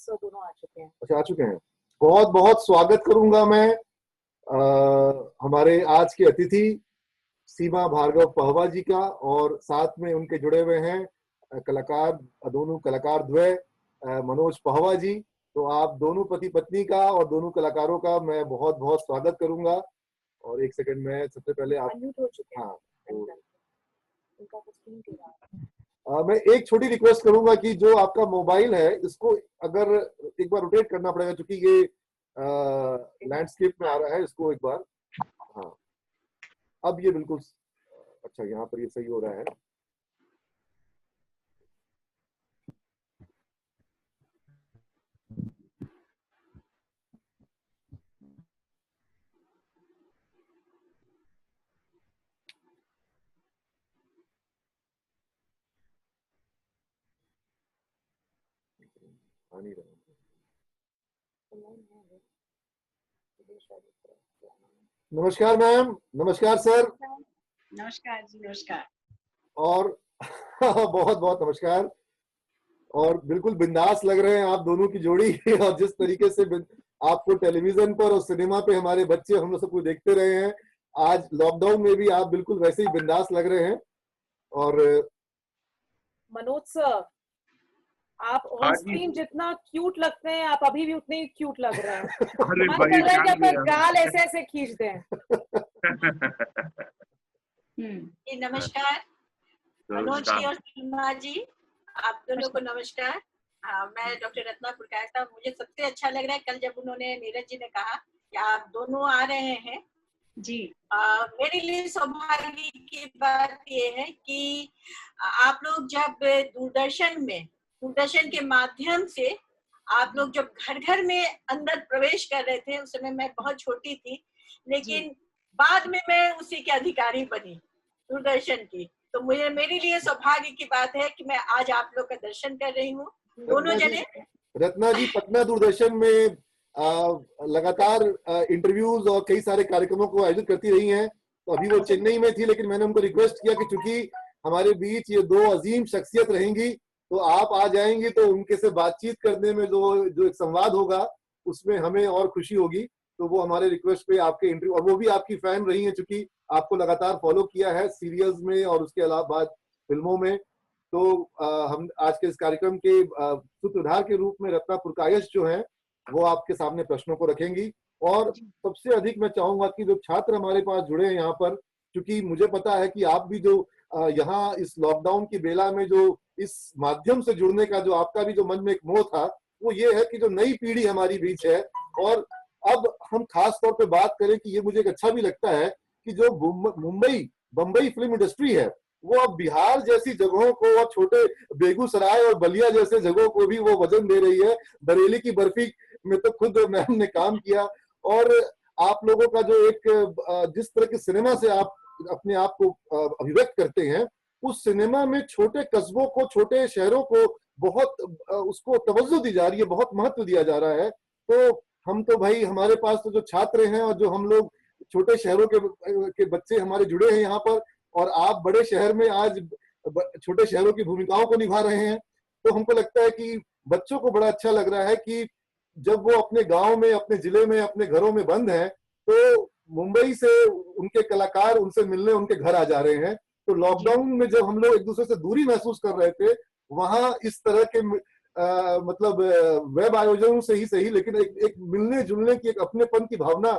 Sir दोनों आ चुके हैं। अच्छा, आ चुके हैं। बहुत बहुत स्वागत करूंगा मैं हमारे आज के अतिथि सीमा भार्गव पहवा जी का, और साथ में उनके जुड़े हुए हैं कलाकार, दोनों कलाकार द्वय मनोज पहवा जी। तो आप दोनों पति पत्नी का और दोनों कलाकारों का मैं बहुत बहुत स्वागत करूंगा। और एक सेकंड में सबसे पहले आप अनम्यूट हो चुके हैं। हाँ, उनका कुछ स्क्रीन दे रहा है। मैं एक छोटी रिक्वेस्ट करूंगा कि जो आपका मोबाइल है इसको अगर एक बार रोटेट करना पड़ेगा, क्योंकि ये लैंडस्केप में आ रहा है। इसको एक बार, हाँ, अब ये बिल्कुल अच्छा, यहाँ पर ये सही हो रहा है। आ नहीं रहा। नमस्कार मैम, नमस्कार सर। नमस्कार जी, नमस्कार। और बहुत बहुत नमस्कार। और बिल्कुल बिंदास लग रहे हैं आप दोनों की जोड़ी और जिस तरीके से आपको टेलीविजन पर और सिनेमा पे हमारे बच्चे हम लोग सब कुछ देखते रहे हैं, आज लॉकडाउन में भी आप बिल्कुल वैसे ही बिंदास लग रहे हैं। और मनोज सर, आप ऑन स्क्रीन जितना क्यूट लगते हैं, आप अभी भी उतने ही क्यूट लग रहे हैं। मन कर रहा है कि आपका गाल ऐसे ऐसे खींच दें। नमस्कार मनोज जी और सीमा जी, आप दोनों को नमस्कार। मैं डॉक्टर रत्ना पुरकायस्ता। मुझे सबसे अच्छा लग रहा है कल जब उन्होंने, नीरज जी ने कहा कि आप दोनों आ रहे हैं जी। मेरे लिए सौभाग्य की बात ये है कि आप लोग जब दूरदर्शन के माध्यम से आप लोग जब घर घर में अंदर प्रवेश कर रहे थे, उस समय मैं बहुत छोटी थी, लेकिन बाद में मैं उसी के अधिकारी बनी दूरदर्शन की। तो मेरे लिए सौभाग्य की बात है कि मैं आज आप लोग का दर्शन कर रही हूँ, दोनों जने। रत्ना जी पटना दूरदर्शन में लगातार इंटरव्यूज और कई सारे कार्यक्रमों को आयोजित करती रही हैं। तो अभी वो चेन्नई में थी, लेकिन मैंने उनको रिक्वेस्ट किया कि चूंकि हमारे बीच ये दो अजीम शख्सियत रहेंगी, तो आप आ जाएंगी तो उनके से बातचीत करने में जो एक संवाद होगा उसमें हमें और खुशी होगी। तो वो हमारे रिक्वेस्ट पे आपके इंटरव्यू, और वो भी आपकी फैन रही है, चूंकि आपको लगातार फॉलो किया है सीरियल्स में और उसके अलावा बाद फिल्मों में। तो हम आज के इस कार्यक्रम के सूत्रधार के रूप में रत्ना पुरकायस्थ जो है वो आपके सामने प्रश्नों को रखेंगी। और सबसे अधिक मैं चाहूंगा कि जो छात्र हमारे पास जुड़े हैं यहाँ पर, क्योंकि मुझे पता है कि आप भी जो यहाँ इस लॉकडाउन की बेला में जो इस माध्यम से जुड़ने का जो आपका भी जो मन में एक मोह था, वो ये है कि जो नई पीढ़ी हमारी बीच है। और अब हम खास तौर पे बात करें कि ये मुझे एक अच्छा भी लगता है कि जो मुंबई बम्बई फिल्म इंडस्ट्री है, वो अब बिहार जैसी जगहों को और छोटे बेगूसराय और बलिया जैसे जगहों को भी वो वजन दे रही है। बरेली की बर्फी में तो खुद मैम ने काम किया। और आप लोगों का जो एक जिस तरह के सिनेमा से आप अपने आप को अभिव्यक्त करते हैं, उस सिनेमा में छोटे कस्बों को, छोटे शहरों को बहुत उसको तवज्जो दी जा रही है, बहुत महत्व दिया जा रहा है। तो हम तो भाई, हमारे पास तो जो छात्र हैं और जो हम लोग छोटे शहरों के बच्चे हमारे जुड़े हैं यहाँ पर, और आप बड़े शहर में आज छोटे शहरों की भूमिकाओं को निभा रहे हैं, तो हमको लगता है कि बच्चों को बड़ा अच्छा लग रहा है कि जब वो अपने गांव में, अपने जिले में, अपने घरों में बंद हैं, तो मुंबई से उनके कलाकार उनसे मिलने उनके घर आ जा रहे हैं। तो लॉकडाउन में जब हम लोग एक दूसरे से दूरी महसूस कर रहे थे, वहां इस तरह के मतलब वेब आयोजनों से ही सही, लेकिन एक मिलने जुलने की, एक अपनेपन की भावना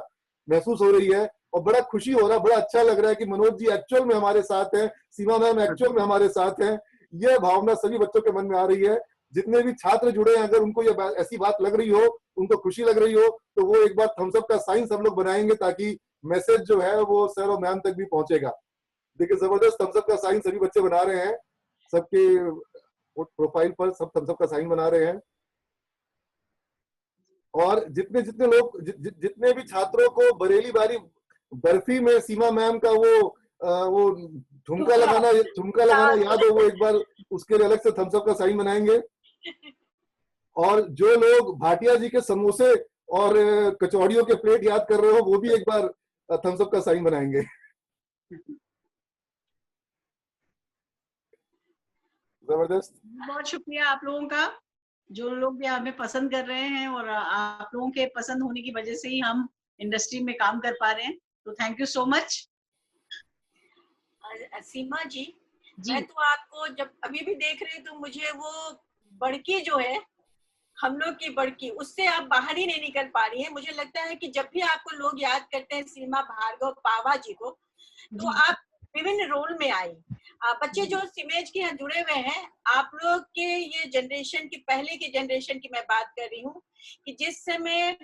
महसूस हो रही है। और बड़ा खुशी हो रहा है, बड़ा अच्छा लग रहा है कि मनोज जी एक्चुअल में हमारे साथ हैं, सीमा मैम एक्चुअल में हमारे साथ हैं। यह भावना सभी बच्चों के मन में आ रही है। जितने भी छात्र जुड़े हैं, अगर उनको ये ऐसी बात लग रही हो, उनको खुशी लग रही हो, तो वो एक बार थम्स अप का साइन सब लोग बनाएंगे, ताकि मैसेज जो है वो सर और मैम तक भी पहुंचेगा। देखिए, जबरदस्त थम्स अप का साइन सभी बच्चे बना रहे हैं, सबके प्रोफाइल पर सब थम्स अप का साइन बना रहे हैं। और जितने जितने लोग जितने भी छात्रों को बरेली वाली बर्फी में सीमा मैम का वो ठुमका लगाना याद हो, वो एक बार उसके लिए अलग से थम्स अप का साइन बनाएंगे। और जो लोग भाटिया जी के समोसे और कचौड़ियों के प्लेट याद कर रहे हो, वो भी एक बार थम्स अप का साइन बनाएंगे। जबरदस्त, बहुत शुक्रिया आप लोगों का। जो लोग भी हमें पसंद कर रहे हैं, और आप लोगों के पसंद होने की वजह से ही हम इंडस्ट्री में काम कर पा रहे हैं। तो थैंक यू सो मच। सीमा जी, मैं तो आपको जब अभी भी देख रही तो मुझे वो बड़की जो है, हम लोग की बड़की, उससे आप बाहर ही नहीं निकल पा रही है। मुझे लगता है कि जब भी आपको लोग याद करते हैं सीमा भार्गव पावा जी को, तो आप विभिन्न रोल में आई। बच्चे जो इमेज के यहाँ जुड़े हुए हैं, आप लोग के ये जनरेशन की, पहले की जनरेशन की मैं बात कर रही हूँ, कि जिस समय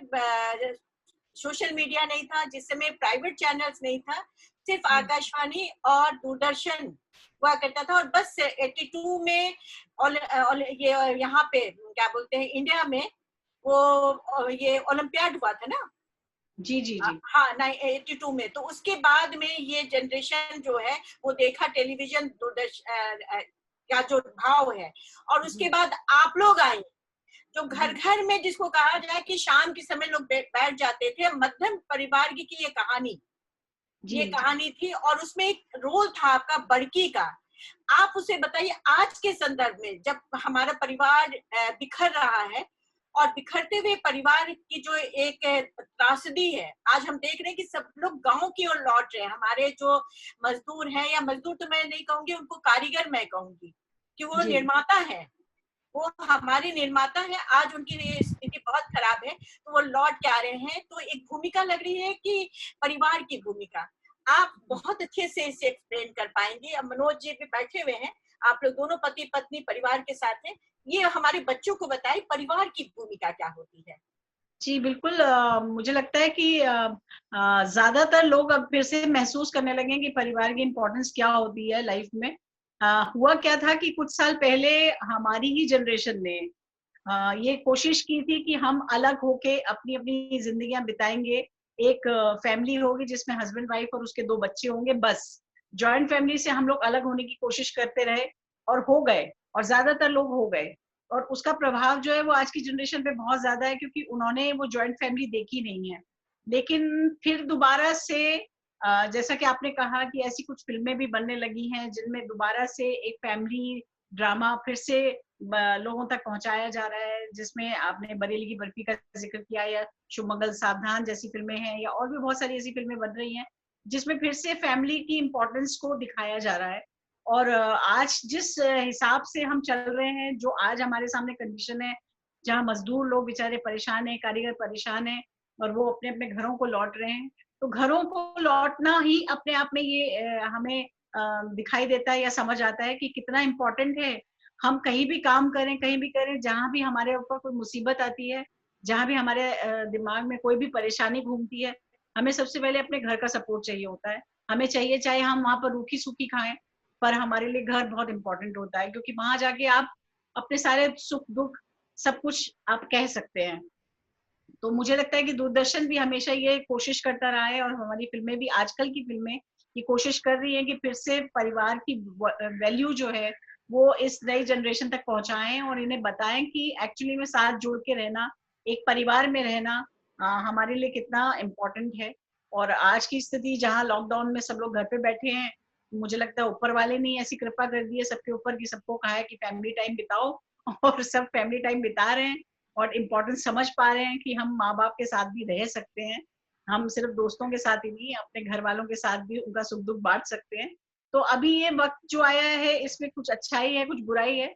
सोशल मीडिया नहीं था, जिस समय प्राइवेट चैनल्स नहीं था, सिर्फ आकाशवाणी और दूरदर्शन हुआ करता था। और बस 82 में ये यहाँ पे क्या बोलते हैं, इंडिया में वो ये ओलंपियाड हुआ था ना। जी जी जी। हाँ, 82 में। तो उसके बाद में ये जनरेशन जो है वो देखा टेलीविजन, दूरदर्शन का जो भाव है। और उसके बाद आप लोग आई, जो घर घर में, जिसको कहा जाए कि शाम के समय लोग बैठ जाते थे, मध्यम परिवार की ये कहानी, ये कहानी थी। और उसमें एक रोल था आपका बड़की का। आप उसे बताइए, आज के संदर्भ में जब हमारा परिवार बिखर रहा है, और बिखरते हुए परिवार की जो एक त्रासदी है, आज हम देख रहे हैं कि सब लोग गांव की ओर लौट रहे हैं। हमारे जो मजदूर हैं, या मजदूर तो मैं नहीं कहूंगी, उनको कारीगर मैं कहूंगी, कि वो निर्माता है, वो हमारे निर्माता है। आज उनकी स्थिति बहुत खराब है, तो वो लौट के आ रहे हैं। तो एक भूमिका लग रही है कि परिवार की भूमिका आप बहुत अच्छे से इसे एक्सप्लेन कर पाएंगे। अब मनोज जी भी बैठे हुए हैं, आप लोग दोनों पति पत्नी परिवार के साथ हैं, ये हमारे बच्चों को बताएं परिवार की भूमिका क्या होती है। जी बिल्कुल। मुझे लगता है कि ज्यादातर लोग अब फिर से महसूस करने लगे कि परिवार की इम्पोर्टेंस क्या होती है लाइफ में। हुआ क्या था कि कुछ साल पहले हमारी ही जनरेशन ने ये कोशिश की थी कि हम अलग होके अपनी अपनी जिंदगियां बिताएंगे। एक फैमिली होगी जिसमें हस्बैंड वाइफ और उसके 2 बच्चे होंगे, बस। जॉइंट फैमिली से हम लोग अलग होने की कोशिश करते रहे और हो गए, और ज्यादातर लोग हो गए। और उसका प्रभाव जो है वो आज की जनरेशन पे बहुत ज्यादा है, क्योंकि उन्होंने वो जॉइंट फैमिली देखी नहीं है। लेकिन फिर दोबारा से जैसा कि आपने कहा कि ऐसी कुछ फिल्में भी बनने लगी हैं जिनमें दोबारा से एक फैमिली ड्रामा फिर से लोगों तक पहुंचाया जा रहा है, जिसमें आपने बरेली की बर्फी का जिक्र किया, या शुभ मंगल सावधान जैसी फिल्में हैं, या और भी बहुत सारी ऐसी फिल्में बन रही हैं जिसमें फिर से फैमिली की इम्पोर्टेंस को दिखाया जा रहा है। और आज जिस हिसाब से हम चल रहे हैं, जो आज हमारे सामने कंडीशन है, जहाँ मजदूर लोग बेचारे परेशान हैं, कारीगर परेशान हैं, और वो अपने अपने घरों को लौट रहे हैं, तो घरों को लौटना ही अपने आप में ये हमें दिखाई देता है या समझ आता है कि कितना इम्पोर्टेंट है। हम कहीं भी काम करें, कहीं भी करें, जहाँ भी हमारे ऊपर कोई मुसीबत आती है, जहाँ भी हमारे दिमाग में कोई भी परेशानी घूमती है, हमें सबसे पहले अपने घर का सपोर्ट चाहिए होता है। हमें चाहिए, चाहे हम वहाँ पर रूखी सूखी खाएं, पर हमारे लिए घर बहुत इंपॉर्टेंट होता है, क्योंकि वहां जाके आप अपने सारे सुख दुख सब कुछ आप कह सकते हैं। तो मुझे लगता है कि दूरदर्शन भी हमेशा ये कोशिश करता रहा है, और हमारी फिल्में भी, आजकल की फिल्में ये कोशिश कर रही है कि फिर से परिवार की वैल्यू जो है वो इस नई जनरेशन तक पहुंचाएं, और इन्हें बताएं कि एक्चुअली में साथ जुड़ के रहना, एक परिवार में रहना हमारे लिए कितना इम्पोर्टेंट है। और आज की स्थिति जहाँ लॉकडाउन में सब लोग घर पे बैठे हैं, मुझे लगता है ऊपर वाले ने ऐसी कृपा कर दी है सबके ऊपर कि सबको कहा है कि फैमिली टाइम बिताओ, और सब फैमिली टाइम बिता रहे हैं, और इम्पोर्टेंस समझ पा रहे हैं कि हम माँ बाप के साथ भी रह सकते हैं। हम सिर्फ दोस्तों के साथ ही नहीं, अपने घर वालों के साथ भी उनका सुख दुख बांट सकते हैं। तो अभी ये वक्त जो आया है, इसमें कुछ अच्छाई है, कुछ बुराई है।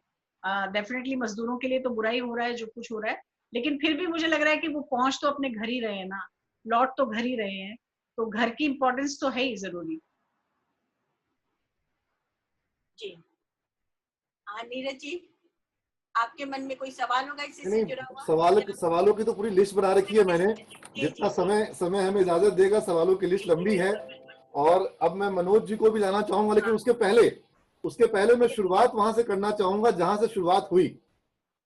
डेफिनेटली मजदूरों के लिए तो बुराई हो रहा है जो कुछ हो रहा है, लेकिन फिर भी मुझे लग रहा है कि वो पहुंच तो अपने घर ही रहे हैं ना, लौट तो घर ही रहे हैं, तो घर की इम्पोर्टेंस तो है ही जरूरी। जी हाँ, नीरज जी, आपके मन में कोई सवाल होगा इससे जुड़ा हुआ? सवालों की तो पूरी लिस्ट बना रखी है मैंने, जितना समय हमें इजाजत देगा। सवालों की लिस्ट लंबी है, और अब मैं मनोज जी को भी जाना चाहूंगा, लेकिन उसके पहले मैं शुरुआत वहां से करना चाहूंगा जहां से शुरुआत हुई।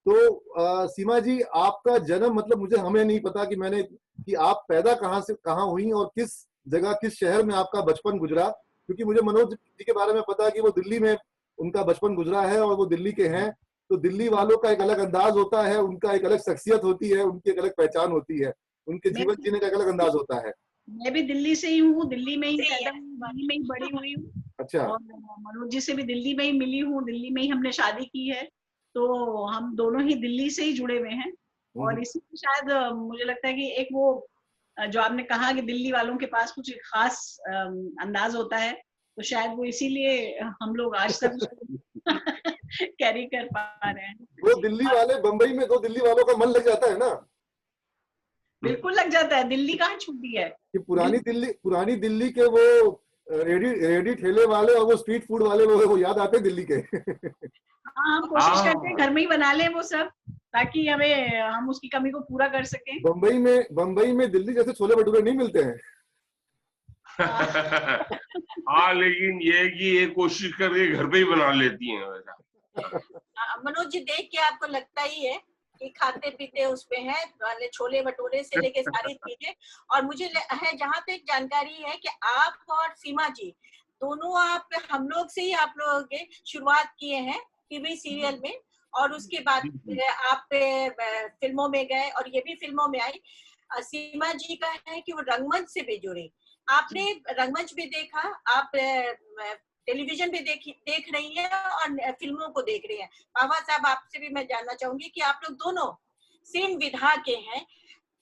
तो सीमा जी, आपका जन्म, मतलब मुझे हमें नहीं पता कि आप पैदा कहाँ हुई और किस जगह, किस शहर में आपका बचपन गुजरा, क्योंकि मुझे मनोज जी के बारे में पता है कि वो दिल्ली में उनका बचपन गुजरा है और वो दिल्ली के हैं। तो दिल्ली वालों का एक अलग अंदाज होता है, उनका एक अलग शख्सियत होती है, उनकी एक अलग पहचान होती है, उनके जीवन जीने का एक अलग अंदाज होता है। मैं भी दिल्ली से ही हूँ, दिल्ली में ही पैदा हुई, दिल्ली में ही बड़ी हुई हूँ। अच्छा। और मनोज जी से भी दिल्ली में ही मिली हूँ, दिल्ली में ही हमने शादी की है। तो हम दोनों ही दिल्ली से ही जुड़े हुए हैं और इसीलिए शायद मुझे लगता है कि एक वो जो आपने कहा कि दिल्ली वालों के पास कुछ खास अंदाज होता है, तो शायद वो इसीलिए हम लोग आज तक कैरी कर पा रहे हैं। वो दिल्ली वाले बंबई में तो दिल्ली वालों का मन लग जाता है ना। बिल्कुल लग जाता है, दिल्ली कहाँ छूटी है कि पुरानी दिल्ली के वो रेडी ठेले वाले और वो स्ट्रीट फूड वाले वो याद आते हैं दिल्ली के। हाँ, हम कोशिश करते हैं घर में ही बना लें वो सब, ताकि हम उसकी कमी को पूरा कर सकें। बंबई में दिल्ली जैसे छोले भटूरे नहीं मिलते हैं। हाँ, लेकिन ये कि ये कोशिश करके घर पे ही बना लेती हैं वैसा। मनोज जी, देख के आपको लगता ही है कि खाते पीते उसमें है, वाले छोले भटूरे से लेके सारी चीजें। और मुझे है जहाँ तक जानकारी है कि आप और सीमा जी दोनों आप हम लोग से ही आप लोग शुरुआत किए हैं टीवी सीरियल में, और उसके बाद आप फिल्मों में गए और ये भी फिल्मों में आई। सीमा जी का है कि वो रंगमंच से भी जुड़ी, आपने रंगमंच भी देखा, आप टेलीविजन पे देख रही है और फिल्मों को देख रही है। बाबा साहब, आपसे भी मैं जानना चाहूंगी कि आप लोग दोनों सेम विधा के हैं,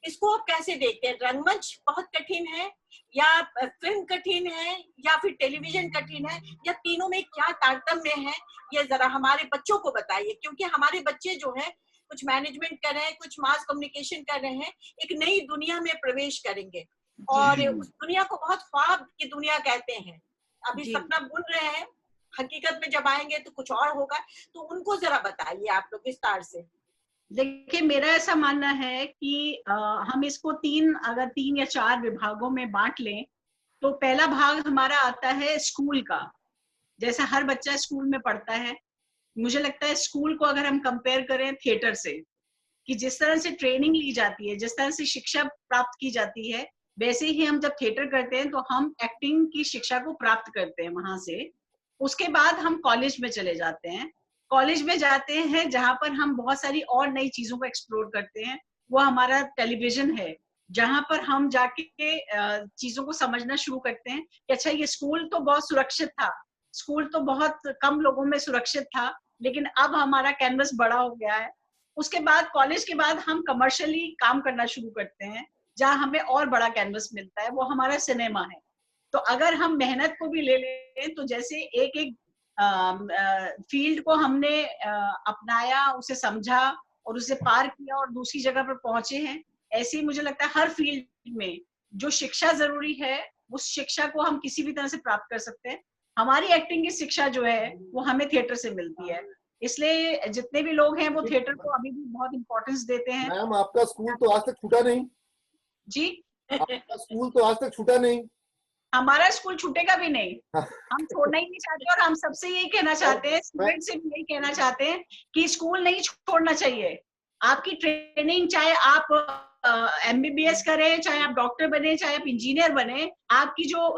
इसको आप कैसे देखते हैं? रंगमंच बहुत कठिन है या फिल्म कठिन है या फिर टेलीविजन कठिन है, या तीनों में क्या तारतम्य है? ये जरा हमारे बच्चों को बताइए, क्योंकि हमारे बच्चे जो है कुछ मैनेजमेंट कर रहे हैं, कुछ मास कम्युनिकेशन कर रहे हैं, एक नई दुनिया में प्रवेश करेंगे और उस दुनिया को बहुत ख्वाब की दुनिया कहते हैं। अभी सपना बुन रहे हैं, हकीकत में जब आएंगे तो कुछ और होगा। तो उनको जरा बताइए आप लोग विस्तार से। देखिए, मेरा ऐसा मानना है कि हम इसको अगर 3 या 4 विभागों में बांट लें, तो पहला भाग हमारा आता है स्कूल का। जैसा हर बच्चा स्कूल में पढ़ता है, मुझे लगता है स्कूल को अगर हम कंपेयर करें थिएटर से, कि जिस तरह से ट्रेनिंग ली जाती है, जिस तरह से शिक्षा प्राप्त की जाती है, वैसे ही हम जब थिएटर करते हैं तो हम एक्टिंग की शिक्षा को प्राप्त करते हैं वहां से। उसके बाद हम कॉलेज में चले जाते हैं। कॉलेज में जाते हैं जहां पर हम बहुत सारी और नई चीजों को एक्सप्लोर करते हैं। वो हमारा टेलीविजन है, जहां पर हम जाके चीजों को समझना शुरू करते हैं कि अच्छा, ये स्कूल तो बहुत सुरक्षित था, स्कूल तो बहुत कम लोगों में सुरक्षित था, लेकिन अब हमारा कैनवस बड़ा हो गया है। उसके बाद कॉलेज के बाद हम कमर्शियली काम करना शुरू करते हैं, जहां हमें और बड़ा कैनवस मिलता है, वो हमारा सिनेमा है। तो अगर हम मेहनत को भी ले लें तो जैसे एक एक फील्ड को हमने अपनाया, उसे समझा और उसे पार किया और दूसरी जगह पर पहुंचे हैं, ऐसे ही मुझे लगता है हर फील्ड में जो शिक्षा जरूरी है, उस शिक्षा को हम किसी भी तरह से प्राप्त कर सकते हैं। हमारी एक्टिंग की शिक्षा जो है वो हमें थिएटर से मिलती है, इसलिए जितने भी लोग हैं वो थिएटर को अभी भी बहुत इंपॉर्टेंस देते हैं। मैम, आपका स्कूल तो आज तक छूटा नहीं जी। आपका स्कूल तो आज तक छूटा नहीं। हमारा स्कूल छूटेगा भी नहीं, हम छोड़ना ही नहीं चाहते। और हम सबसे यही कहना चाहते हैं, स्टूडेंट से भी यही कहना चाहते हैं कि स्कूल नहीं छोड़ना चाहिए। आपकी ट्रेनिंग, चाहे आप MBBS करें, चाहे आप डॉक्टर बने, चाहे आप इंजीनियर बने, आपकी जो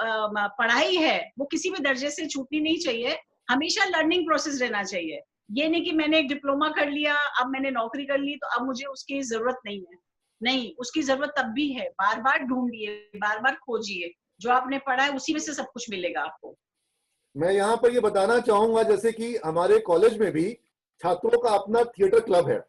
पढ़ाई है वो किसी भी दर्जे से छूटनी नहीं चाहिए। हमेशा लर्निंग प्रोसेस रहना चाहिए। ये नहीं कि मैंने एक डिप्लोमा कर लिया, अब मैंने नौकरी कर ली तो अब मुझे उसकी जरूरत नहीं है। नहीं, उसकी जरूरत तब भी है। बार बार ढूंढिए, बार बार खोजिए, जो आपने पढ़ा है उसी में से सब कुछ मिलेगा आपको। मैं यहाँ पर ये बताना चाहूंगा, जैसे कि हमारे कॉलेज में भी छात्रों का अपना थिएटर क्लब है,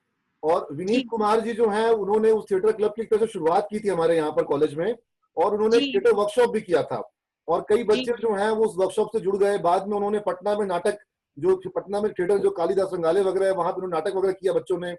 और विनीत कुमार जी जो हैं उन्होंने उस थिएटर क्लब की तरह से शुरुआत की थी हमारे यहाँ पर कॉलेज में, और उन्होंने थिएटर वर्कशॉप भी किया था। और कई बच्चे जो हैं वो उस वर्कशॉप से जुड़ गए। बाद में उन्होंने पटना में नाटक, जो पटना में थिएटर जो कालिदास रंगाले वगैरह है, वहां पर उन्होंने नाटक वगैरह किया बच्चों ने।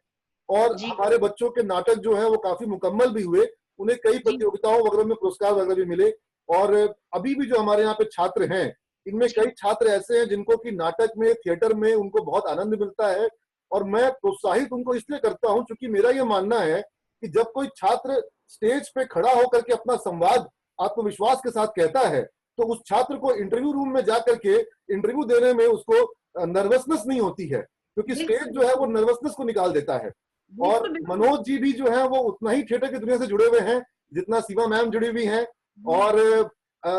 और हमारे बच्चों के नाटक जो है वो काफी मुकम्मल भी हुए, उन्हें कई प्रतियोगिताओं वगैरह में पुरस्कार वगैरह भी मिले। और अभी भी जो हमारे यहाँ पे छात्र हैं, इनमें कई छात्र ऐसे हैं जिनको कि नाटक में, थिएटर में उनको बहुत आनंद मिलता है। और मैं प्रोत्साहित उनको इसलिए करता हूं क्योंकि मेरा ये मानना है कि जब कोई छात्र स्टेज पे खड़ा होकर के अपना संवाद आत्मविश्वास के साथ कहता है, तो उस छात्र को इंटरव्यू रूम में जाकर के इंटरव्यू देने में उसको नर्वसनेस नहीं होती है, क्योंकि स्टेज जो है वो नर्वसनेस को निकाल देता है। और मनोज जी भी जो है वो उतना ही थिएटर की दुनिया से जुड़े हुए हैं जितना सीमा मैम जुड़ी हुई हैं। और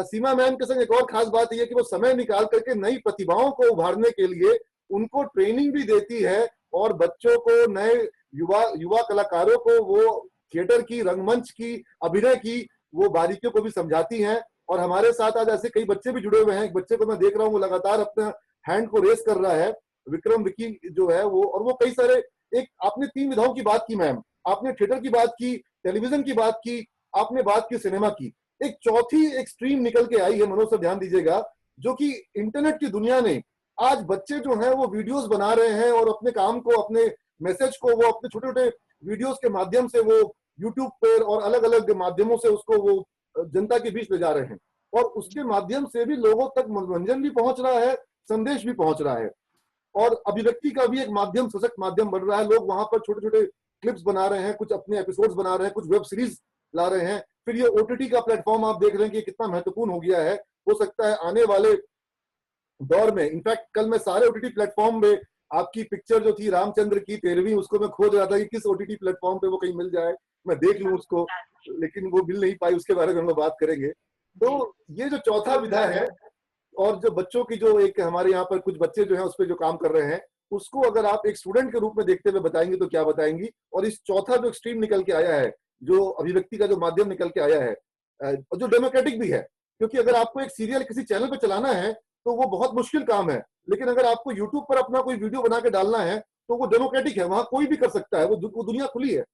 सीमा मैम के संग एक और खास बात यह कि वो समय निकाल करके नई प्रतिभाओं को उभारने के लिए उनको ट्रेनिंग भी देती है, और बच्चों को, नए युवा कलाकारों को वो थिएटर की, रंगमंच की, अभिनय की वो बारीकियों को भी समझाती हैं। और हमारे साथ आज ऐसे कई बच्चे भी जुड़े हुए हैं। एक बच्चे को मैं देख रहा हूँ, वो लगातार अपना हैंड को रेस कर रहा है, विक्रम विकी जो है वो, और वो कई सारे, एक आपने 3 विधाओं की बात की मैम, आपने थिएटर की बात की, टेलीविजन की बात की, आपने बात की सिनेमा की, एक चौथी एक्सट्रीम निकल के आई है, मनोज सर ध्यान दीजिएगा, जो कि इंटरनेट की दुनिया ने, आज बच्चे जो हैं वो वीडियोस बना रहे हैं और अपने काम को, अपने मैसेज को वो अपने छोटे छोटे वीडियोस के माध्यम से वो यूट्यूब पर और अलग अलग माध्यमों से उसको वो जनता के बीच ले जा रहे हैं, और उसके माध्यम से भी लोगों तक मनोरंजन भी पहुंच रहा है, संदेश भी पहुंच रहा है, और अभिव्यक्ति का भी एक माध्यम, सशक्त माध्यम बन रहा है। लोग वहां पर छोटे छोटे क्लिप्स बना रहे हैं, कुछ अपने एपिसोड्स बना रहे हैं, कुछ वेब सीरीज ला रहे हैं। फिर ये ओटीटी का प्लेटफॉर्म आप देख रहे हैं कि कितना महत्वपूर्ण हो गया है। हो सकता है आने वाले दौर में, इनफैक्ट कल मैं सारे ओटीटी प्लेटफॉर्म में आपकी पिक्चर जो थी रामचंद्र की 13वीं, उसको मैं खोज रहा था कि किस ओटीटी प्लेटफॉर्म पे वो कहीं मिल जाए, मैं देख लूं उसको, लेकिन वो मिल नहीं पाई, उसके बारे में हम लोग बात करेंगे। तो ये जो चौथा विधा है, और जो बच्चों की जो एक हमारे यहाँ पर कुछ बच्चे जो हैं उस पर जो काम कर रहे हैं, उसको अगर आप एक स्टूडेंट के रूप में देखते हुए बताएंगे तो क्या बताएंगी? और इस चौथा जो एक्सट्रीम निकल के आया है, जो अभिव्यक्ति का जो माध्यम निकल के आया है, और जो डेमोक्रेटिक भी है, क्योंकि अगर आपको एक सीरियल किसी चैनल पर चलाना है तो वो बहुत मुश्किल काम है, लेकिन अगर आपको यूट्यूब पर अपना कोई वीडियो बना के डालना है तो वो डेमोक्रेटिक है, वहां कोई भी कर सकता है, वो दुनिया खुली है।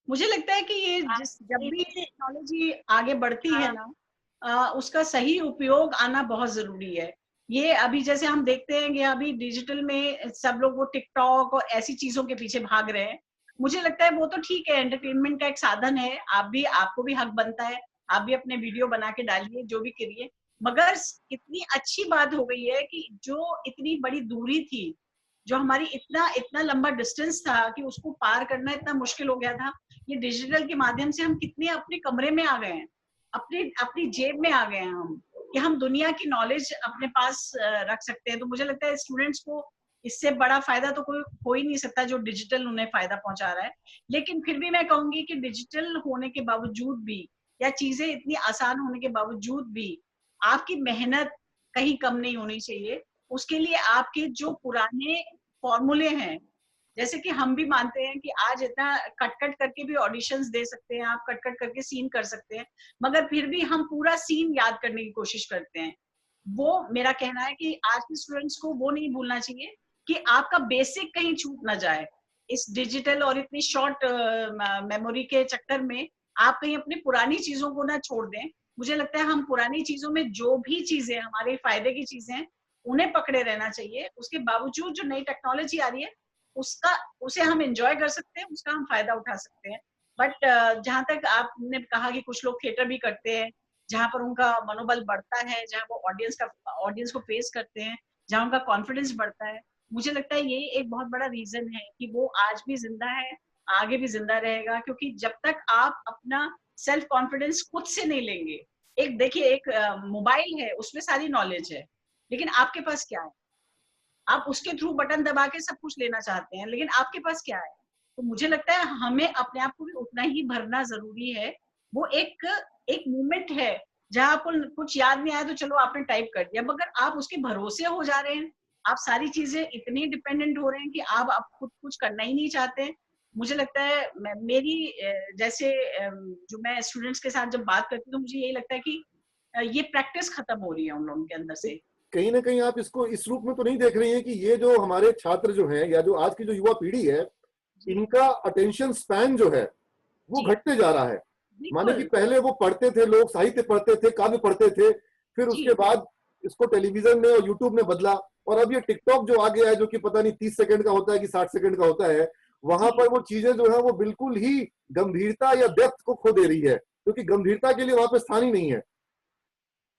मुझे लगता है कि ये जब भी टेक्नोलॉजी आगे बढ़ती है ना, उसका सही उपयोग आना बहुत जरूरी है। ये अभी जैसे हम देखते हैं कि अभी डिजिटल में सब लोग वो टिकटॉक और ऐसी चीजों के पीछे भाग रहे हैं। मुझे लगता है वो तो ठीक है, एंटरटेनमेंट का एक साधन है, आपको भी हक बनता है, आप भी अपने वीडियो बना के डालिए, जो भी करिए। मगर इतनी अच्छी बात हो गई है कि जो इतनी बड़ी दूरी थी, जो हमारी इतना इतना लंबा डिस्टेंस था कि उसको पार करना इतना मुश्किल हो गया था, ये डिजिटल के माध्यम से हम कितने अपने कमरे में आ गए हैं, अपनी अपनी जेब में आ गए हैं हम, कि हम दुनिया की नॉलेज अपने पास रख सकते हैं। तो मुझे लगता है स्टूडेंट्स को इससे बड़ा फायदा तो कोई हो ही नहीं सकता जो डिजिटल उन्हें फायदा पहुंचा रहा है। लेकिन फिर भी मैं कहूंगी कि डिजिटल होने के बावजूद भी, या चीजें इतनी आसान होने के बावजूद भी, आपकी मेहनत कहीं कम नहीं होनी चाहिए। उसके लिए आपके जो पुराने फॉर्मूले हैं, जैसे कि हम भी मानते हैं कि आज इतना कट करके भी ऑडिशंस दे सकते हैं, आप कट करके सीन कर सकते हैं, मगर फिर भी हम पूरा सीन याद करने की कोशिश करते हैं। वो मेरा कहना है कि आज के स्टूडेंट्स को वो नहीं भूलना चाहिए कि आपका बेसिक कहीं छूट ना जाए। इस डिजिटल और इतनी शॉर्ट मेमोरी के चक्कर में आप कहीं अपनी पुरानी चीजों को ना छोड़ दें। मुझे लगता है हम पुरानी चीजों में जो भी चीजें हमारे फायदे की चीजें हैं उन्हें पकड़े रहना चाहिए। उसके बावजूद जो नई टेक्नोलॉजी आ रही है उसे हम एंजॉय कर सकते हैं, उसका हम फायदा उठा सकते हैं। बट जहां तक आपने कहा कि कुछ लोग थिएटर भी करते हैं, जहां पर उनका मनोबल बढ़ता है, जहां वो ऑडियंस को फेस करते हैं, जहां उनका कॉन्फिडेंस बढ़ता है, मुझे लगता है ये एक बहुत बड़ा रीजन है कि वो आज भी जिंदा है, आगे भी जिंदा रहेगा। क्योंकि जब तक आप अपना सेल्फ कॉन्फिडेंस खुद से नहीं लेंगे, एक देखिए, एक मोबाइल है, उसमें सारी नॉलेज है, लेकिन आपके पास क्या है? आप उसके थ्रू बटन दबा के सब कुछ लेना चाहते हैं, लेकिन आपके पास क्या है? तो मुझे लगता है हमें अपने आप को भी उतना ही भरना जरूरी है। वो एक मूवमेंट है जहां आपको कुछ याद नहीं आया तो चलो आपने टाइप कर दिया, मगर आप उसके भरोसे हो जा रहे हैं, आप सारी चीजें इतनी डिपेंडेंट हो रहे हैं कि आप खुद कुछ करना ही नहीं चाहते। मुझे लगता है मेरी जैसे जो मैं स्टूडेंट्स के साथ जब बात करती हूँ तो मुझे यही लगता है कि ये प्रैक्टिस खत्म हो रही है उन लोगों के अंदर से। कहीं ना कहीं आप इसको इस रूप में तो नहीं देख रही हैं कि ये जो हमारे छात्र जो हैं या जो आज की जो युवा पीढ़ी है, इनका अटेंशन स्पैन जो है वो घटते जा रहा है। माने कि पहले वो पढ़ते थे, लोग साहित्य पढ़ते थे, काव्य पढ़ते थे, फिर उसके बाद इसको टेलीविजन ने और यूट्यूब ने बदला, और अब ये टिकटॉक जो आ गया है, जो कि पता नहीं 30 सेकंड का होता है कि 60 सेकंड का होता है, वहां पर वो चीजें जो है वो बिल्कुल ही गंभीरता या डेप्थ को खो दे रही है, क्योंकि गंभीरता के लिए वहां पे स्थान ही नहीं है।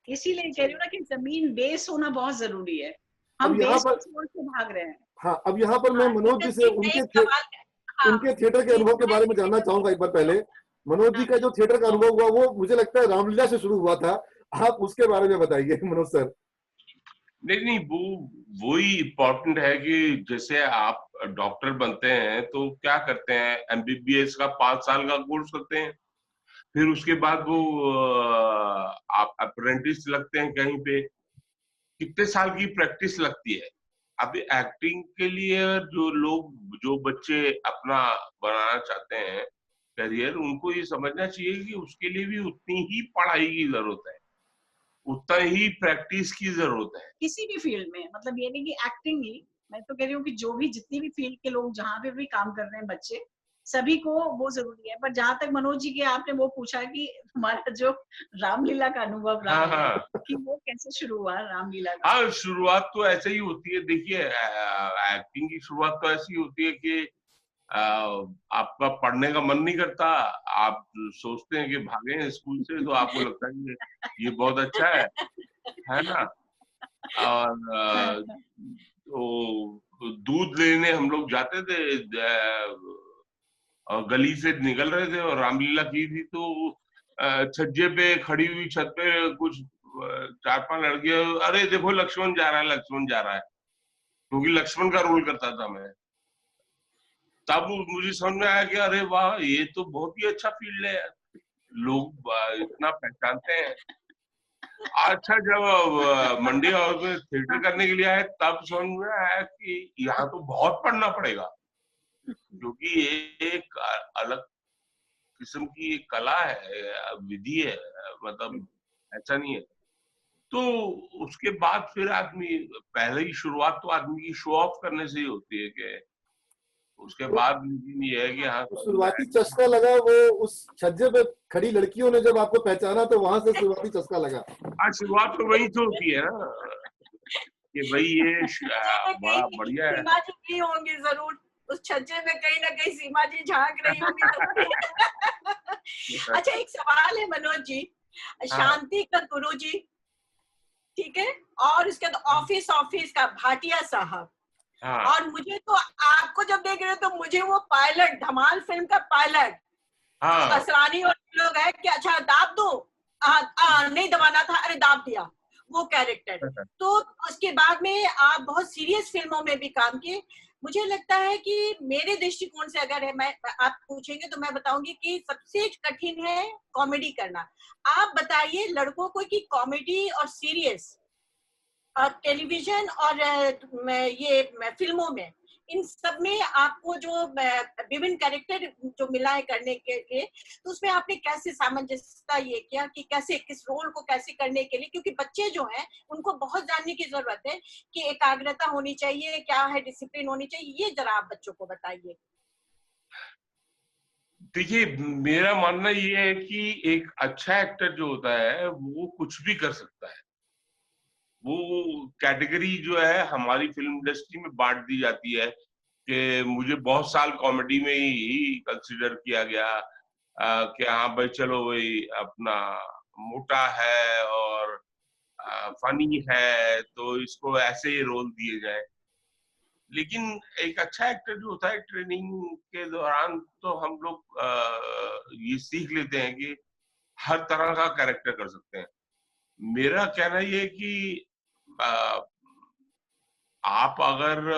इसीलिए कह रही हूँ ना कि जमीन बेस होना बहुत जरूरी है। हम बेस पर छोड़ के भाग रहे हैं। हाँ, अब यहाँ पर मैं मनोज जी से उनके थिएटर के अनुभव के बारे में जानना चाहूंगा। एक बार पहले मनोज जी का जो थिएटर का अनुभव हुआ वो मुझे लगता है रामलीला से शुरू हुआ था, आप उसके बारे में बताइए मनोज सर। नहीं, वो ही इम्पोर्टेंट है कि जैसे आप डॉक्टर बनते हैं तो क्या करते हैं, एमबीबीएस का 5 साल का कोर्स करते हैं, फिर उसके बाद वो आप अप्रेंटिस लगते हैं कहीं पे, कितने साल की प्रैक्टिस लगती है। अभी एक्टिंग के लिए जो बच्चे अपना बनाना चाहते हैं करियर, उनको ये समझना चाहिए कि उसके लिए भी उतनी ही पढ़ाई की जरूरत है। उतना ही प्रैक्टिस की जरूरत है किसी भी फील्ड में। मतलब ये नहीं कि एक्टिंग ही, मैं तो कह रही हूँ कि जो भी जितनी भी फील्ड के लोग जहाँ पे भी काम कर रहे हैं बच्चे, सभी को वो जरूरी है। पर जहाँ तक मनोज जी के आपने वो पूछा कि हमारा जो रामलीला का अनुभव रहा हाँ है हाँ कि वो कैसे शुरू हुआ रामलीला का। हाँ, शुरुआत तो ऐसे ही होती है। देखिए एक्टिंग की शुरुआत तो ऐसी होती है कि आपका पढ़ने का मन नहीं करता, आप सोचते हैं कि भागे स्कूल से, तो आपको लगता है कि ये बहुत अच्छा है ना। और तो दूध लेने हम लोग जाते थे, और गली से निकल रहे थे और रामलीला की थी, तो छज्जे पे खड़ी हुई छत पे कुछ 4-5 लड़कियां, अरे देखो लक्ष्मण जा रहा है, लक्ष्मण जा रहा है, क्योंकि लक्ष्मण का रोल करता था मैं। तब मुझे समझ में आया कि अरे वाह, ये तो बहुत ही अच्छा फील्ड है, लोग इतना पहचानते हैं। अच्छा, जब मंडी हाउस में थिएटर करने के लिए आए, तब समझ में आया कि यहाँ तो बहुत पढ़ना पड़ेगा, क्योंकि ये एक अलग किस्म की एक कला है, विधि है, मतलब ऐसा नहीं है। तो उसके बाद फिर आदमी, पहले ही शुरुआत तो आदमी की शो ऑफ करने से ही होती है, कि उसके बाद ये है कि हाँ शुरुआती चस्का लगा वो उस छज्जे पे खड़ी लड़कियों ने जब आपको पहचाना, तो वहां से शुरुआती चस्का लगा। हाँ, शुरुआत तो वही तो होती है ना, कि भाई ये बड़ा बढ़िया है। सीमा जी की होंगी जरूर उस छज्जे में, कहीं ना कहीं सीमा जी झांक रही होंगी अच्छा, एक सवाल है मनोज जी, शांति का गुरु जी, ठीक है, और उसके बाद ऑफिस का भाटिया साहब, और मुझे तो आपको जब देख रहे तो मुझे वो पायलट, धमाल फिल्म का पायलट, असरानी और लोग है कि अच्छा दाब दो, नहीं दबाना था, अरे दाब दिया, वो कैरेक्टर। तो उसके बाद में आप बहुत सीरियस फिल्मों में भी काम किए। मुझे लगता है कि मेरे दृष्टिकोण से अगर है, मैं आप पूछेंगे तो मैं बताऊंगी कि सबसे कठिन है कॉमेडी करना। आप बताइए लड़कों को कि कॉमेडी और सीरियस और टेलीविजन और ये फिल्मों में, इन सब में आपको जो विभिन्न कैरेक्टर जो मिला है करने के लिए, तो उसमें आपने कैसे सामंजस्यता ये किया कि कैसे किस रोल को कैसे करने के लिए, क्योंकि बच्चे जो हैं उनको बहुत जानने की जरूरत है कि एकाग्रता होनी चाहिए, क्या है डिसिप्लिन होनी चाहिए, ये जरा आप बच्चों को बताइए। देखिए, मेरा मानना ये है कि एक अच्छा एक्टर जो होता है वो कुछ भी कर सकता है। वो कैटेगरी जो है हमारी फिल्म इंडस्ट्री में बांट दी जाती है कि मुझे बहुत साल कॉमेडी में ही कंसिडर किया गया, कि हाँ भाई चलो भाई, अपना मोटा है और फनी है, तो इसको ऐसे ही रोल दिए जाए। लेकिन एक अच्छा एक्टर जो होता है, ट्रेनिंग के दौरान तो हम लोग ये सीख लेते हैं कि हर तरह का कैरेक्टर कर सकते हैं। मेरा कहना ये है कि आप अगर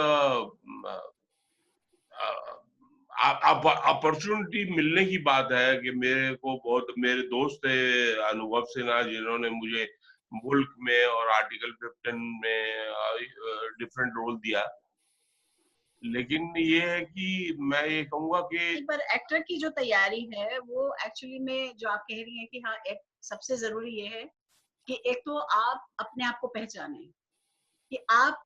अपॉर्चुनिटी मिलने की बात है, कि मेरे को बहुत मेरे दोस्त थे अनुभव सिन्हा, जिन्होंने मुझे मुल्क में और आर्टिकल 15 में डिफरेंट रोल दिया। लेकिन ये है कि मैं ये कहूंगा कि पर एक्टर की जो तैयारी है वो एक्चुअली में जो आप कह रही हैं कि हाँ, एक सबसे जरूरी ये है कि एक तो आप अपने आप को पहचानें कि आप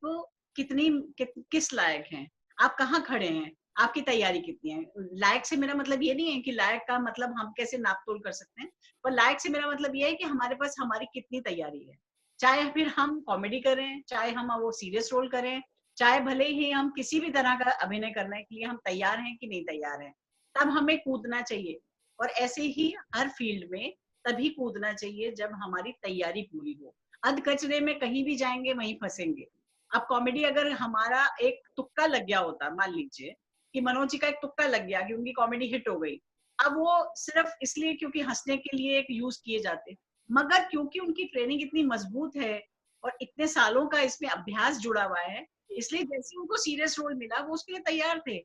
किस लायक हैं, आप कहाँ खड़े हैं, आपकी तैयारी कितनी है। लायक से मेरा मतलब ये नहीं है कि लायक का मतलब हम कैसे नाप तोल कर सकते हैं, पर लायक से मेरा मतलब ये है कि हमारे पास हमारी कितनी तैयारी है। चाहे फिर हम कॉमेडी करें, चाहे हम वो सीरियस रोल करें, चाहे भले ही हम किसी भी तरह का अभिनय करने के लिए हम तैयार हैं कि नहीं तैयार हैं, तब हमें कूदना चाहिए। और ऐसे ही हर फील्ड में तभी कूदना चाहिए जब हमारी तैयारी पूरी हो। अध कचरे में कहीं भी जाएंगे वहीं फंसेंगे। अब कॉमेडी अगर हमारा एक तुक्का लग गया होता, मान लीजिए कि मनोज जी का एक तुक्का लग गया कि उनकी कॉमेडी हिट हो गई, अब वो सिर्फ इसलिए क्योंकि हंसने के लिए एक यूज किए जाते, मगर क्योंकि उनकी ट्रेनिंग इतनी मजबूत है और इतने सालों का इसमें अभ्यास जुड़ा हुआ है, इसलिए जैसे उनको सीरियस रोल मिला वो उसके लिए तैयार थे।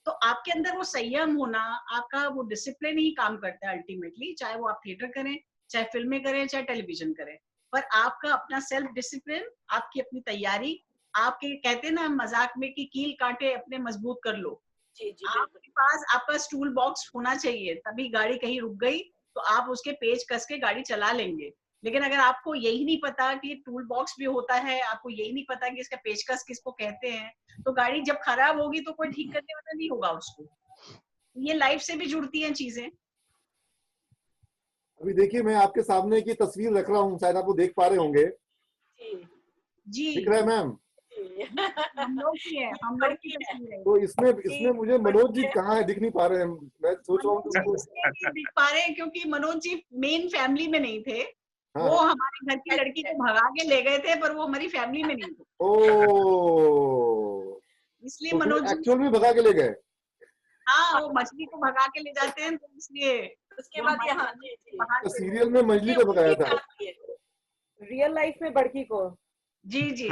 तो आपके अंदर वो संयम होना, आपका वो डिसिप्लिन ही काम करता है अल्टीमेटली, चाहे वो आप थिएटर करें, चाहे फिल्में करें, चाहे टेलीविजन करें। पर आपका अपना सेल्फ डिसिप्लिन, आपकी अपनी तैयारी, आपके कहते हैं ना मजाक में कि कील कांटे अपने मजबूत कर लो। जी, आपके पास आपका स्टूल बॉक्स होना चाहिए, तभी गाड़ी कहीं रुक गई तो आप उसके पेच कस के गाड़ी चला लेंगे। लेकिन अगर आपको यही नहीं पता कि टूल बॉक्स भी होता है, आपको यही नहीं पता कि इसका पेचकस किसको कहते हैं, तो गाड़ी जब खराब होगी तो कोई ठीक करने वाला नहीं होगा उसको। ये लाइफ से भी जुड़ती हैं चीजें। अभी देखिए मैं आपके सामने की तस्वीर रख रहा हूँ, शायद आप वो देख पा रहे होंगे। जी दिख रहा है मैम? हम लोग की है, हम लोग की तस्वीर है। तो इसमें मुझे मनोज जी कहाँ है, दिख नहीं पा रहे हैं। मैं सोच रहा हूँ कि मनोज जी इसलिए नहीं दिख पा रहे हैं क्योंकि मनोज जी मेन फैमिली में नहीं थे। हाँ। वो हमारे घर की लड़की को भगा के ले गए थे, पर वो हमारी फैमिली में नहीं थे, ओ, इसलिए तो मनोज जी। एक्चुअल में भगा के ले गए। हाँ, वो मछली को भगा के ले जाते हैं, तो इसलिए उसके बाद यहाँ तो सीरियल में मछली को भगाया था, रियल लाइफ में बड़की को। जी जी।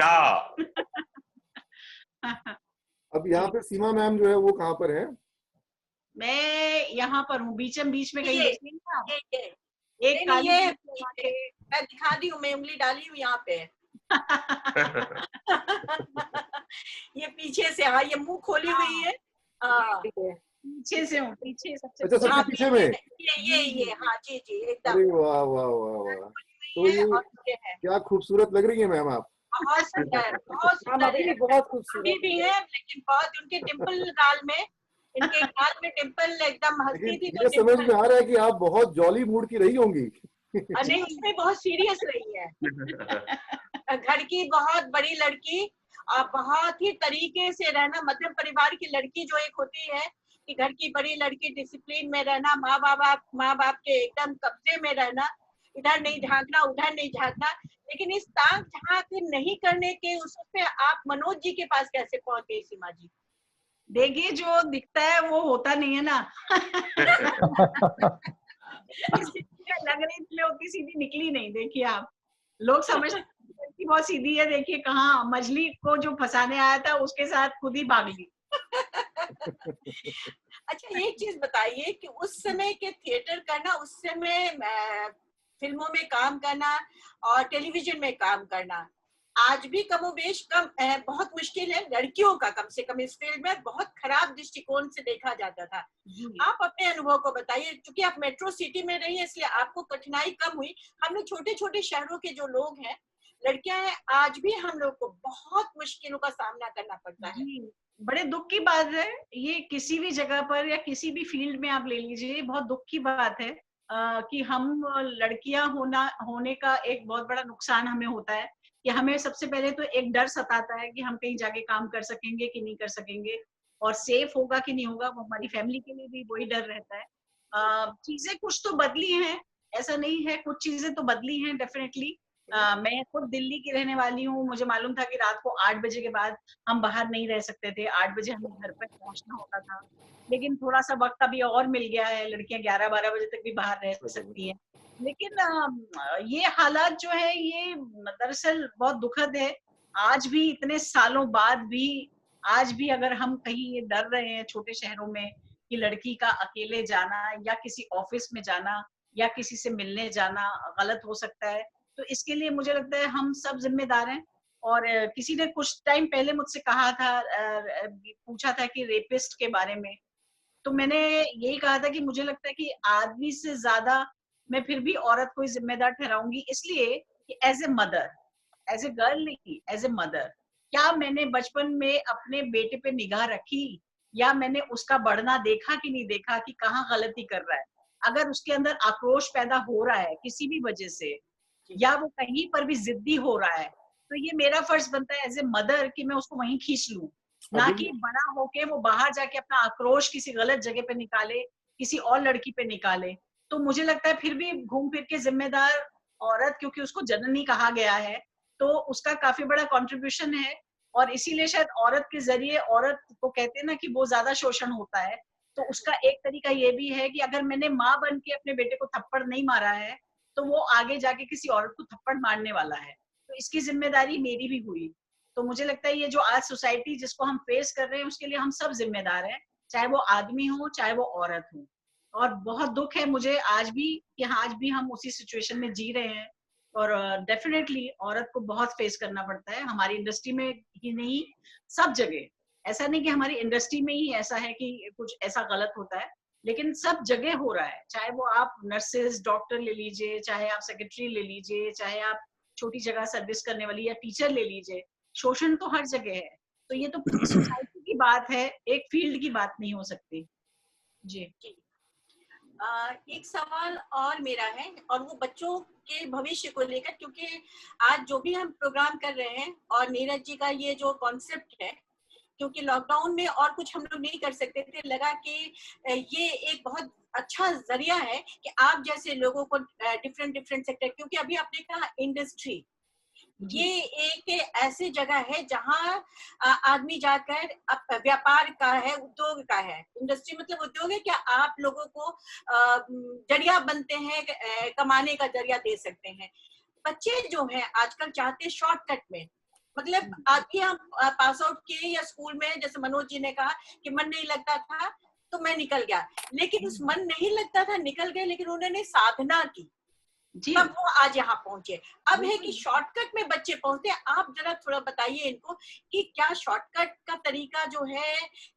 अब यहाँ पे सीमा मैम जो है वो कहाँ पर है? मैं यहाँ पर हूँ, बीचम बीच में कहीं देख लेंगे आप। एक नहीं, काली ये के मैं दिखा दी हूँ, मैं उंगली डाली हूँ यहाँ पे। ये पीछे से, हाँ, ये मुंह खोली हुई है। हाँ, पीछे से हूँ, पीछे सबसे। अच्छा, सबसे पीछे में ये हाँ, जी जी, एकदम। अरे वाह वाह वाह वाह, तो ये क्या खूबसूरत लग रही है मैम आप। बहुत सुंदर, बहुत सुंदर है। बहुत खूबसूरत अभी भी है, लेकिन बहुत उनके डिम्पल गाल में, इनके गाल में डिम्पल एकदम हंसती थी। ये समझ में आ रहा है कि आप बहुत जॉली मूड की रही होंगी। नहीं, उसमें बहुत सीरियस रही है। घर की बहुत बड़ी लड़की और बहुत ही तरीके से रहना, मध्यम परिवार की लड़की जो एक होती है कि घर की बड़ी लड़की डिसिप्लिन में रहना, माँ बाप के एकदम कब्जे में रहना, इधर नहीं झांकना उधर नहीं झांकना। लेकिन इस ताक झांक नहीं करने के उस पे आप मनोज जी के पास कैसे पहुंच गई सीमा जी? देखिए, जो दिखता है वो होता नहीं है ना। लग रही इसलिए उतनी सीधी निकली नहीं। देखिए, आप लोग समझते कि बहुत सीधी है, देखिए कहाँ मछली को जो फंसाने आया था उसके साथ खुद ही भाग ली। अच्छा, एक चीज बताइए कि उस समय के थिएटर करना, उस समय फिल्मों में काम करना और टेलीविजन में काम करना आज भी कमोबेश कम बहुत मुश्किल है। लड़कियों का कम से कम इस फील्ड में बहुत खराब दृष्टिकोण से देखा जाता था। आप अपने अनुभव को बताइए, क्योंकि आप मेट्रो सिटी में रही है इसलिए आपको कठिनाई कम हुई। हम लोग छोटे छोटे शहरों के जो लोग हैं, लड़कियां हैं, आज भी हम लोग को बहुत मुश्किलों का सामना करना पड़ता है। बड़े दुख की बात है ये, किसी भी जगह पर या किसी भी फील्ड में आप ले लीजिए, बहुत दुख की बात है कि हम लड़कियां होने का एक बहुत बड़ा नुकसान हमें होता है कि हमें सबसे पहले तो एक डर सताता है कि हम कहीं जाके काम कर सकेंगे कि नहीं कर सकेंगे, और सेफ होगा कि नहीं होगा, वो हमारी फैमिली के लिए भी वही डर रहता है। चीजें कुछ तो बदली हैं, ऐसा नहीं है, कुछ चीजें तो बदली हैं डेफिनेटली। मैं खुद दिल्ली की रहने वाली हूँ, मुझे मालूम था कि रात को 8 बजे के बाद हम बाहर नहीं रह सकते थे, 8 बजे हमें घर पर पहुंचना होता था। लेकिन थोड़ा सा वक्त अभी और मिल गया है, लड़कियां 11-12 बजे तक भी बाहर रह सकती हैं। लेकिन ये हालात जो है ये दरअसल बहुत दुखद है। आज भी इतने सालों बाद भी, आज भी अगर हम कहीं ये डर रहे हैं छोटे शहरों में कि लड़की का अकेले जाना या किसी ऑफिस में जाना या किसी से मिलने जाना गलत हो सकता है, तो इसके लिए मुझे लगता है हम सब जिम्मेदार हैं। और किसी ने कुछ टाइम पहले मुझसे कहा था, पूछा था कि रेपिस्ट के बारे में, तो मैंने यही कहा था कि मुझे लगता है कि आदमी से ज्यादा मैं फिर भी औरत को ही जिम्मेदार ठहराऊंगी, इसलिए कि as a mother, as a girl नहीं, एज ए मदर, क्या मैंने बचपन में अपने बेटे पे निगाह रखी या मैंने उसका बढ़ना देखा कि नहीं देखा कि कहाँ गलती कर रहा है। अगर उसके अंदर आक्रोश पैदा हो रहा है किसी भी वजह से या वो कहीं पर भी जिद्दी हो रहा है, तो ये मेरा फर्ज बनता है एज ए मदर कि मैं उसको वहीं खींच लूं, ना कि बड़ा होके वो बाहर जाके अपना आक्रोश किसी गलत जगह पे निकाले, किसी और लड़की पे निकाले। तो मुझे लगता है फिर भी घूम फिर के जिम्मेदार औरत, क्योंकि उसको जननी कहा गया है, तो उसका काफी बड़ा कंट्रीब्यूशन है। और इसीलिए शायद औरत के जरिए, औरत को कहते हैं ना कि वो ज्यादा शोषण होता है, तो उसका एक तरीका ये भी है कि अगर मैंने माँ बन के अपने बेटे को थप्पड़ नहीं मारा है, तो वो आगे जाके किसी औरत को थप्पड़ मारने वाला है, तो इसकी जिम्मेदारी मेरी भी हुई। तो मुझे लगता है ये जो आज सोसाइटी जिसको हम फेस कर रहे हैं उसके लिए हम सब जिम्मेदार हैं, चाहे वो आदमी हो चाहे वो औरत हो। और बहुत दुख है मुझे आज भी कि आज भी हम उसी सिचुएशन में जी रहे हैं, और डेफिनेटली औरत को बहुत फेस करना पड़ता है, हमारी इंडस्ट्री में ही नहीं, सब जगह। ऐसा नहीं कि हमारी इंडस्ट्री में ही ऐसा है कि कुछ ऐसा गलत होता है, लेकिन सब जगह हो रहा है, चाहे वो आप नर्सेज डॉक्टर ले लीजिए, चाहे आप सेक्रेटरी ले लीजिए, चाहे आप छोटी जगह सर्विस करने वाली या टीचर ले लीजिए, शोषण तो हर जगह है। तो ये तो पूरी सोसाइटी की बात है, एक फील्ड की बात नहीं हो सकती। जी एक सवाल और मेरा है, और वो बच्चों के भविष्य को लेकर, क्योंकि आज जो भी हम प्रोग्राम कर रहे हैं और नीरज जी का ये जो कॉन्सेप्ट है, क्योंकि लॉकडाउन में और कुछ हम लोग नहीं कर सकते थे, लगा कि ये एक बहुत अच्छा जरिया है कि आप जैसे लोगों को डिफरेंट सेक्टर, क्योंकि अभी आपने कहा इंडस्ट्री, ये एक ऐसी जगह है जहाँ आदमी जाकर व्यापार का है, उद्योग का है। इंडस्ट्री मतलब उद्योग है, क्या आप लोगों को जरिया बनते हैं, कमाने का जरिया दे सकते हैं। बच्चे जो हैं आजकल चाहते शॉर्टकट में, मतलब अभी हम पास आउट किए या स्कूल में, जैसे मनोज जी ने कहा कि मन नहीं लगता था तो मैं निकल गया, लेकिन उस मन नहीं लगता था निकल गए, लेकिन उन्होंने साधना की, तब वो आज यहाँ पहुंचे। अब है कि शॉर्टकट में बच्चे पहुंचते हैं। आप जरा थोड़ा बताइए इनको कि क्या शॉर्टकट का तरीका जो है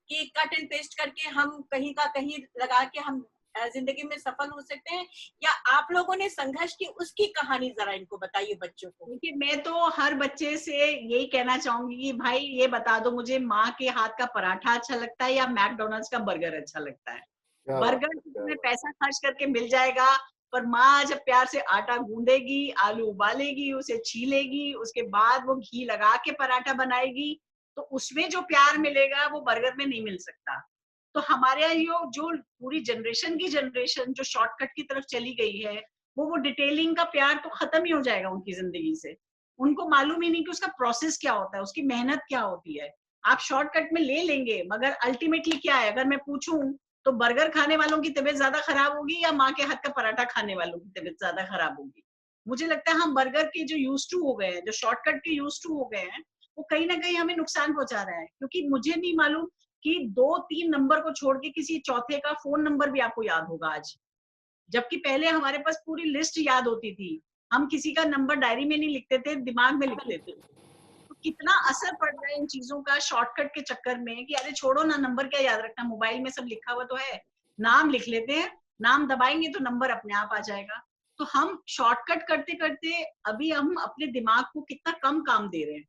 कि कट एंड पेस्ट करके हम कहीं का कहीं लगा के हम जिंदगी में सफल हो सकते हैं, या आप लोगों ने संघर्ष की उसकी कहानी जरा इनको बताइए बच्चों को। देखिए, मैं तो हर बच्चे से यही कहना चाहूंगी कि भाई ये बता दो मुझे, माँ के हाथ का पराठा अच्छा लगता है या मैकडोनल्ड्स का बर्गर अच्छा लगता है। बर्गर तुम्हें पैसा खर्च करके मिल जाएगा, पर माँ जब प्यार से आटा गूंदेगी, आलू उबालेगी, उसे छीलेगी, उसके बाद वो घी लगा के पराठा बनाएगी, तो उसमें जो प्यार मिलेगा वो बर्गर में नहीं मिल सकता। तो हमारे यहाँ जो पूरी जनरेशन जो शॉर्टकट की तरफ चली गई है, वो डिटेलिंग का प्यार तो खत्म ही हो जाएगा उनकी जिंदगी से। उनको मालूम ही नहीं कि उसका प्रोसेस क्या होता है, उसकी मेहनत क्या होती है। आप शॉर्टकट में ले लेंगे, मगर अल्टीमेटली क्या है, अगर मैं पूछूं तो बर्गर खाने वालों की तबीयत ज्यादा खराब होगी या माँ के हाथ का पराठा खाने वालों की तबीयत ज्यादा खराब होगी। मुझे लगता है हम बर्गर के जो यूज टू हो गए हैं, जो शॉर्टकट के यूज टू हो गए हैं, वो कहीं ना कहीं हमें नुकसान पहुंचा रहा है। क्योंकि मुझे नहीं मालूम कि 2-3 नंबर को छोड़ के किसी चौथे का फोन नंबर भी आपको याद होगा आज, जबकि पहले हमारे पास पूरी लिस्ट याद होती थी। हम किसी का नंबर डायरी में नहीं लिखते थे, दिमाग में लिखते थे। तो कितना असर पड़ रहा है इन चीजों का शॉर्टकट के चक्कर में कि अरे छोड़ो ना, नंबर क्या याद रखना, मोबाइल में सब लिखा हुआ तो है, नाम लिख लेते हैं, नाम दबाएंगे तो नंबर अपने आप आ जाएगा। तो हम शॉर्टकट करते करते अभी हम अपने दिमाग को कितना कम काम दे रहे हैं।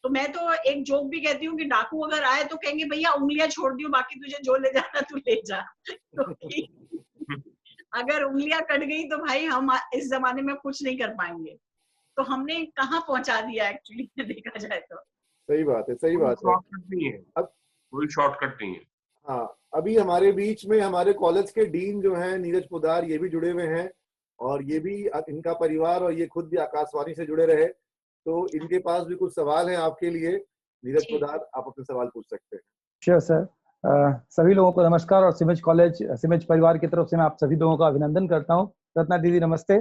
तो मैं तो एक जोक भी कहती हूँ कि डाकू अगर आए तो कहेंगे भैया उंगलियां छोड़ दियो, बाकी तुझे जो ले जाना तू ले जा। तो अगर उंगलियां कट गई तो भाई हम इस जमाने में कुछ नहीं कर पाएंगे। तो हमने कहाँ पहुंचा दिया एक्चुअली देखा जाए तो। सही बात है, सही बात है। अब कोई शॉर्टकट नहीं है। हाँ, अभी हमारे बीच में हमारे कॉलेज के डीन जो हैं नीरज पोद्दार, ये भी जुड़े हुए हैं, और ये भी इनका परिवार और ये खुद भी आकाशवाणी से जुड़े रहे, तो इनके पास भी कुछ सवाल हैं आपके लिए। नीरज पोद्दार, आप अपने सवाल पूछ सकते हैं। Sure sir. सभी लोगों को नमस्कार, और सिमेज कॉलेज सिमेज परिवार की तरफ से मैं आप सभी लोगों का अभिनंदन करता हूँ। रत्ना दीदी नमस्ते।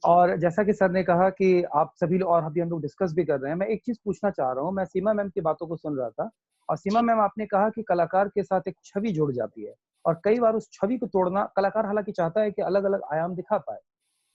और जैसा कि सर ने कहा कि आप सभी लोग, और अभी हम लोग डिस्कस भी कर रहे हैं, मैं एक चीज पूछना चाह रहा हूँ। मैं सीमा मैम की बातों को सुन रहा था, और सीमा मैम आपने कहा कि कलाकार के साथ एक छवि जुड़ जाती है, और कई बार उस छवि को तोड़ना, कलाकार हालांकि चाहता है कि अलग अलग आयाम दिखा पाए,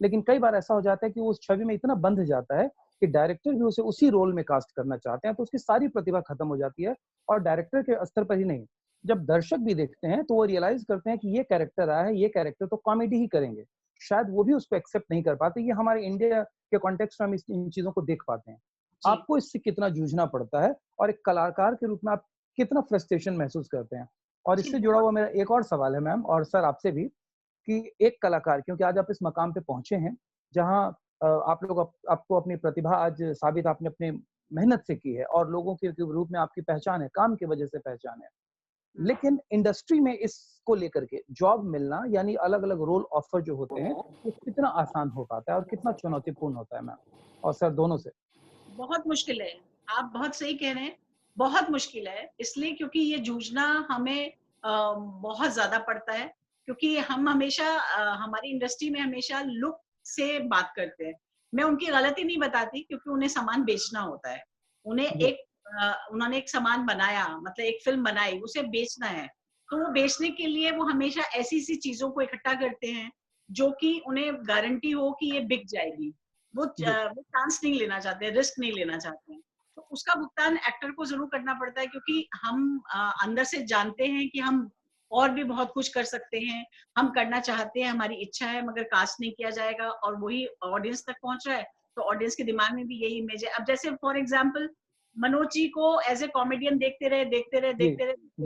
लेकिन कई बार ऐसा हो जाता है कि वो उस छवि में इतना बंध जाता है कि डायरेक्टर भी उसे उसी रोल में कास्ट करना चाहते हैं, तो उसकी सारी प्रतिभा खत्म हो जाती है। और डायरेक्टर के स्तर पर ही नहीं, जब दर्शक भी देखते हैं तो वो रियलाइज करते हैं कि ये कैरेक्टर आया है, ये कैरेक्टर तो कॉमेडी ही करेंगे, शायद वो भी उसको एक्सेप्ट नहीं कर पाते। ये हमारे इंडिया के कॉन्टेक्स्ट में हम इन चीजों को देख पाते हैं। आपको इससे कितना जूझना पड़ता है, और एक कलाकार के रूप में आप कितना फ्रस्ट्रेशन महसूस करते हैं? और इससे जुड़ा हुआ मेरा एक और सवाल है मैम और सर आपसे भी, कि एक कलाकार, क्योंकि आज आप इस मकाम पे पहुंचे हैं जहां आप लोग आपको अपनी प्रतिभा आज साबित आपने अपने मेहनत से की है, और लोगों के रूप में आपकी पहचान है, काम की वजह से पहचान है, लेकिन इंडस्ट्री में इसको लेकर के जॉब मिलना, यानी अलग अलग रोल ऑफर जो होते हैं, वो कितना आसान हो पाता है और कितना चुनौतीपूर्ण होता है मैम और सर दोनों से? बहुत मुश्किल है, आप बहुत सही कह रहे हैं, बहुत मुश्किल है। इसलिए क्योंकि ये जूझना हमें बहुत ज्यादा पड़ता है, क्योंकि हम हमेशा हमारी इंडस्ट्री में हमेशा लुक से बात करते हैं। मैं उनकी गलती नहीं बताती, क्योंकि उन्हें सामान बेचना होता है। उन्हें उन्होंने एक सामान बनाया, मतलब एक फिल्म बनाई, उसे बेचना है, तो वो बेचने के लिए वो हमेशा ऐसी सी चीजों को इकट्ठा करते हैं जो कि उन्हें गारंटी हो कि ये बिक जाएगी। वो चांस नहीं लेना चाहते, रिस्क नहीं लेना चाहते। तो उसका भुगतान एक्टर को जरूर करना पड़ता है, क्योंकि हम अंदर से जानते हैं कि हम और भी बहुत कुछ कर सकते हैं, हम करना चाहते हैं, हमारी इच्छा है, मगर कास्ट नहीं किया जाएगा और वही ऑडियंस तक पहुंच रहा है, तो ऑडियंस के दिमाग में भी यही इमेज है। अब जैसे फॉर एग्जाम्पल मनोज जी को एज ए कॉमेडियन देखते रहे,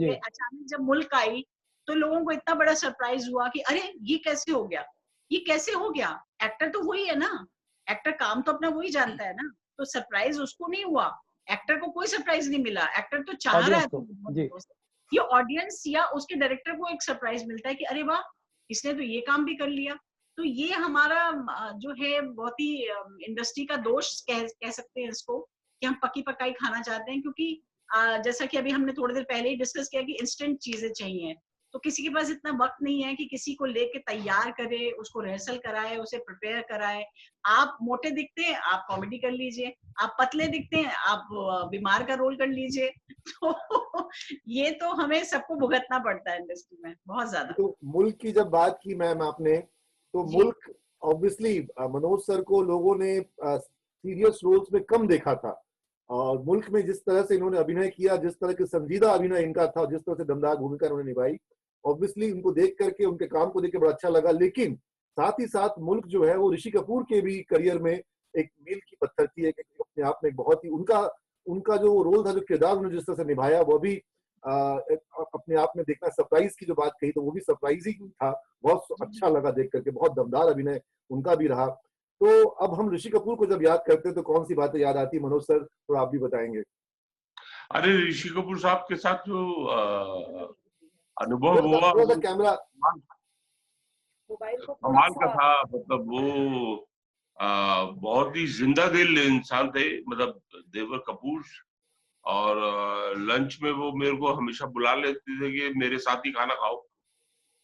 अचानक जब मुल्क आई तो लोगों को इतना बड़ा सरप्राइज हुआ कि अरे ये कैसे हो गया, ये कैसे हो गया, एक्टर तो वही है ना, एक्टर काम तो अपना वही जानता है ना, तो सरप्राइज उसको नहीं हुआ, एक्टर को कोई सरप्राइज नहीं मिला, एक्टर तो चाह रहा है, ये ऑडियंस या उसके डायरेक्टर को एक सरप्राइज मिलता है कि अरे वाह इसने तो ये काम भी कर लिया। तो ये हमारा जो है बहुत ही इंडस्ट्री का दोष कह सकते हैं इसको, कि हम पकी पकाई खाना चाहते हैं, क्योंकि जैसा कि अभी हमने थोड़ी देर पहले ही डिस्कस किया कि इंस्टेंट चीजें चाहिए, तो किसी के पास इतना वक्त नहीं है कि किसी को लेके तैयार करे, उसको रिहर्सल कराए, उसे प्रिपेयर कराए। आप मोटे दिखते हैं, आप कॉमेडी कर लीजिए, आप पतले दिखते हैं, आप बीमार का रोल कर लीजिए। तो ये तो हमें सबको भुगतना पड़ता है इंडस्ट्री में बहुत ज्यादा। तो मुल्क की जब बात की मैम आपने, तो मुल्क ऑब्वियसली मनोज सर को लोगों ने सीरियस रोल्स में कम देखा था, और मुल्क में जिस तरह से इन्होंने अभिनय किया, जिस तरह के संजीदा अभिनय इनका था, जिस तरह से दमदार भूमिका इन्होंने निभाई, ऑब्वियसली उनको देख करके, उनके काम को देख के बड़ा अच्छा लगा। लेकिन साथ ही साथ मुल्क जो है वो ऋषि कपूर के भी करियर में एक मील की पत्थर थी, एक अपने आप में बहुत ही उनका जो रोल था, जो किरदार उन्होंने जिस तरह से निभाया, वो भी अपने आप में देखना, सरप्राइज की जो बात कही तो वो भी सरप्राइजिंग था, बहुत अच्छा लगा देख करके, बहुत दमदार अभिनय उनका भी रहा। तो अब हम ऋषि कपूर को जब याद करते हैं तो कौन सी बातें याद आती है, मनोज सर थोड़ा आप भी बताएंगे। अरे ऋषि कपूर साहब के साथ जो अनुभव हुआ, कैमरा कमाल का था। मतलब वो बहुत ही जिंदा दिल इंसान थे, मतलब देवर कपूर। और लंच में वो मेरे को हमेशा बुला लेते थे कि मेरे साथ ही खाना खाओ,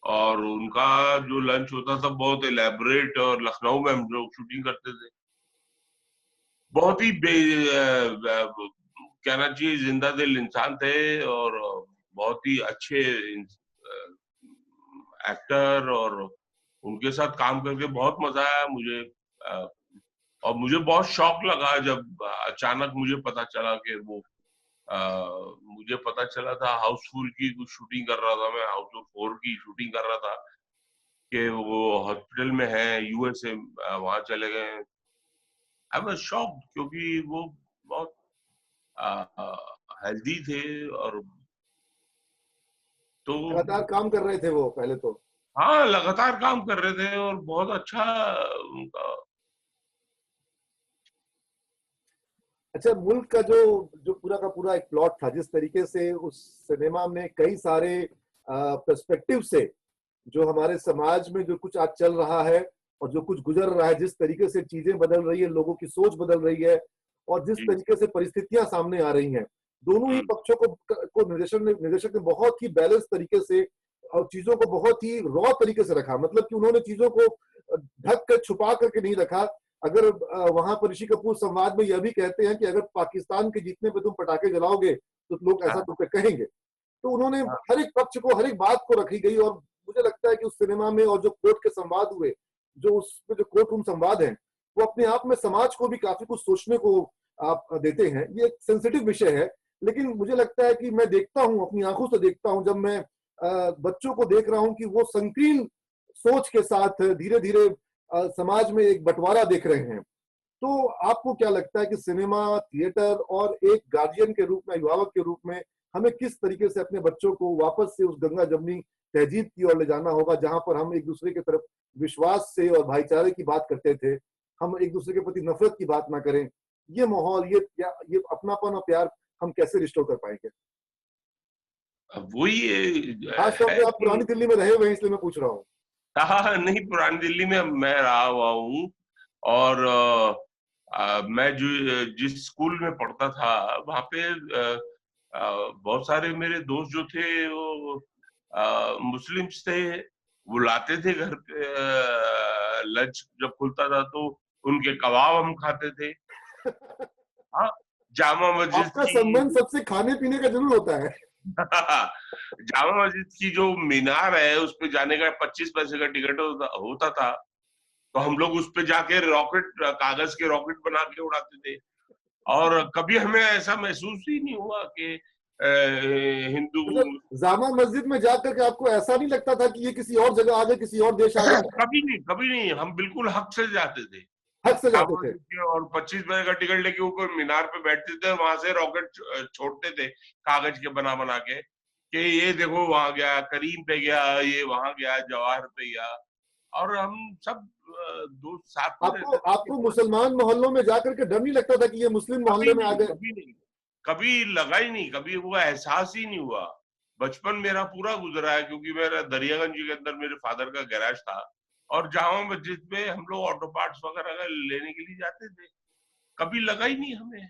और उनका जो लंच होता था बहुत एलैबोरेट, और लखनऊ में हम लोग शूटिंग करते थे, बहुत ही कहना चाहिए जिंदा दिल इंसान थे, और बहुत ही अच्छे एक्टर, और उनके साथ काम करके बहुत मजा आया मुझे। और मुझे बहुत शौक लगा जब अचानक मुझे पता चला कि वो मुझे पता चला था हाउसफुल की कुछ शूटिंग कर रहा था, मैं हाउसफुल 4 की शूटिंग कर रहा था, कि वो हॉस्पिटल में है, यूएसए वहां चले गए। आई वाज शॉक्ड, क्योंकि वो बहुत हेल्दी थे, और तो लगातार काम कर रहे थे वो पहले तो। हाँ, लगातार काम कर रहे थे, और बहुत अच्छा उनका। अच्छा, मुल्क का जो पूरा का पूरा एक प्लॉट था, जिस तरीके से उस सिनेमा में कई सारे पर्सपेक्टिव से जो हमारे समाज में जो कुछ आज चल रहा है और जो कुछ गुजर रहा है, जिस तरीके से चीजें बदल रही है, लोगों की सोच बदल रही है, और जिस तरीके से परिस्थितियां सामने आ रही हैं, दोनों ही पक्षों को निर्देशक ने बहुत ही बैलेंस तरीके से और चीजों को बहुत ही रॉ तरीके से रखा। मतलब कि उन्होंने चीजों को ढक कर छुपा करके नहीं रखा। अगर वहां पर ऋषि कपूर संवाद में यह भी कहते हैं कि अगर पाकिस्तान के जीतने पे तुम पटाखे जलाओगे तो लोग ऐसा तुम पे कहेंगे। तो उन्होंने हर एक पक्ष को, हर एक बात को रखी गई, और मुझे लगता है कि उस सिनेमा में और जो कोर्ट के संवाद हुए, जो उसमें जो कोर्ट रूम संवाद है, वो अपने आप में समाज को भी काफी कुछ सोचने को आप देते हैं। ये एक सेंसिटिव विषय है, लेकिन मुझे लगता है कि मैं देखता हूँ, अपनी आंखों से देखता हूँ, जब मैं बच्चों को देख रहा हूँ कि वो संकीर्ण सोच के साथ धीरे धीरे समाज में एक बंटवारा देख रहे हैं। तो आपको क्या लगता है कि सिनेमा, थिएटर और एक गार्जियन के रूप में, अभिभावक के रूप में, हमें किस तरीके से अपने बच्चों को वापस से उस गंगा जमनी तहजीब की ओर ले जाना होगा, जहां पर हम एक दूसरे की तरफ विश्वास से और भाईचारे की बात करते थे, हम एक दूसरे के प्रति नफरत की बात ना करें। ये माहौल, ये अपनापन और प्यार हम कैसे रिस्टोर कर पाएंगे? वही खासतौर पे आप पुरानी दिल्ली में रहे हुए हैं, इसलिए मैं पूछ रहा हूँ। हाँ, नहीं, पुरानी दिल्ली में मैं रहा हुआ हूँ, और मैं जिस स्कूल में पढ़ता था वहां पे बहुत सारे मेरे दोस्त जो थे वो मुस्लिम्स थे। वो लाते थे घर पे, लंच जब खुलता था तो उनके कबाब हम खाते थे। हाँ, जामा मस्जिद आपका संबंध सबसे खाने पीने का जरूर होता है। जामा मस्जिद की जो मीनार है उस पे जाने का 25 पैसे का टिकट होता था, तो हम लोग उस पे जाके रॉकेट, कागज के रॉकेट बना के उड़ाते थे। और कभी हमें ऐसा महसूस ही नहीं हुआ कि हिंदू। जामा मस्जिद में जाकर के आपको ऐसा नहीं लगता था कि ये किसी और जगह आ गए, किसी और देश आ गए? कभी नहीं, कभी नहीं। हम बिल्कुल हक से जाते थे, हक से जाते थे और 25 रुपए का टिकट लेके ऊपर मीनार पे बैठते थे, वहां से रॉकेट छोड़ते थे कागज के बना बना के कि ये देखो वहां गया, करीम पे गया, ये वहां गया, जवाहर पे गया। और हम सब दोस्त साथ में रहते थे। आपको मुसलमान मोहल्लों में जाकर के डर नहीं लगता था कि ये मुस्लिम मोहल्ले में आ गए? कभी नहीं, कभी लगा ही नहीं, कभी वो एहसास ही नहीं हुआ। बचपन मेरा पूरा गुजरा है, क्योंकि मेरा दरियागंज के अंदर मेरे फादर का गैराज था, और जामा मस्जिद में हम लोग ऑटो पार्ट्स वगैरह लेने के लिए जाते थे। कभी लगा ही नहीं हमें।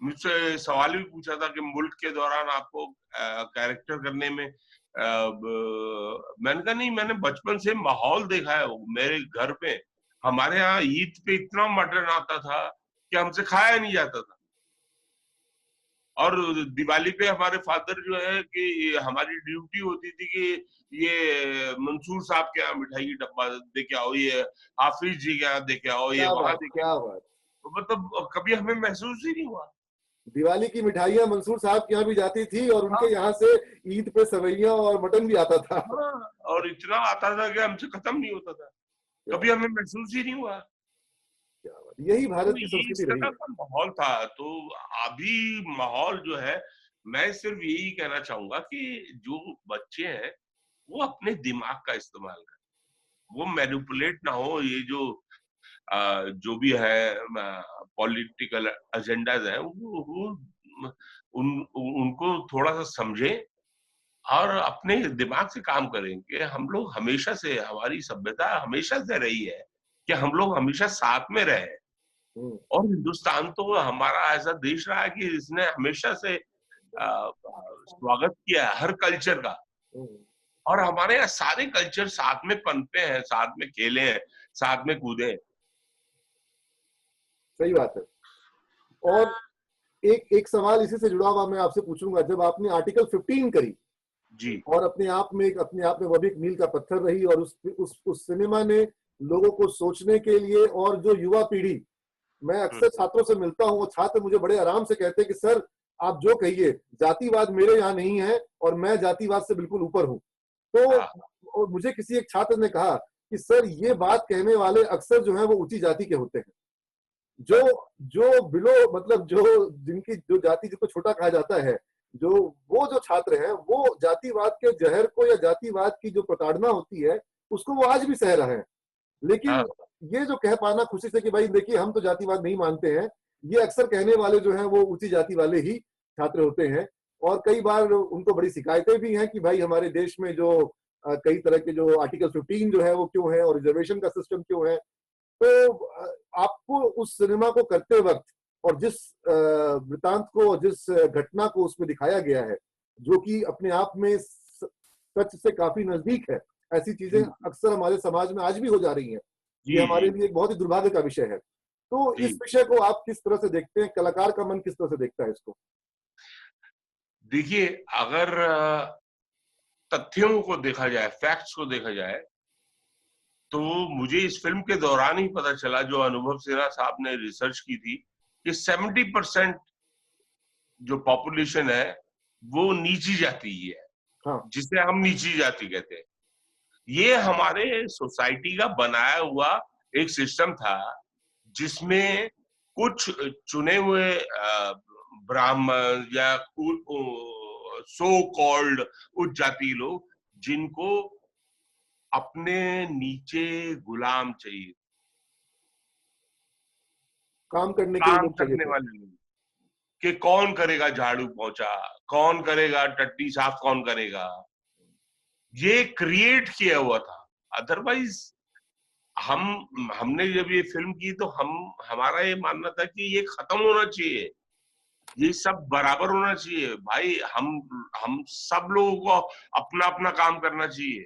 मुझसे सवाल भी पूछा था कि मुल्क के दौरान आपको कैरेक्टर करने में मैंने कहा नहीं, मैंने बचपन से माहौल देखा है। मेरे घर पे, हमारे यहाँ ईद पे इतना मटन आता था कि हमसे खाया नहीं जाता था। और दिवाली पे हमारे फादर जो है कि हमारी ड्यूटी होती थी कि ये मंसूर साहब के यहाँ मिठाई की डब्बा दे के आओ, ये हाफिज जी के यहाँ दे के आओ, ये वहां दे के आओ। तो मतलब कभी हमें महसूस ही नहीं हुआ। दिवाली की मिठाइयां मंसूर साहब के यहाँ भी जाती थी, और उनके यहाँ से ईद पे सवैयां और मटन भी आता था। और इतना आता था कि हमसे खत्म नहीं होता था, कभी हमें महसूस ही नहीं हुआ। यही भारत की संस्कृति रही है। माहौल था। तो अभी माहौल जो है, मैं सिर्फ यही कहना चाहूंगा कि जो बच्चे हैं वो अपने दिमाग का इस्तेमाल करें, वो मैनिपुलेट ना हो। ये जो भी है पॉलिटिकल एजेंडाज है, उनको थोड़ा सा समझें और अपने दिमाग से काम करें कि हम लोग हमेशा से, हमारी सभ्यता हमेशा से रही है कि हम लोग हमेशा साथ में रहे। और हिंदुस्तान तो हमारा ऐसा देश रहा है कि इसने हमेशा से स्वागत किया है हर कल्चर का, और हमारे यहाँ सारे कल्चर साथ में पनपे हैं, साथ में खेले हैं, साथ में कूदे। सही बात है। और एक सवाल इसी से जुड़ा हुआ मैं आपसे पूछूंगा, जब आपने आर्टिकल 15 करी जी, और अपने आप में वो भी एक मील का पत्थर रही, और उस सिनेमा ने लोगों को सोचने के लिए, और जो युवा पीढ़ी, मैं अक्सर छात्रों से मिलता हूँ, छात्र मुझे बड़े आराम से कहते हैं कि सर आप जो कहिए, जातिवाद मेरे यहाँ नहीं है और मैं जातिवाद से बिल्कुल ऊपर हूँ। तो मुझे किसी एक छात्र ने कहा कि सर ये बात कहने वाले अक्सर जो है वो ऊंची जाति के होते हैं, जो बिलो मतलब जो जाति जिसको छोटा कहा जाता है, जो छात्र हैं वो जातिवाद के जहर को या जातिवाद की जो प्रताड़ना होती है उसको वो आज भी सह रहे हैं। लेकिन ये जो कह पाना खुशी से कि भाई देखिए हम तो जातिवाद नहीं मानते हैं, ये अक्सर कहने वाले जो हैं वो ऊंची जाति वाले ही छात्र होते हैं। और कई बार उनको बड़ी शिकायतें भी हैं कि भाई हमारे देश में जो कई तरह के जो आर्टिकल 15 जो है वो क्यों है, और रिजर्वेशन का सिस्टम क्यों है। तो आपको उस सिनेमा को करते वक्त और जिस वृतांत को, जिस घटना को उसमें दिखाया गया है, जो कि अपने आप में सच से काफी नजदीक है, ऐसी चीजें अक्सर हमारे समाज में आज भी हो जा रही हैं। ये हमारे लिए एक बहुत ही दुर्भाग्य का विषय है। तो इस विषय को आप किस तरह से देखते हैं? कलाकार का मन किस तरह से देखता है इसको? देखिए, अगर तथ्यों को देखा जाए, फैक्ट्स को देखा जाए, तो मुझे इस फिल्म के दौरान ही पता चला, जो अनुभव सिन्हा साहब ने रिसर्च की थी, कि 70% जो पॉपुलेशन है वो नीची जाति ही है, जिसे हम नीची जाति कहते हैं। ये हमारे सोसाइटी का बनाया हुआ एक सिस्टम था, जिसमें कुछ चुने हुए ब्राह्मण या सो कॉल्ड उच्च जाति लोग, जिनको अपने नीचे गुलाम चाहिए, काम करने वाले लोग, कि कौन करेगा झाड़ू पोंछा, कौन करेगा टट्टी साफ, कौन करेगा, ये क्रिएट किया हुआ था। अदरवाइज हमने जब ये फिल्म की तो हमारा ये मानना था कि ये खत्म होना चाहिए, ये सब बराबर होना चाहिए भाई, हम सब लोगों को अपना अपना काम करना चाहिए।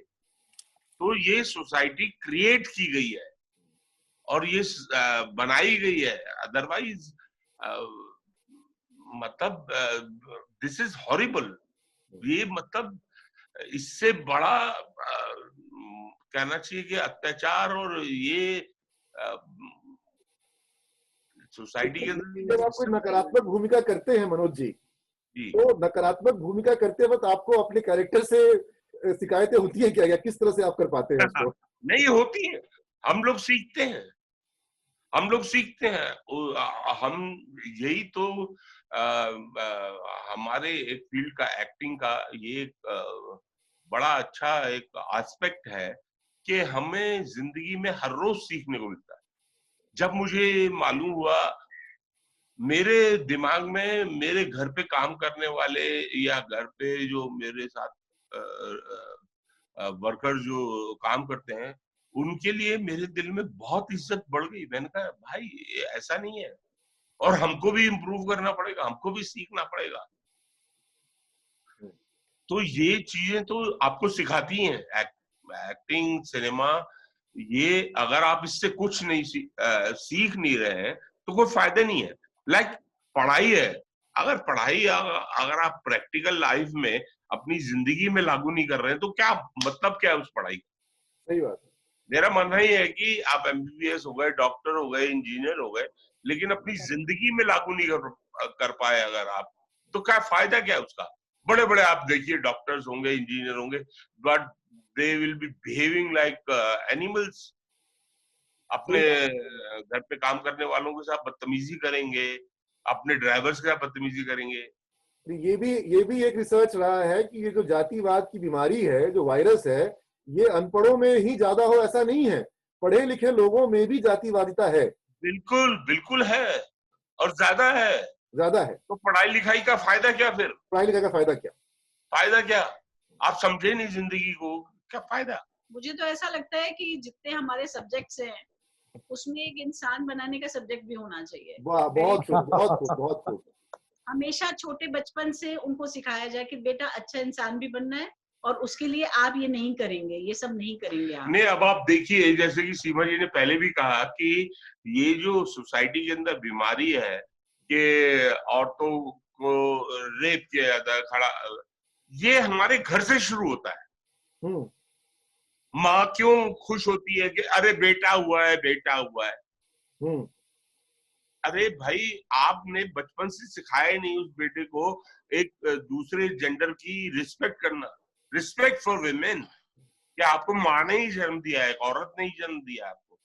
तो ये सोसाइटी क्रिएट की गई है और ये बनाई गई है। अदरवाइज मतलब दिस इज हॉरिबल। ये मतलब इससे बड़ा कहना चाहिए कि अत्याचार, और ये सोसाइटी के अंदर जब आप कोई नकारात्मक भूमिका करते हैं मनोज जी, तो नकारात्मक भूमिका करते वक्त आपको अपने कैरेक्टर से शिकायतें होती है क्या, किस तरह से आप कर पाते हैं उसको? नहीं होती है, हम लोग सीखते हैं, हम यही तो हमारे एक फील्ड का, एक्टिंग का, ये एक बड़ा अच्छा एक एस्पेक्ट है कि हमें जिंदगी में हर रोज सीखने को मिलता है। जब मुझे मालूम हुआ, मेरे दिमाग में मेरे घर पे काम करने वाले या घर पे जो मेरे साथ वर्कर जो काम करते हैं, उनके लिए मेरे दिल में बहुत इज्जत बढ़ गई। मैंने कहा भाई ये ऐसा नहीं है, और हमको भी इम्प्रूव करना पड़ेगा, हमको भी सीखना पड़ेगा। तो ये चीजें तो आपको सिखाती हैं, एक्टिंग, सिनेमा, ये अगर आप इससे कुछ नहीं सीख नहीं रहे हैं तो कोई फायदा नहीं है। लाइक पढ़ाई है, अगर आप प्रैक्टिकल लाइफ में अपनी जिंदगी में लागू नहीं कर रहे हैं तो क्या मतलब, क्या है उस पढ़ाई का? सही बात है। मेरा मानना ही है कि आप MBBS हो गए, डॉक्टर हो गए, इंजीनियर हो गए, लेकिन अपनी जिंदगी में लागू नहीं कर पाए अगर आप, तो क्या फायदा, क्या है उसका? बड़े बड़े आप देखिए डॉक्टर्स होंगे, इंजीनियर होंगे, but they will be behaving like animals. अपने घर पे काम करने वालों के साथ बदतमीजी करेंगे, अपने ड्राइवर्स के साथ बदतमीजी करेंगे। ये भी एक रिसर्च रहा है कि ये जो जातिवाद की बीमारी है, जो वायरस है, ये अनपढ़ों में ही ज्यादा हो ऐसा नहीं है, पढ़े लिखे लोगों में भी जातिवादिता है। बिल्कुल बिल्कुल है, और ज्यादा है। तो पढ़ाई लिखाई का फायदा क्या? फिर पढ़ाई लिखाई का फायदा क्या? आप समझे नहीं जिंदगी को, क्या फायदा? मुझे तो ऐसा लगता है कि जितने हमारे सब्जेक्ट्स हैं उसमें एक इंसान बनाने का सब्जेक्ट भी होना चाहिए। बहुत खूब। हमेशा छोटे बचपन से उनको सिखाया जाए कि बेटा अच्छा इंसान भी बनना है, और उसके लिए आप ये नहीं करेंगे, ये सब नहीं करेंगे आप। नहीं, अब आप देखिए, जैसे कि सीमा जी ने पहले भी कहा कि ये जो सोसाइटी के अंदर बीमारी है कि औरतों को रेप किया जाता है, खड़ा, ये हमारे घर से शुरू होता है। माँ क्यों खुश होती है कि अरे बेटा हुआ है। अरे भाई, आपने बचपन से सिखाया नहीं उस बेटे को एक दूसरे जेंडर की रिस्पेक्ट करना, रिस्पेक्ट फॉर विमेन। क्या आपको माँ ने ही जन्म दिया है, एक औरत ने ही जन्म दिया है आपको?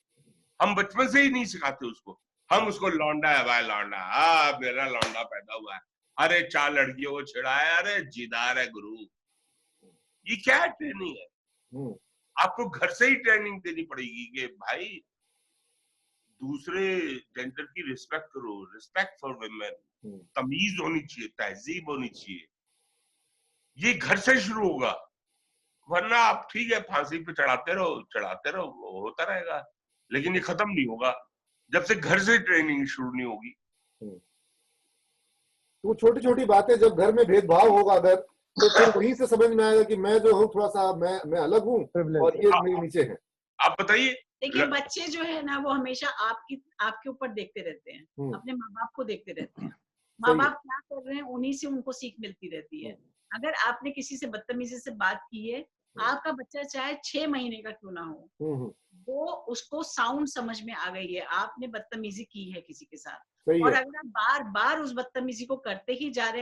हम बचपन से ही नहीं सिखाते उसको। हम उसको लौंडा है भाई, लौंडा, मेरा लौंडा पैदा हुआ है, अरे 4 लड़कियों को छिड़ाया, अरे जिदार है गुरु। ये क्या ट्रेनिंग है? आपको घर से ही ट्रेनिंग देनी पड़ेगी कि भाई दूसरे जेंडर की रिस्पेक्ट करो, रिस्पेक्ट फॉर विमेन, तमीज होनी चाहिए, तहजीब होनी चाहिए। ये घर से शुरू होगा, वरना आप ठीक है फांसी पे चढ़ाते रहो, होता रहेगा, लेकिन ये खत्म नहीं होगा जब से घर से ट्रेनिंग शुरू नहीं होगी। तो छोटी छोटी बातें जब घर में भेदभाव होगा अगर, तो फिर वहीं से समझ में आएगा कि मैं जो हूँ थोड़ा सा मैं अलग हूँ और ये मेरे नीचे है। आप बताइए। देखिए बच्चे जो है ना, वो हमेशा आपके ऊपर देखते रहते हैं, अपने माँ बाप को देखते रहते हैं। माँ बाप क्या कर रहे हैं उन्हीं से उनको सीख मिलती रहती है। अगर आपने किसी से बदतमीजी से बात की है, आपका बच्चा चाहे 6 महीने का क्यों ना हो, वो उसको साउंड समझ में आ गई है, आपने बदतमीजी की है किसी के साथ, और अगर आप बार बार उस बदतमीजी को करते ही जा रहे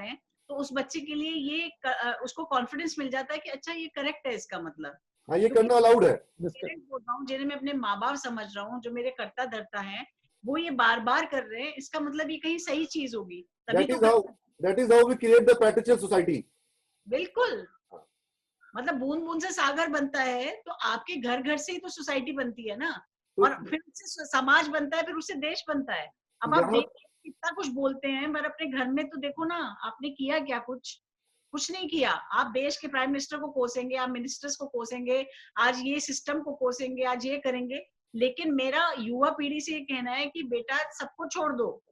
हैं तो उस बच्चे के लिए ये उसको कॉन्फिडेंस मिल जाता है कि अच्छा ये करेक्ट है, इसका मतलब हाँ, ये करना अलाउड है। बोल रहा हूँ, जिन्हें मैं अपने माँ बाप समझ रहा हूँ, जो मेरे कर्ता धर्ता है, वो ये बार बार कर रहे हैं, इसका मतलब ये कहीं सही चीज होगी, तभी that is how we create the patriarchal society। बिल्कुल, मतलब बूंद बूंद से सागर बनता है, तो आपके घर घर से ही तो सोसाइटी बनती है ना, और फिर उससे समाज बनता है, फिर उससे देश बनता है। अब आप देखिए कितना कुछ बोलते हैं, पर अपने घर में तो देखो ना, आपने किया क्या? कुछ नहीं किया। आप देश के प्राइम मिनिस्टर को कोसेंगे, आप मिनिस्टर्स को कोसेंगे, आज ये सिस्टम को कोसेंगे, आज ये करेंगे, लेकिन मेरा युवा पीढ़ी से ये कहना है कि बेटा सबको छोड़ दो,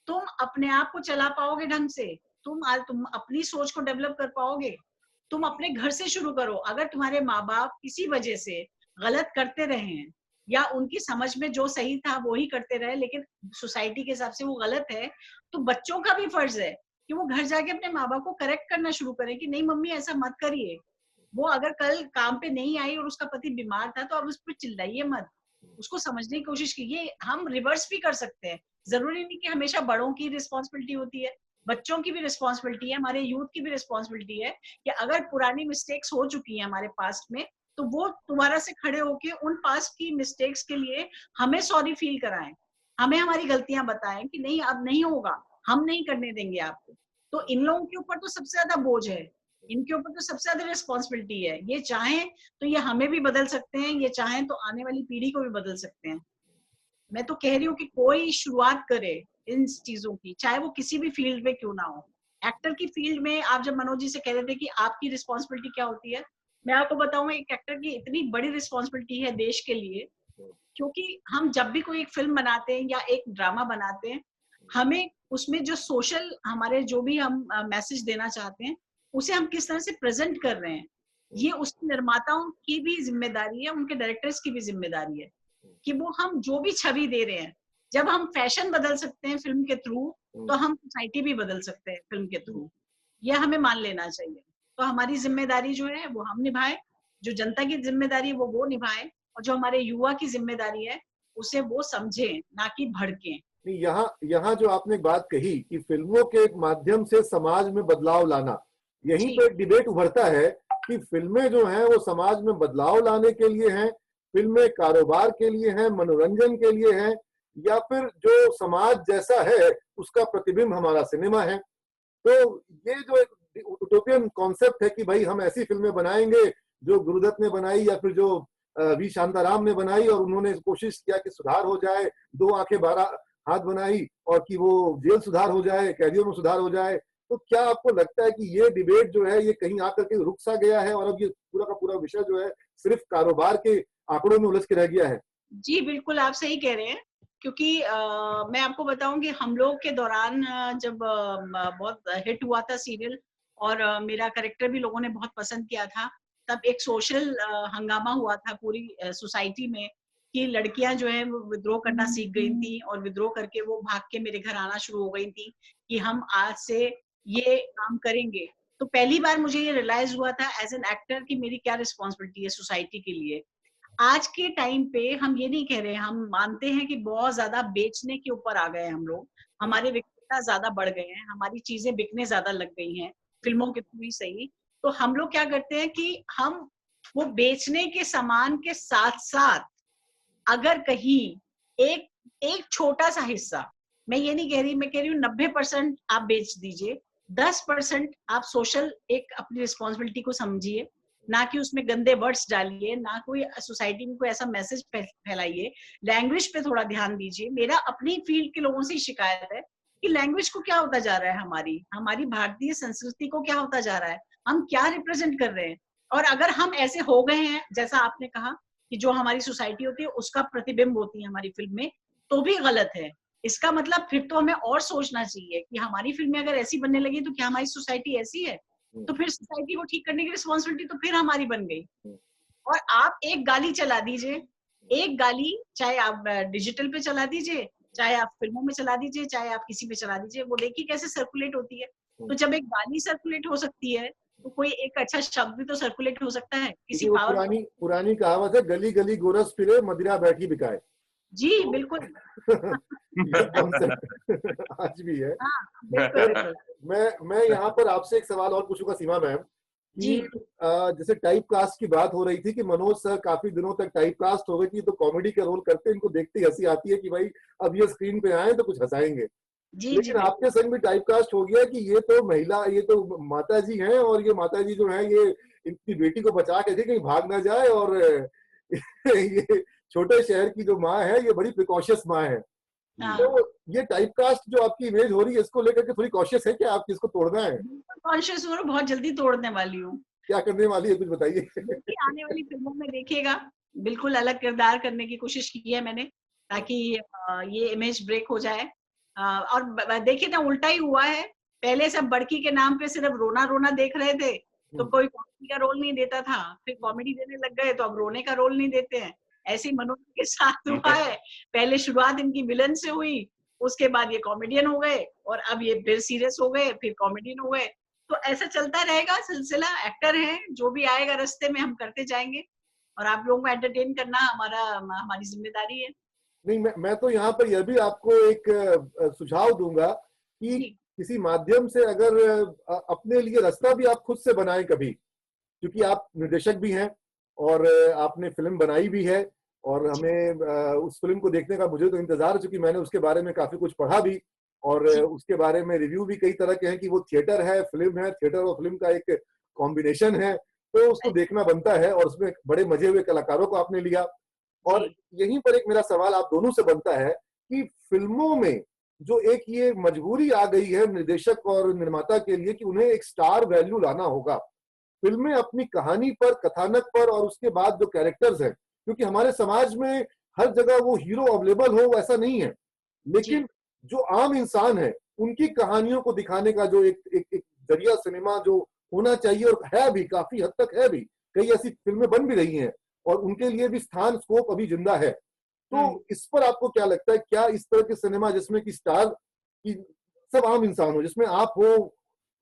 तुम अपने आप को चला पाओगे ढंग से, तुम अपनी सोच को डेवलप कर पाओगे, तुम अपने घर से शुरू करो। अगर तुम्हारे माँ बाप किसी वजह से गलत करते रहे हैं, या उनकी समझ में जो सही था वो ही करते रहे, लेकिन सोसाइटी के हिसाब से वो गलत है, तो बच्चों का भी फर्ज है कि वो घर जाके अपने माँ बाप को करेक्ट करना शुरू करें कि नहीं मम्मी ऐसा मत करिए। वो अगर कल काम पे नहीं आई और उसका पति बीमार था, तो अब उस पर चिल्लाइए मत, उसको समझने की कोशिश कीजिए। हम रिवर्स भी कर सकते हैं, जरूरी नहीं कि हमेशा बड़ों की रिस्पॉन्सिबिलिटी होती है, बच्चों की भी रिस्पॉन्सिबिलिटी है, हमारे यूथ की भी रिस्पॉन्सिबिलिटी है कि अगर पुरानी मिस्टेक्स हो चुकी हैं हमारे पास्ट में, तो वो दोबारा से खड़े होके उन पास्ट की मिस्टेक्स के लिए हमें सॉरी फील कराएं, हमें हमारी गलतियां बताएं कि नहीं अब नहीं होगा, हम नहीं करने देंगे आपको। तो इन लोगों के ऊपर तो सबसे ज्यादा बोझ है, इनके ऊपर तो सबसे ज्यादा रिस्पॉन्सिबिलिटी है। ये चाहें तो ये हमें भी बदल सकते हैं, ये चाहें तो आने वाली पीढ़ी को भी बदल सकते हैं। मैं तो कह रही हूँ कि कोई शुरुआत करे इन चीजों की, चाहे वो किसी भी फील्ड में क्यों ना हो। एक्टर की फील्ड में आप जब मनोज जी से कह रहे थे कि आपकी रिस्पॉन्सिबिलिटी क्या होती है, मैं आपको बताऊं एक एक्टर की इतनी बड़ी रिस्पॉन्सिबिलिटी है देश के लिए, क्योंकि हम जब भी कोई एक फिल्म बनाते हैं या एक ड्रामा बनाते हैं, हमें उसमें जो सोशल हमारे जो भी हम मैसेज देना चाहते हैं उसे हम किस तरह से प्रेजेंट कर रहे हैं, ये उस निर्माताओं की भी जिम्मेदारी है, उनके डायरेक्टर्स की भी जिम्मेदारी है कि वो हम जो भी छवि दे रहे हैं, जब हम फैशन बदल सकते हैं फिल्म के थ्रू, तो हम सोसाइटी भी बदल सकते हैं फिल्म के थ्रू, यह हमें मान लेना चाहिए। तो हमारी जिम्मेदारी जो है वो हम निभाएं, जो जनता की जिम्मेदारी है वो निभाएं, और जो हमारे युवा की जिम्मेदारी है उसे वो समझें, ना कि भड़कें। यहाँ जो आपने बात कही कि फिल्मों के माध्यम से समाज में बदलाव लाना, यहीं पे डिबेट उभरता है कि फिल्में जो हैं वो समाज में बदलाव लाने के लिए हैं, फिल्में कारोबार के लिए हैं, मनोरंजन के लिए हैं, या फिर जो समाज जैसा है उसका प्रतिबिंब हमारा सिनेमा है। तो ये जो एक यूटोपियन कॉन्सेप्ट है कि भाई हम ऐसी फिल्में बनाएंगे जो गुरुदत्त ने बनाई या फिर जो वी शांताराम ने बनाई और उन्होंने कोशिश किया कि सुधार हो जाए, 2 आंखें 12 हाथ बनाई और कि वो जेल सुधार हो जाए, कैदियों में सुधार हो जाए। तो क्या आपको लगता है कि ये डिबेट जो है ये कहीं आकर के रुक सा गया है और अब ये पूरा का पूरा विषय जो है सिर्फ कारोबार के आंकड़ों में उलझ के रह गया है? जी बिल्कुल, आप सही कह रहे हैं, क्योंकि मैं आपको बताऊं कि हम लोग के दौरान जब बहुत हिट हुआ था सीरियल और मेरा कैरेक्टर भी लोगों ने बहुत पसंद किया था, तब एक सोशल हंगामा हुआ था पूरी सोसाइटी में कि लड़कियां जो है वो विद्रोह करना सीख गई थी और विद्रोह करके वो भाग के मेरे घर आना शुरू हो गई थी कि हम आज से ये काम करेंगे। तो पहली बार मुझे ये रियलाइज हुआ था एज एन एक्टर कि मेरी क्या रिस्पॉन्सिबिलिटी है सोसाइटी के लिए। आज के टाइम पे हम ये नहीं कह रहे, हम मानते हैं कि बहुत ज्यादा बेचने के ऊपर आ गए हम लोग, हमारे विक्रेता ज्यादा बढ़ गए हैं, हमारी चीजें बिकने ज्यादा लग गई हैं फिल्मों के थ्रू ही सही। तो हम लोग क्या करते हैं कि हम वो बेचने के सामान के साथ साथ अगर कहीं एक एक छोटा सा हिस्सा, मैं ये नहीं कह रही, मैं कह रही हूँ 90% आप बेच दीजिए, 10% आप सोशल एक अपनी रिस्पॉन्सिबिलिटी को समझिए, ना कि उसमें गंदे वर्ड्स डालिए, ना कोई सोसाइटी में कोई ऐसा मैसेज फैलाइए, लैंग्वेज पे थोड़ा ध्यान दीजिए। मेरा अपनी फील्ड के लोगों से शिकायत है कि लैंग्वेज को क्या होता जा रहा है, हमारी भारतीय संस्कृति को क्या होता जा रहा है, हम क्या रिप्रेजेंट कर रहे हैं। और अगर हम ऐसे हो गए हैं, जैसा आपने कहा कि जो हमारी सोसाइटी होती है उसका प्रतिबिंब होती है हमारी फिल्म में, तो भी गलत है। इसका मतलब फिर तो हमें और सोचना चाहिए कि हमारी फिल्में अगर ऐसी बनने लगी तो क्या हमारी सोसाइटी ऐसी है, तो फिर सोसाइटी को ठीक करने की रिस्पॉन्सिबिलिटी तो फिर हमारी बन गई। और आप एक गाली चला दीजिए, एक गाली चाहे आप डिजिटल पे चला दीजिए, चाहे आप फिल्मों में चला दीजिए, चाहे आप किसी पे चला दीजिए, वो देखिए कैसे सर्कुलेट होती है। तो जब एक गाली सर्कुलेट हो सकती है तो कोई एक अच्छा शब्द भी तो सर्कुलेट हो सकता है किसी पावर। पुरानी कहावत है, गली गली गोरस फिरे मदिरा बैठी बिकाए। जी बिल्कुल। आज भी है। बिल्कुल। मैं यहाँ पर आपसे एक सवाल और पूछूंगा सीमा मैम कि जैसे टाइप कास्ट की बात हो रही थी कि मनोज सर काफी दिनों तक टाइप कास्ट हो गए कि तो कॉमेडी का रोल करते हैं, इनको देखते ही हंसी आती है कि भाई अब ये स्क्रीन पे आए तो कुछ हंसाएंगे। लेकिन आपके संग भी टाइप कास्ट हो गया कि ये तो महिला, ये तो माता जी हैं और ये माता जी जो है ये इनकी बेटी को बचा के कहीं भाग ना जाए, और ये छोटे शहर की जो माँ है ये बड़ी प्रिकॉशियस माँ है। तो ये टाइप कास्ट जो आपकी इमेज हो रही है इसको लेकर के थोड़ी कॉशियस है कि आप किसको तोड़ना है? कॉन्शियस हूँ, बहुत जल्दी तोड़ने वाली हूँ। क्या करने वाली है कुछ बताइए। आने वाली फिल्मों में देखिएगा, बिल्कुल अलग किरदार करने की कोशिश की है मैंने ताकि ये इमेज ब्रेक हो जाए। और देखिए ना, उल्टा ही हुआ है। पहले सब बड़की के नाम पे सिर्फ रोना रोना देख रहे थे तो कोई कॉमेडी का रोल नहीं देता था, फिर कॉमेडी देने लग गए तो अब रोने का रोल नहीं देते हैं। ऐसे ही मनोज के साथ हुआ है, पहले शुरुआत इनकी विलन से हुई, उसके बाद ये कॉमेडियन हो गए और अब ये फिर सीरियस हो गए, फिर कॉमेडियन हो गए। तो ऐसा चलता रहेगा सिलसिला, एक्टर है, जो भी आएगा रास्ते में हम करते जाएंगे और आप लोगों को एंटरटेन करना हमारी जिम्मेदारी है। नहीं, मैं तो यहाँ पर यह भी आपको एक सुझाव दूंगा कि किसी माध्यम से अगर अपने लिए रास्ता भी आप खुद से बनाएं कभी, क्योंकि आप निर्देशक भी हैं और आपने फिल्म बनाई भी है, और हमें उस फिल्म को देखने का मुझे तो इंतजार है, क्योंकि मैंने उसके बारे में काफी कुछ पढ़ा भी, और उसके बारे में रिव्यू भी कई तरह के हैं कि वो थिएटर है, फिल्म है, थिएटर और फिल्म का एक कॉम्बिनेशन है, तो उसको देखना बनता है। और उसमें बड़े मजे हुए कलाकारों को आपने लिया, और यहीं पर एक मेरा सवाल आप दोनों से बनता है कि फिल्मों में जो एक ये मजबूरी आ गई है निर्देशक और निर्माता के लिए कि उन्हें एक स्टार वैल्यू लाना होगा फिल्में अपनी कहानी पर, कथानक पर, और उसके बाद जो कैरेक्टर्स हैं, क्योंकि हमारे समाज में हर जगह वो हीरो अवेलेबल हो वैसा नहीं है, लेकिन जो आम इंसान है उनकी कहानियों को दिखाने का जो एक जरिया सिनेमा जो होना चाहिए, और है भी, काफी हद तक है भी, कई ऐसी फिल्में बन भी रही हैं और उनके लिए भी स्थान, स्कोप अभी जिंदा है। तो इस पर आपको क्या लगता है, क्या इस तरह के सिनेमा जिसमें कि स्टार की सब आम इंसान हो, जिसमें आप हो,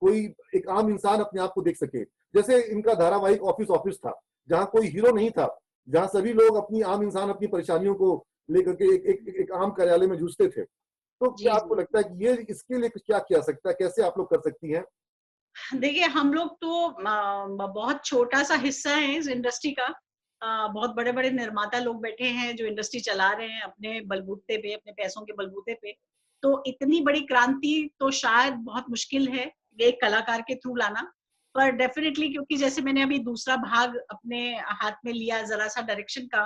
कोई एक आम इंसान अपने आप को देख सके, जैसे इनका धारावाहिक ऑफिस था, जहाँ कोई हीरो नहीं था, जहाँ सभी लोग अपनी आम इंसान अपनी परेशानियों को लेकर के एक आम कार्यालय में जूझते थे, तो क्या आपको लगता है कि ये इसके लिए क्या किया सकता है, कैसे आप लोग कर सकती हैं? देखिए, हम लोग तो बहुत छोटा सा हिस्सा है इस इंडस्ट्री का। बहुत बड़े बड़े निर्माता लोग बैठे हैं जो इंडस्ट्री चला रहे हैं अपने बलबूते पे, अपने पैसों के बलबूते पे। तो इतनी बड़ी क्रांति तो शायद बहुत मुश्किल है एक कलाकार के थ्रू लाना, पर डेफिनेटली, क्योंकि जैसे मैंने अभी दूसरा भाग अपने हाथ में लिया जरा सा डायरेक्शन का,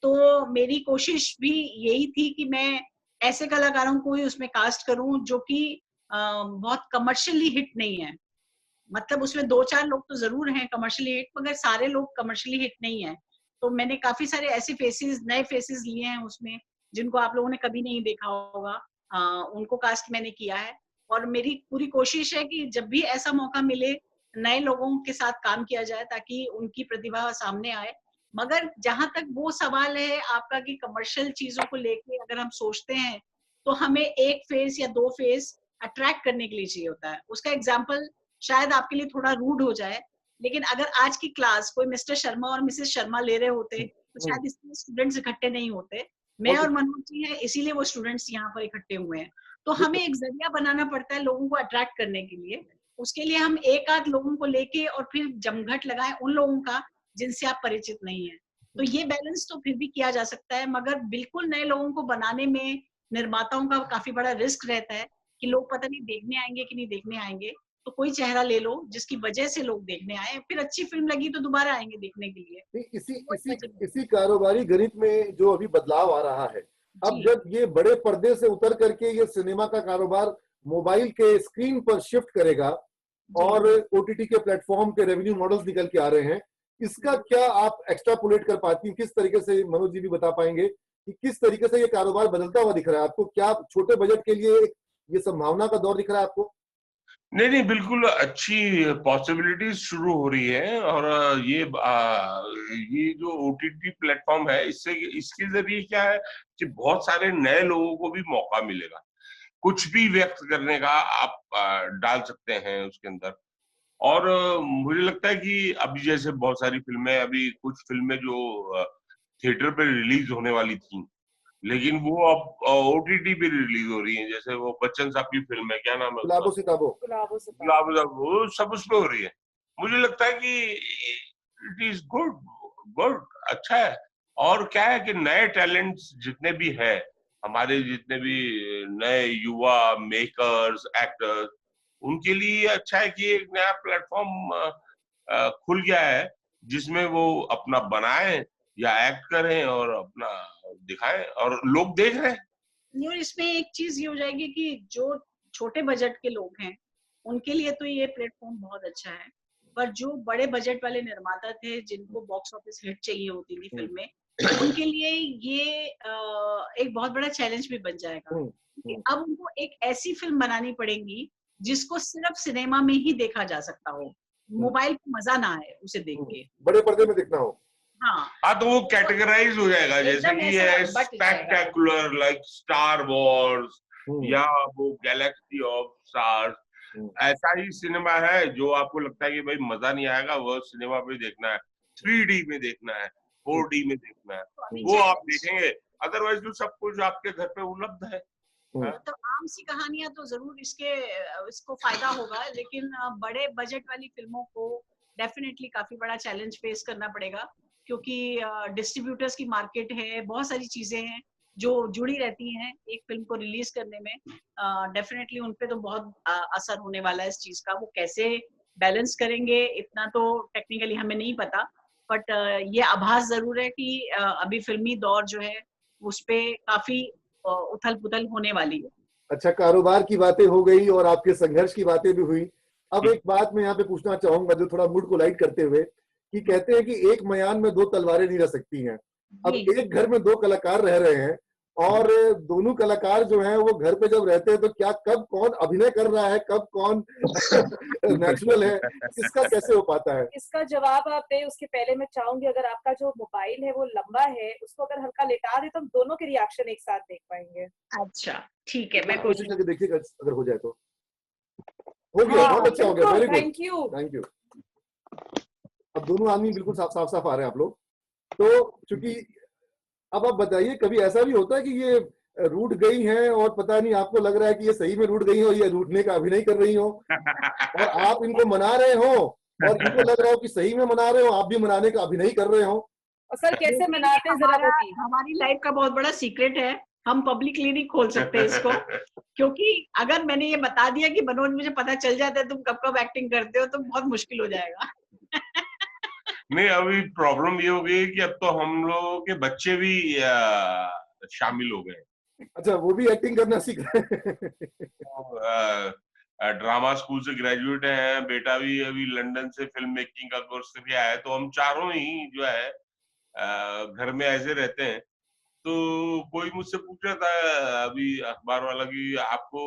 तो मेरी कोशिश भी यही थी कि मैं ऐसे कलाकारों को ही उसमें कास्ट करूं जो कि बहुत कमर्शियली हिट नहीं है। मतलब उसमें 2-4 लोग तो जरूर हैं कमर्शियली हिट, मगर सारे लोग कमर्शियली हिट नहीं है। तो मैंने काफी सारे ऐसे फेसेस, नए फेसेस लिए हैं उसमें, जिनको आप लोगों ने कभी नहीं देखा होगा, उनको कास्ट मैंने किया है। और मेरी पूरी कोशिश है कि जब भी ऐसा मौका मिले नए लोगों के साथ काम किया जाए ताकि उनकी प्रतिभा सामने आए। मगर जहां तक वो सवाल है आपका कि कमर्शियल चीजों को लेके अगर हम सोचते हैं तो हमें एक फेस या 2 फेस अट्रैक्ट करने के लिए चाहिए होता है। उसका एग्जाम्पल शायद आपके लिए थोड़ा रूड हो जाए, लेकिन अगर आज की क्लास कोई मिस्टर शर्मा और मिसेस शर्मा ले रहे होते तो शायद इसलिए स्टूडेंट्स इकट्ठे नहीं होते। मैं और मनोज जी हैं, इसीलिए वो स्टूडेंट्स यहाँ पर इकट्ठे हुए हैं। तो हमें एक जरिया बनाना पड़ता है लोगों को अट्रैक्ट करने के लिए। उसके लिए हम एक आध लोगों को लेके और फिर जमघट लगाएं उन लोगों का जिनसे आप परिचित नहीं है। तो ये बैलेंस तो फिर भी किया जा सकता है, मगर बिल्कुल नए लोगों को बनाने में निर्माताओं का काफी बड़ा रिस्क रहता है कि लोग पता नहीं देखने आएंगे कि नहीं देखने आएंगे। तो कोई चेहरा ले लो जिसकी वजह से लोग देखने आए, फिर अच्छी फिल्म लगी तो दोबारा आएंगे देखने के लिए। इसी कारोबारी गणित में जो अभी बदलाव आ रहा है, अब जब ये बड़े पर्दे से उतर करके ये सिनेमा का कारोबार मोबाइल के स्क्रीन पर शिफ्ट करेगा और ओटीटी के प्लेटफॉर्म के रेवेन्यू मॉडल्स निकल के आ रहे हैं, इसका क्या आप एक्स्ट्रापोलेट कर पाती हैं? किस तरीके से, मनोज जी भी बता पाएंगे कि किस तरीके से ये कारोबार बदलता हुआ दिख रहा है आपको? क्या छोटे बजट के लिए ये संभावना का दौर दिख रहा है आपको? नहीं, बिल्कुल अच्छी पॉसिबिलिटीज शुरू हो रही है। और ये जो ओटीटी प्लेटफॉर्म है, इसके जरिए क्या है कि बहुत सारे नए लोगों को भी मौका मिलेगा, कुछ भी व्यक्त करने का आप डाल सकते हैं उसके अंदर। और मुझे लगता है कि अभी जैसे बहुत सारी फिल्में, अभी कुछ फिल्में जो थिएटर पे रिलीज होने वाली थी, लेकिन वो अब ओटीटी पे रिलीज हो रही है। जैसे वो बच्चन साहब की फिल्म है, क्या नाम है गुलाबो सिताबो, वो सब उस पे हो रही है। मुझे लगता है कि इट इज गुड, अच्छा है। और क्या है कि नए टैलेंट्स जितने भी है, हमारे जितने भी नए युवा मेकर्स, एक्टर्स, उनके लिए अच्छा है कि एक नया प्लेटफॉर्म खुल गया है जिसमें वो अपना बनाएं या एक्ट करें और अपना दिखाएं, और लोग देख रहे हैं। और इसमें एक चीज ये हो जाएगी कि जो छोटे बजट के लोग हैं उनके लिए तो ये प्लेटफॉर्म बहुत अच्छा है, पर जो बड़े बजट वाले निर्माता थे जिनको बॉक्स ऑफिस हिट चाहिए होती थी फिल्में, उनके लिए ये एक बहुत बड़ा चैलेंज भी बन जाएगा कि अब उनको एक ऐसी फिल्म बनानी पड़ेगी जिसको सिर्फ सिनेमा में ही देखा जा सकता हो, मोबाइल पे मजा ना आए उसे देख के, बड़े पर्दे में देखना हो। हाँ, तो वो कैटेगराइज हो जाएगा, जैसे कि है स्पेक्टेकुलर लाइक स्टार वॉर्स या वो गैलेक्सी ऑफ स्टार्स, ऐसा ही सिनेमा है जो आपको लगता है कि भाई मजा नहीं आएगा, वो सिनेमा पे देखना है, 3D में देखना है, 4D में देखना है, वो आप देखेंगे। अदरवाइज तो सब कुछ आपके घर पे उपलब्ध है। तो आम सी कहानियां तो जरूर इसको फायदा होगा, लेकिन बड़े बजट वाली फिल्मों को डेफिनेटली काफी बड़ा चैलेंज फेस करना पड़ेगा, क्योंकि डिस्ट्रीब्यूटर्स की मार्केट है, बहुत सारी चीजें हैं जो जुड़ी रहती हैं एक फिल्म को रिलीज करने में। डेफिनेटली उनपे तो बहुत असर होने वाला है इस चीज का। वो कैसे बैलेंस करेंगे इतना तो टेक्निकली हमें नहीं पता, बट ये आभास जरूर है कि अभी फिल्मी दौर जो है उस पे काफी उथल पुथल होने वाली है। अच्छा, कारोबार की बातें हो गई और आपके संघर्ष की बातें भी हुई। अब एक बात मैं यहाँ पे पूछना चाहूंगा जो थोड़ा मूड को लाइट करते हुए, कि कहते हैं कि एक मयान में दो तलवारें नहीं रह सकती हैं। अब एक घर में दो कलाकार रह रहे हैं और दोनों कलाकार जो हैं वो घर पे जब रहते हैं तो क्या कब कौन अभिनय कर रहा है, कब कौन नेचुरल है, इसका कैसे हो पाता है? इसका जवाब आप दे उसके पहले मैं चाहूंगी, अगर आपका जो मोबाइल है वो लंबा है, उसको अगर हल्का लेटा दे तो हम दोनों के रिएक्शन एक साथ देख पाएंगे। अच्छा ठीक है, मैं कोशिश करके देखिएगा अगर हो जाए तो। हो गया, बहुत अच्छा हो गया, very good, thank you, thank you. अब दोनों आदमी बिल्कुल साफ साफ आ रहे हैं आप लोग। तो चूंकि अब आप बताइए, कभी ऐसा भी होता है कि ये रूठ गई हैं और पता नहीं आपको लग रहा है कि ये सही में रूठ गई हो, ये रूठने का अभिनय कर रही हो और आप इनको मना रहे हो और इनको लग रहा हो कि सही में मना रहे हो, आप भी मनाने का अभिनय कर रहे हो? और सर कैसे मनाते हैं जरा? हमारी लाइफ का बहुत बड़ा सीक्रेट है, हम पब्लिकली नहीं खोल सकते इसको, क्योंकि अगर मैंने ये बता दिया कि मनोज मुझे पता चल जाता है तुम कब कब एक्टिंग करते हो तो बहुत मुश्किल हो जाएगा। नहीं, अभी प्रॉब्लम ये हो गई कि अब तो हम लोगों के बच्चे भी शामिल हो गए। अच्छा, वो भी एक्टिंग करना सीख रहे हैं। ड्रामा स्कूल से ग्रेजुएट हैं, बेटा भी अभी लंदन से फिल्म मेकिंग का कोर्स करके आया है। तो हम चारों ही जो है घर में ऐसे रहते हैं। तो कोई मुझसे पूछ रहा था अभी अखबार वाला कि आपको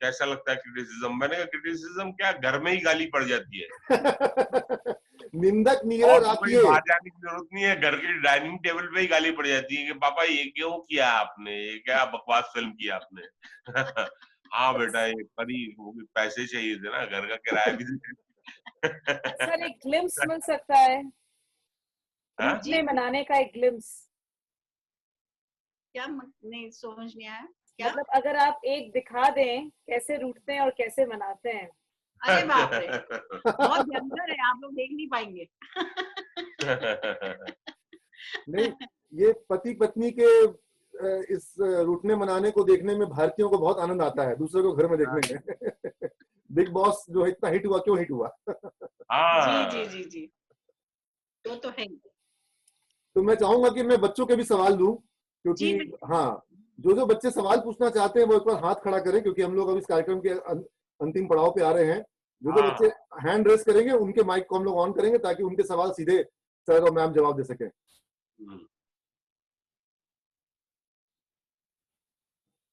कैसा लगता है क्रिटिसिज्म। मैंने कहा क्रिटिसिज्म क्या, घर में ही गाली पड़ जाती है। निंदक निगरान रखिए, बाहर जाने की जरूरत नहीं है, घर के डाइनिंग टेबल पे ही गाली पड़ जाती है कि पापा ये क्यों किया आपने, ये क्या बकवास फिल्म किया आपने। हाँ बेटा, ये परी पैसे चाहिए थे ना, घर का किराया भी। सर एक ग्लिम्स मिल सकता है रूठने मनाने का, एक ग्लिम्स? क्या नहीं समझ नहीं आया क्या? मतलब अगर आप एक दिखा दें कैसे रूठते हैं और कैसे मनाते हैं। अरे बाप रे, बहुत भयंकर है, आप लोग देख नहीं पाएंगे। नहीं, ये पति पत्नी के इस रूठने मनाने को देखने में भारतीयों को बहुत आनंद आता है, दूसरे को घर में देखने में। बिग बॉस जो है इतना हिट हुआ, क्यों हिट हुआ? जी जी जी जी, तो है। तो मैं चाहूंगा कि मैं बच्चों के भी सवाल दूं, क्योंकि हाँ, जो बच्चे सवाल पूछना चाहते हैं वो एक बार हाथ खड़ा करें, क्योंकि हम लोग अब इस कार्यक्रम के अंतिम पड़ाव पे आ रहे हैं। जो बच्चे हैंड रेस करेंगे उनके माइक को हम लोग ऑन करेंगे ताकि उनके सवाल सीधे सर और मैम जवाब दे सकें।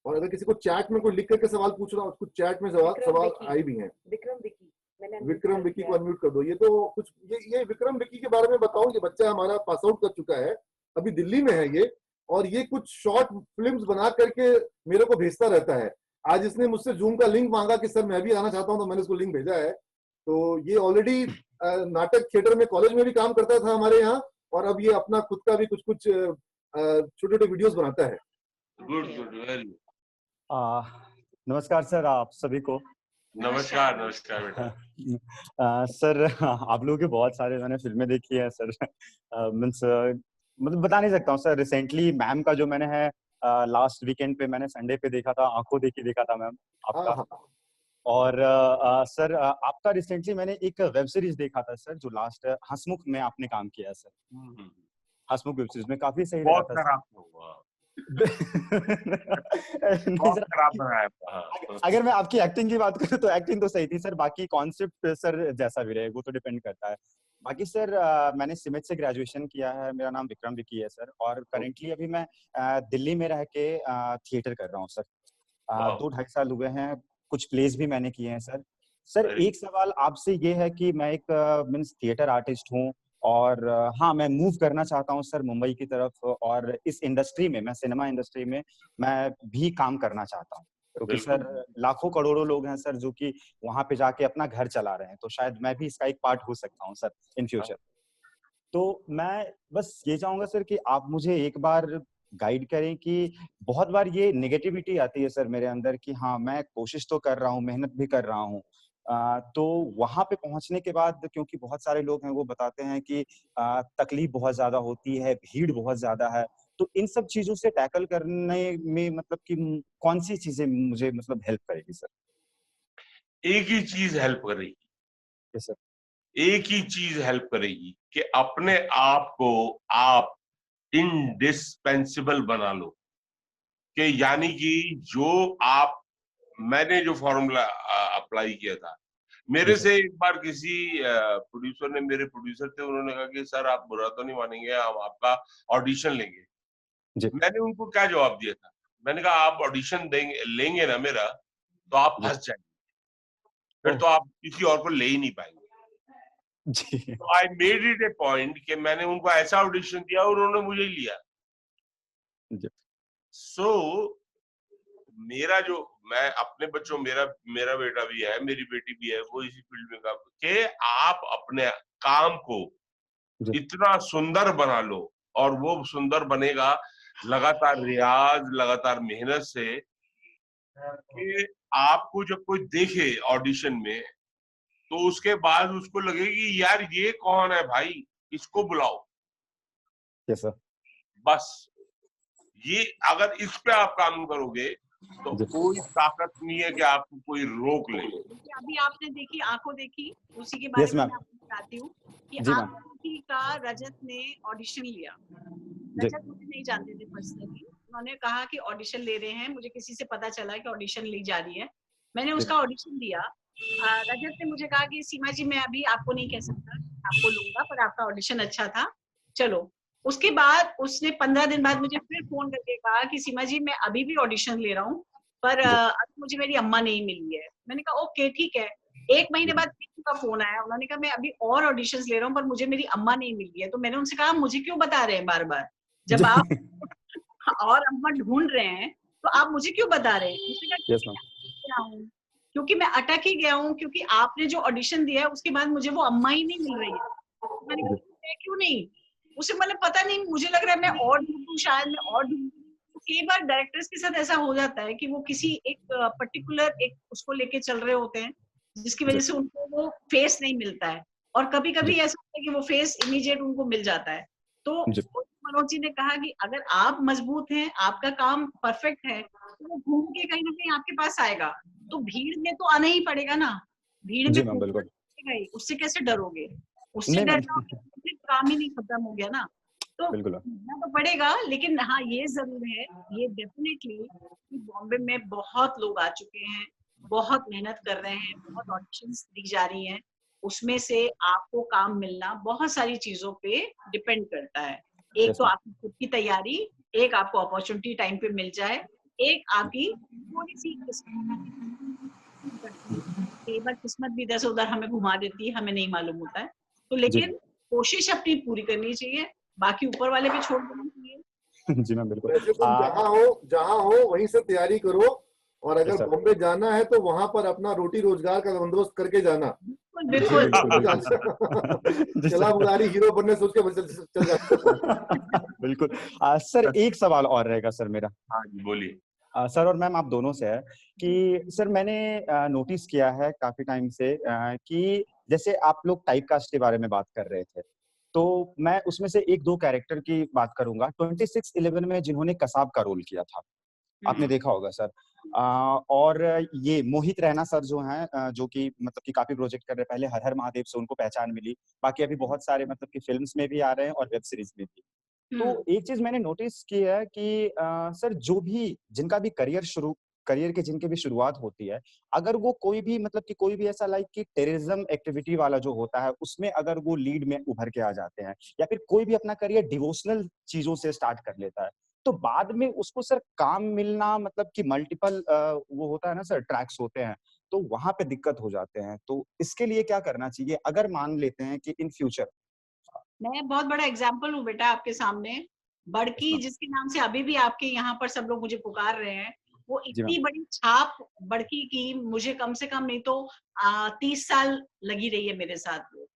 और अगर किसी को चैट में कोई लिख करके सवाल पूछ रहा हो, कुछ चैट में सवाल आए भी हैं। विक्रम विकी को अनम्यूट कर दो। ये तो कुछ ये विक्रम विकी के बारे में बताऊं। ये बच्चा हमारा पास आउट कर चुका है, अभी दिल्ली में है ये, और ये कुछ शॉर्ट फिल्म्स बना करके मेरे को भेजता रहता है। आज इसने मुझसे जूम का लिंक मांगा कि सर मैं भी आना चाहता हूं, तो मैंने उसको लिंक भेजा है। तो ये ऑलरेडी नाटक थिएटर में कॉलेज में भी काम करता था हमारे यहाँ, और अब ये अपना खुद का भी कुछ छोटे छोटे वीडियोस बनाता है। Good good, very. नमस्कार सर, आप सभी को। नमस्कार नमस्कार बेटा। सर आप लोगों के बहुत सारे मैंने फिल्में देखी है सर। मतलब बता नहीं सकता हूँ सर। रिसेंटली मैम का जो मैंने है लास्ट वीकेंड पे मैंने संडे पे देखा था, आंखों देखी देखा था मैम आपका। और सर आपका रिसेंटली मैंने एक वेब सीरीज देखा था सर, जो लास्ट हंसमुख में आपने काम किया है सर। हंसमुख वेब सीरीज में काफी सही लगा था। अगर मैं आपकी एक्टिंग की बात करूं तो एक्टिंग तो सही थी सर, बाकी कॉन्सेप्ट सर जैसा भी रहे वो तो डिपेंड करता है। बाकी सर मैंने सिमेट से ग्रेजुएशन किया है, मेरा नाम विक्रम विकी है सर, और करेंटली अभी मैं दिल्ली में रह के थिएटर कर रहा हूँ सर। 2-2.5 साल हुए हैं, कुछ प्लेस भी मैंने किए हैं सर। सर एक सवाल आपसे ये है कि मैं एक मीन्स थिएटर आर्टिस्ट हूँ, और हाँ मैं मूव करना चाहता हूँ सर मुंबई की तरफ, और इस इंडस्ट्री में, मैं सिनेमा इंडस्ट्री में मैं भी काम करना चाहता हूँ, क्योंकि सर लाखों करोड़ों लोग हैं सर जो कि वहां पे जाके अपना घर चला रहे हैं, तो शायद मैं भी इसका एक पार्ट हो सकता हूँ सर इन फ्यूचर। तो मैं बस ये चाहूंगा सर कि आप मुझे एक बार गाइड करें कि बहुत बार ये नेगेटिविटी आती है सर मेरे अंदर कि हाँ मैं कोशिश तो कर रहा हूँ, मेहनत भी कर रहा हूँ, तो वहां पे पहुंचने के बाद क्योंकि बहुत सारे लोग हैं वो बताते हैं कि तकलीफ बहुत ज्यादा होती है, भीड़ बहुत ज्यादा है, तो इन सब चीजों से टैकल करने में मतलब कि कौन सी चीजें मुझे मतलब हेल्प करेगी सर? एक ही चीज हेल्प करेगी। Yes sir. एक ही चीज हेल्प करेगी कि अपने आप को आप इंडिस्पेंसिबल बना लो, कि यानी कि जो आप, मैंने जो फॉर्मूला अप्लाई किया था, मेरे से एक बार किसी प्रोड्यूसर ने, मेरे प्रोड्यूसर थे, उन्होंने कहा कि सर आप बुरा तो नहीं मानेंगे, हम आपका ऑडिशन लेंगे। मैंने उनको क्या जवाब दिया था? मैंने कहा आप ऑडिशन लेंगे ना मेरा, तो आप फंस जाएंगे, फिर तो आप किसी और को ले ही नहीं पाएंगे। तो I made it A point कि मैंने उनको ऐसा ऑडिशन दिया और उन्होंने मुझे ही लिया। सो मेरा जो, मैं अपने बच्चों, मेरा बेटा भी है, मेरी बेटी भी है, वो इसी फील्ड में काम, कि आप अपने काम को इतना सुंदर बना लो, और वो सुंदर बनेगा लगातार रियाज, लगातार मेहनत से, कि आपको जब कोई देखे ऑडिशन में तो उसके बाद उसको लगे कि यार ये कौन है भाई, इसको बुलाओ। Yes sir. बस ये, अगर इस पे आप काम करोगे तो कोई ताकत नहीं है कि आपको कोई रोक ले। अभी आपने देखी, आंखों देखी, उसी के बारे में मैं आपको बताती हूँ कि आंखों देखी का रजत ने ऑडिशन लिया। रजत मुझे नहीं जानते थे पर्सनली, उन्होंने कहा कि ऑडिशन ले रहे हैं, मुझे किसी से पता चला कि ऑडिशन ली जा रही है, मैंने उसका ऑडिशन दिया। रजत ने मुझे कहा कि सीमा जी मैं अभी आपको नहीं कह सकता, आपको लूंगा, पर आपका ऑडिशन अच्छा था, चलो। उसके बाद उसने 15 दिन बाद मुझे फिर फोन करके कहा कि सीमा जी मैं अभी भी ऑडिशन ले रहा हूँ, पर अभी मुझे मेरी अम्मा नहीं मिली है। मैंने कहा ओके ठीक है। 1 महीने बाद उनका फोन आया, उन्होंने कहा मैं अभी और ऑडिशंस ले रहा हूँ पर मुझे मेरी अम्मा नहीं मिली है। तो मैंने उनसे कहा मुझे क्यों बता रहे हैं बार बार, जब आप और अम्मा ढूंढ रहे हैं तो आप मुझे क्यों बता रहे हैं? क्योंकि मैं अटक ही गया हूँ, क्योंकि आपने जो ऑडिशन दिया है उसके बाद मुझे वो अम्मा ही नहीं मिल रही है। मैंने कहा क्यों नहीं? उसे मतलब पता नहीं, मुझे लग रहा है मैं और ढूंढूं, शायद मैं और ढूंढूं। कई बार डायरेक्टर्स के साथ ऐसा हो जाता है कि वो किसी एक पर्टिकुलर एक उसको लेके चल रहे होते हैं, जिसकी वजह से उनको वो फेस नहीं मिलता है, और कभी कभी ऐसा होता है कि वो फेस इमीडिएट उनको मिल जाता है। तो मनोज जी ने कहा कि अगर आप मजबूत हैं, आपका काम परफेक्ट है, तो वो घूम के कहीं ना कहीं आपके पास आएगा। तो भीड़ में तो आना ही पड़ेगा ना, भीड़ में उससे कैसे डरोगे? उससे डर जाओगे काम ही नहीं खत्म हो गया ना। तो करना तो पड़ेगा, लेकिन हाँ ये जरूर है, ये डेफिनेटली कि बॉम्बे में बहुत लोग आ चुके हैं, बहुत मेहनत कर रहे हैं, बहुत ऑडिशंस दी जा रही हैं, उसमें से आपको काम मिलना बहुत सारी चीजों पे डिपेंड करता है। एक तो आपकी खुद की तैयारी, एक आपको अपॉर्चुनिटी टाइम पे मिल जाए, एक आपकी थोड़ी सी किस्मत भी इधर से उधर हमें घुमा देती है, हमें नहीं मालूम होता है। तो लेकिन कोशिश अपनी पूरी करनी चाहिए, बाकी ऊपर वाले पे छोड़ देना चाहिए। जी मैम बिल्कुल। वैसे तुम जहाँ हो वहीं से तैयारी करो, और अगर बॉम्बे जाना है तो वहां पर अपना रोटी रोजगार का बंदोबस्त करके जाना। बिल्कुल चला बुलारी हीरो बनने सोच के चल जाता। बिल्कुल। सर एक सवाल और रहेगा सर मेरा। हाँ जी बोलिए। सर और मैम आप दोनों से है कि सर मैंने नोटिस किया है काफी टाइम से कि जैसे आप लोग टाइप कास्ट के बारे में बात कर रहे थे, तो मैं उसमें से 1-2 कैरेक्टर की बात करूंगा। 2611 में जिन्होंने कसाब का रोल किया था, आपने देखा होगा सर। और ये मोहित रैना सर जो हैं, जो कि मतलब कि काफी प्रोजेक्ट कर रहे हैं, पहले हर हर महादेव से उनको पहचान मिली, बाकी अभी बहुत सारे मतलब कि फिल्म्स में भी आ रहे हैं और वेब सीरीज में भी। तो एक चीज मैंने नोटिस की है कि सर जो भी जिनका भी करियर के जिनके भी शुरुआत होती है, अगर वो कोई भी मतलब कि कोई भी ऐसा लाइक कि टेररिज्म एक्टिविटी वाला जो होता है उसमें अगर वो लीड में उभर के आ जाते हैं, या फिर कोई भी अपना करियर डिवोशनल चीजों से स्टार्ट कर लेता है, तो बाद में उसको सर काम मिलना मतलब कि मल्टीपल वो होता है ना सर, ट्रैक्स होते हैं, तो वहां पे दिक्कत हो जाते हैं। तो इसके लिए क्या करना चाहिए अगर मान लेते हैं कि इन फ्यूचर? मैं बहुत बड़ा एग्जाम्पल हूँ बेटा आपके सामने। बड़की जिसके नाम से अभी भी आपके यहाँ पर सब लोग मुझे पुकार रहे हैं, वो इतनी बड़ी छाप बड़की की, मुझे कम से कम नहीं तो 30 साल लगी रही है मेरे साथ। वो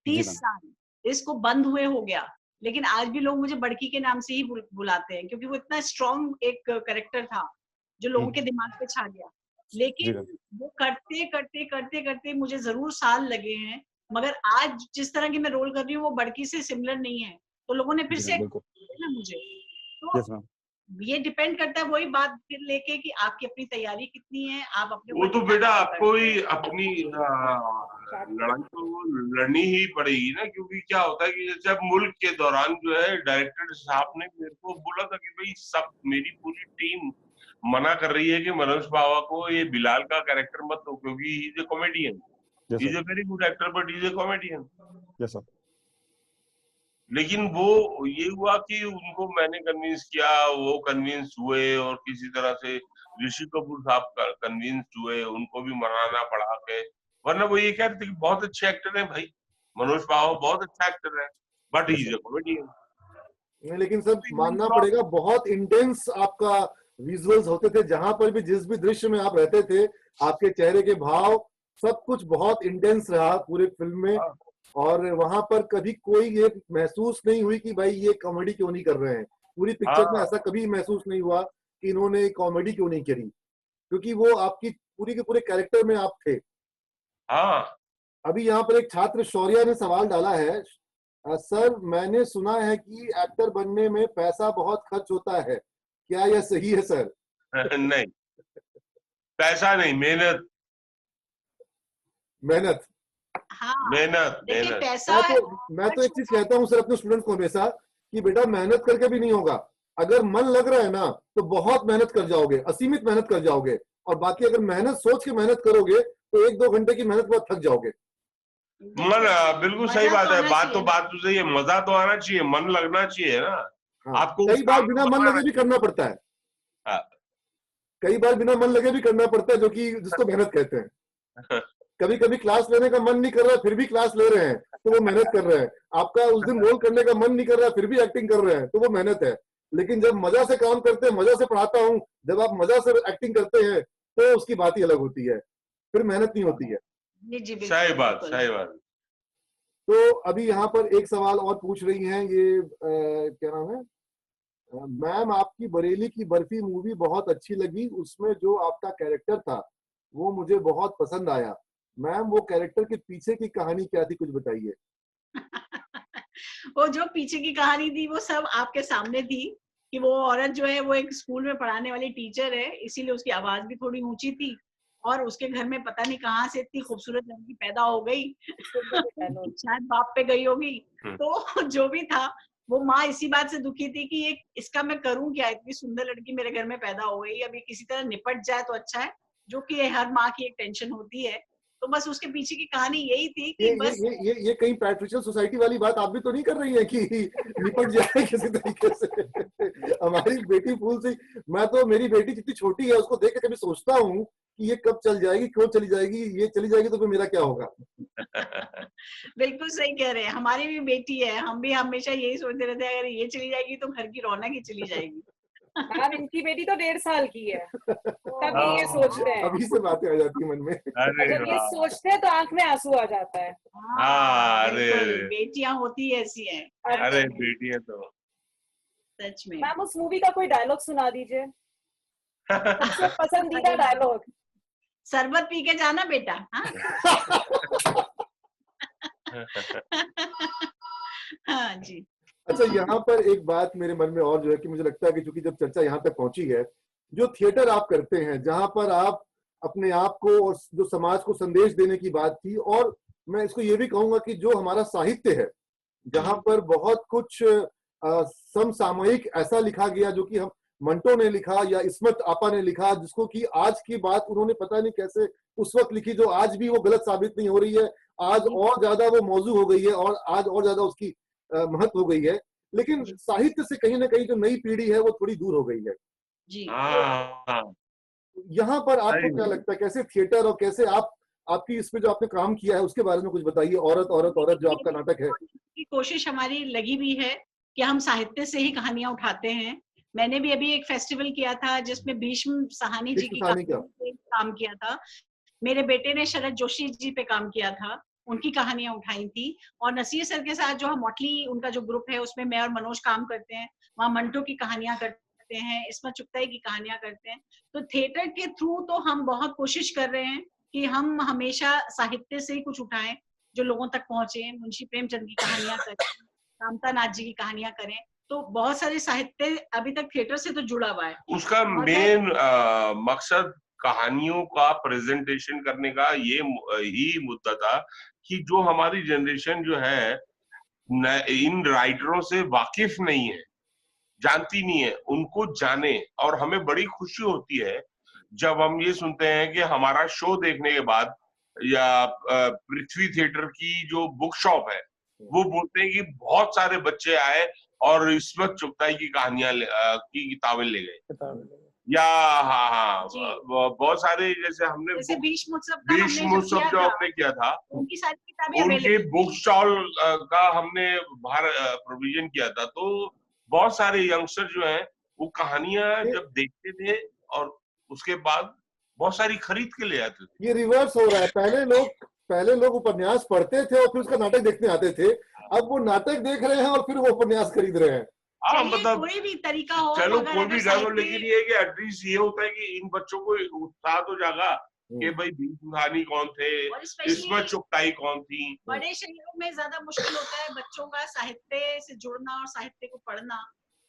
30 साल इसको बंद हुए हो गया, लेकिन आज भी लोग मुझे बड़की के नाम से ही बुलाते हैं, क्योंकि वो इतना स्ट्रॉन्ग एक कैरेक्टर था जो लोगों के दिमाग पे छा गया। लेकिन वो करते करते करते करते मुझे जरूर साल लगे हैं, मगर आज जिस तरह की मैं रोल कर रही हूँ वो बड़की से सिमिलर नहीं है, तो लोगों ने फिर से ना मुझे, तो ये डिपेंड करता है वही बात फिर लेके कि आपकी अपनी तैयारी कितनी है, आप अपने वो तो बेटा आपको ही अपनी लड़ाई तो लड़नी ही पड़ेगी ना, क्योंकि क्या होता है कि जैसे मुल्क के दौरान जो है डायरेक्टर साहब ने मेरे को बोला था कि भाई सब मेरी पूरी टीम मना कर रही है कि मनोज बावा को ये बिलाल का कैरेक्टर मत दो, क्योंकि he is a comedian, he is a very good actor but he is a comedian. लेकिन वो ये हुआ कि उनको मैंने कन्विंस किया, वो कन्विंस हुए और किसी तरह से ऋषि कपूर साहब का कन्विंस हुए, उनको भी मनाना पड़ा के, वरना वो ये कह रहे थे कि बहुत अच्छे एक्टर हैं भाई, मनोज बावा बहुत अच्छा एक्टर है but he is a comedian. लेकिन सब मानना पड़ेगा, बहुत इंटेंस आपका विजुअल्स होते थे, जहां पर भी जिस भी दृश्य में आप रहते थे आपके चेहरे के भाव सब कुछ बहुत इंटेंस रहा पूरे फिल्म में, और वहां पर कभी कोई ये महसूस नहीं हुई कि भाई ये कॉमेडी क्यों नहीं कर रहे हैं। पूरी पिक्चर में ऐसा कभी महसूस नहीं हुआ कि इन्होंने कॉमेडी क्यों नहीं करी, क्योंकि वो आपकी पूरी के पूरे कैरेक्टर में आप थे। अभी यहाँ पर एक छात्र शौर्या ने सवाल डाला है, सर मैंने सुना है कि एक्टर बनने में पैसा बहुत खर्च होता है, क्या यह सही है सर? नहीं, पैसा नहीं, मेहनत मेहनत। हाँ, मेहनत। मैं तो एक चीज कहता हूँ सर अपने स्टूडेंट्स को हमेशा कि बेटा मेहनत करके भी नहीं होगा, अगर मन लग रहा है ना तो बहुत मेहनत कर जाओगे, असीमित मेहनत कर जाओगे, और बाकी अगर मेहनत सोच के मेहनत करोगे तो 1-2 घंटे की मेहनत बाद थक जाओगे। मन बिल्कुल सही बात है, बात तो सही है, मजा तो आना चाहिए, मन लगना चाहिए ना। आपको कई बार बिना मन लगे भी करना पड़ता है, कई बार बिना मन लगे भी करना पड़ता है, जो कि जिसको मेहनत कहते हैं। कभी कभी क्लास लेने का मन नहीं कर रहा फिर भी क्लास ले रहे हैं तो वो मेहनत कर रहे हैं। आपका उस दिन रोल करने का मन नहीं कर रहा फिर भी एक्टिंग कर रहे हैं तो वो मेहनत है। लेकिन जब मजा से काम करते हैं, मजा से पढ़ाता हूँ, जब आप मजा से एक्टिंग करते हैं तो उसकी बात ही अलग होती है, फिर मेहनत नहीं होती है। सही बात, सही बात। तो अभी यहाँ पर एक सवाल और पूछ रही हैं, ये क्या नाम है, मैम आपकी बरेली की बर्फी मूवी बहुत अच्छी लगी, उसमें जो आपका कैरेक्टर था वो मुझे बहुत पसंद आया, मैम वो कैरेक्टर के पीछे की कहानी क्या थी, कुछ बताइए। वो जो पीछे की कहानी थी वो सब आपके सामने थी कि वो औरत जो है वो एक स्कूल में पढ़ाने वाली टीचर है, इसीलिए उसकी आवाज भी थोड़ी ऊंची थी, और उसके घर में पता नहीं कहाँ से इतनी खूबसूरत लड़की पैदा हो गई शायद बाप पे गई होगी। तो जो भी था वो माँ इसी बात से दुखी थी कि ये इसका मैं करूं क्या, इतनी सुंदर लड़की मेरे घर में पैदा हो गई, अभी किसी तरह निपट जाए तो अच्छा है, जो कि हर माँ की एक टेंशन होती है। तो बस उसके पीछे की कहानी यही थी कि बस ये कहीं पैट्रिशियल सोसाइटी वाली बात आप भी तो नहीं कर रही है कि निपट जाए किसी तरीके से। हमारी बेटी फूल सी, मैं तो मेरी बेटी जितनी छोटी है उसको देख के कभी सोचता हूँ कि ये कब चल जाएगी, क्यों चली जाएगी, ये चली जाएगी तो फिर मेरा क्या होगा। बिल्कुल सही कह रहे हैं, हमारी भी बेटी है, हम भी हमेशा यही सोचते रहते हैं अगर ये चली जाएगी तो घर की रौनक ही चली जाएगी। मैम इनकी बेटी तो 1.5 साल की है, तभी ये सोचते हैं, अभी से बातें आ जाती है मन में, जब ये सोचते हैं तो आंख में आंसू आ जाता है। बेटियां होती ऐसी हैं। अरे बेटियां तो सच में। मैम उस मूवी का कोई डायलॉग सुना दीजिए, सबसे पसंदीदा डायलॉग। शरबत पी के जाना बेटा। हाँ जी। अच्छा, यहाँ पर एक बात मेरे मन में और जो है कि मुझे लगता है कि चूंकि जब चर्चा यहाँ तक पहुंची है, जो थिएटर आप करते हैं जहां पर आप अपने आप को और जो समाज को संदेश देने की बात थी, और मैं इसको ये भी कहूंगा कि जो हमारा साहित्य है जहां पर बहुत कुछ समसामयिक ऐसा लिखा गया जो कि हम मंटो ने लिखा या इस्मत आपा ने लिखा, जिसको कि आज की बात उन्होंने पता नहीं कैसे उस वक्त लिखी जो आज भी वो गलत साबित नहीं हो रही है, आज और ज्यादा वो मौजू हो गई है और आज और ज्यादा उसकी महत्व हो गई है। लेकिन साहित्य से कहीं ना कहीं जो नई पीढ़ी है वो थोड़ी दूर हो गई है जी। यहाँ पर आपको क्या लगता है, कैसे थिएटर और कैसे आपकी इसमें जो आपने काम किया है उसके बारे में कुछ बताइए। औरत औरत औरत जो आपका नाटक है, कोशिश हमारी लगी भी है कि हम साहित्य से ही कहानियां उठाते हैं। मैंने भी अभी एक फेस्टिवल किया था जिसमें भीष्म साहनी जी की काम किया था, मेरे बेटे ने शरद जोशी जी पे काम किया था, उनकी कहानियां उठाई थी। और नसीर सर के साथ जो हम मोटली उनका जो ग्रुप है उसमें मैं और मनोज काम करते हैं, वहाँ मंटो की कहानियां करते हैं, इसमत चुगताई की कहानियां करते हैं। तो थिएटर के थ्रू तो हम बहुत कोशिश कर रहे हैं कि हम हमेशा साहित्य से ही कुछ उठाएं जो लोगों तक पहुंचे। मुंशी प्रेमचंद की कहानियां करें, कामता नाथ जी की कहानियां करें, तो बहुत सारे साहित्य अभी तक थिएटर से तो जुड़ा हुआ है। उसका मेन मकसद कहानियों का प्रेजेंटेशन करने का ये ही मुद्दा था कि जो हमारी जनरेशन जो है इन राइटरों से वाकिफ नहीं है, जानती नहीं है, उनको जाने। और हमें बड़ी खुशी होती है जब हम ये सुनते हैं कि हमारा शो देखने के बाद या पृथ्वी थिएटर की जो बुक शॉप है वो बोलते हैं कि बहुत सारे बच्चे आए और इस्मत चुगताई की कहानियां की किताबें ले गए, या हाँ बहुत सारे, जैसे हमने भीष्म उत्सव जो हमने किया था उनकी सारी किताबें उनके बुक स्टॉल का हमने बाहर प्रोविजन किया था। तो बहुत सारे यंगस्टर जो हैं वो कहानियां जब देखते थे और उसके बाद बहुत सारी खरीद के ले आते थे। ये रिवर्स हो रहा है, पहले लोग उपन्यास पढ़ते थे और फिर उसका नाटक देखने आते थे, अब वो नाटक देख रहे हैं और फिर वो उपन्यास खरीद रहे हैं। मतलब कोई भी तरीका हो, चलो कोई भी डालो, लेकिन ये कि एटलीस्ट ये होता है कि इन बच्चों को उत्साह तो जागा कि भाई भीष्म कहानी कौन थे, इस्मत चुगताई कौन थी। बड़े शहरों में ज्यादा मुश्किल होता है बच्चों का साहित्य से जुड़ना और साहित्य को पढ़ना।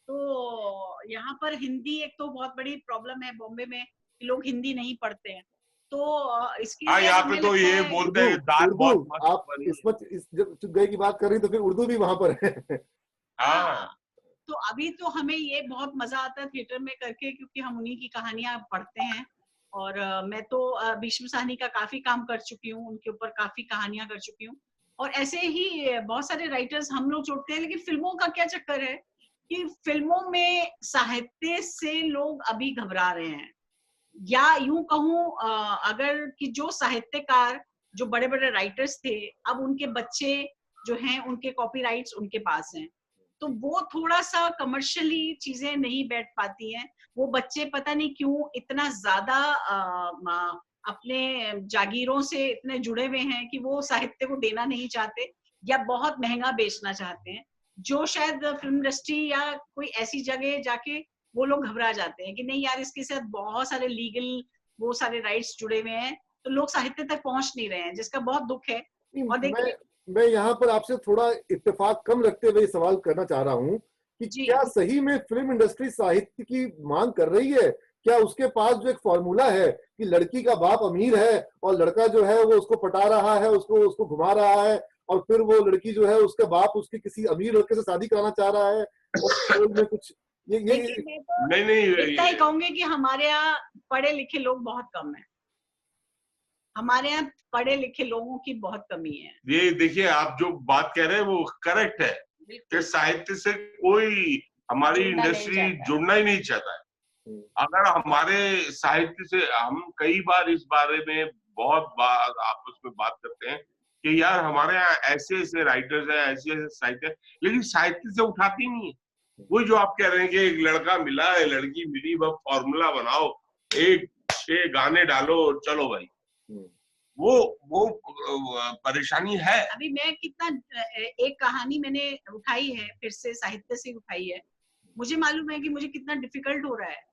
तो यहाँ पर हिंदी एक तो बहुत बड़ी प्रॉब्लम है बॉम्बे में, लोग हिंदी नहीं पढ़ते हैं। तो इसके लिए यहाँ पे तो ये बोलते हैं आप इस्मत जब चुगताई की बात कर रही तो फिर उर्दू भी वहां पर है। हाँ, तो अभी तो हमें ये बहुत मजा आता है थिएटर में करके, क्योंकि हम उन्हीं की कहानियां पढ़ते हैं। और मैं तो भीष्म साहनी का काफी काम कर चुकी हूँ, उनके ऊपर काफी कहानियां कर चुकी हूँ। और ऐसे ही बहुत सारे राइटर्स हम लोग जोड़ते हैं। लेकिन फिल्मों का क्या चक्कर है कि फिल्मों में साहित्य से लोग अभी घबरा रहे हैं, या यूं कहूं अगर कि जो साहित्यकार, जो बड़े बड़े राइटर्स थे, अब उनके बच्चे जो हैं उनके कॉपीराइट्स उनके पास हैं, तो वो थोड़ा सा कमर्शियली चीजें नहीं बैठ पाती हैं। वो बच्चे पता नहीं क्यों इतना ज्यादा अपने जागीरों से इतने जुड़े हुए हैं कि वो साहित्य को देना नहीं चाहते या बहुत महंगा बेचना चाहते हैं, जो शायद फिल्म इंडस्ट्री या कोई ऐसी जगह जाके वो लोग घबरा जाते हैं कि नहीं यार, इसके साथ बहुत सारे लीगल वो सारे राइट्स जुड़े हुए हैं, तो लोग साहित्य तक पहुंच नहीं रहे हैं, जिसका बहुत दुख है। और देखिए मैं यहाँ पर आपसे थोड़ा इत्तेफाक कम रखते हुए सवाल करना चाह रहा हूँ कि क्या सही में फिल्म इंडस्ट्री साहित्य की मांग कर रही है? क्या उसके पास जो एक फॉर्मूला है कि लड़की का बाप अमीर है और लड़का जो है वो उसको पटा रहा है, उसको घुमा रहा है, और फिर वो लड़की जो है उसके बाप उसकी किसी अमीर लड़के से शादी कराना चाह रहा है, और में कुछ ये नहीं इतना ही कहूंगी कि हमारे यहाँ पढ़े लिखे लोग बहुत कम है। हमारे यहाँ पढ़े लिखे लोगों की बहुत कमी है। ये देखिए, आप जो बात कह रहे हैं वो करेक्ट है कि साहित्य से कोई हमारी इंडस्ट्री जुड़ना ही नहीं चाहता है। अगर हमारे साहित्य से, हम कई बार इस बारे में बहुत बार आपस में बात करते हैं कि यार हमारे यहाँ ऐसे ऐसे राइटर्स हैं, ऐसे ऐसे साहित्य, लेकिन साहित्य से उठाती नहीं है। वही जो आप कह रहे हैं कि एक लड़का मिला है, लड़की मिली, वह फॉर्मूला बनाओ, 1-6 गाने डालो, चलो भाई, वो परेशानी है। अभी मैं कितना एक कहानी मैंने उठाई है, फिर से साहित्य से उठाई है, मुझे मालूम है कि मुझे कितना डिफिकल्ट हो रहा है।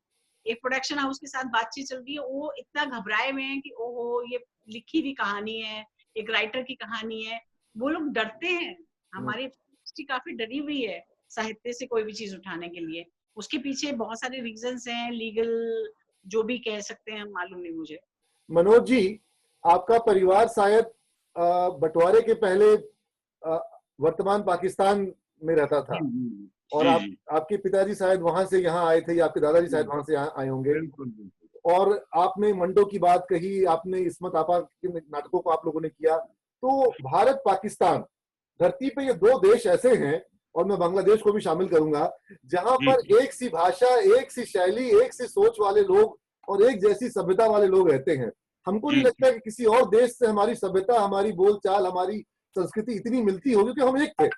एक प्रोडक्शन हाउस के साथ बातचीत चल रही है, वो इतना घबराए हुए हैं कि ओहो ये लिखी हुई कहानी है, एक राइटर की कहानी है, वो लोग डरते हैं। हमारी इंडस्ट्री काफी डरी हुई है साहित्य से कोई भी चीज उठाने के लिए। उसके पीछे बहुत सारे रीजंस हैं, लीगल जो भी कह सकते हैं, मालूम नहीं मुझे। मनोज जी, आपका परिवार शायद बंटवारे के पहले वर्तमान पाकिस्तान में रहता था, और आपके पिताजी शायद वहां से यहाँ आए थे, या आपके दादाजी शायद वहां से यहाँ आए होंगे। और आपने मंडो की बात कही, आपने इस्मत आपा के नाटकों को आप लोगों ने किया। तो भारत पाकिस्तान धरती पे ये दो देश ऐसे हैं, और मैं बांग्लादेश को भी शामिल करूंगा, जहां पर एक सी भाषा, एक सी शैली, एक सी सोच वाले लोग और एक जैसी सभ्यता वाले लोग रहते हैं। हमको नहीं लगता कि किसी और देश से हमारी सभ्यता, हमारी बोलचाल, हमारी संस्कृति इतनी मिलती होगी, क्योंकि हम एक थे,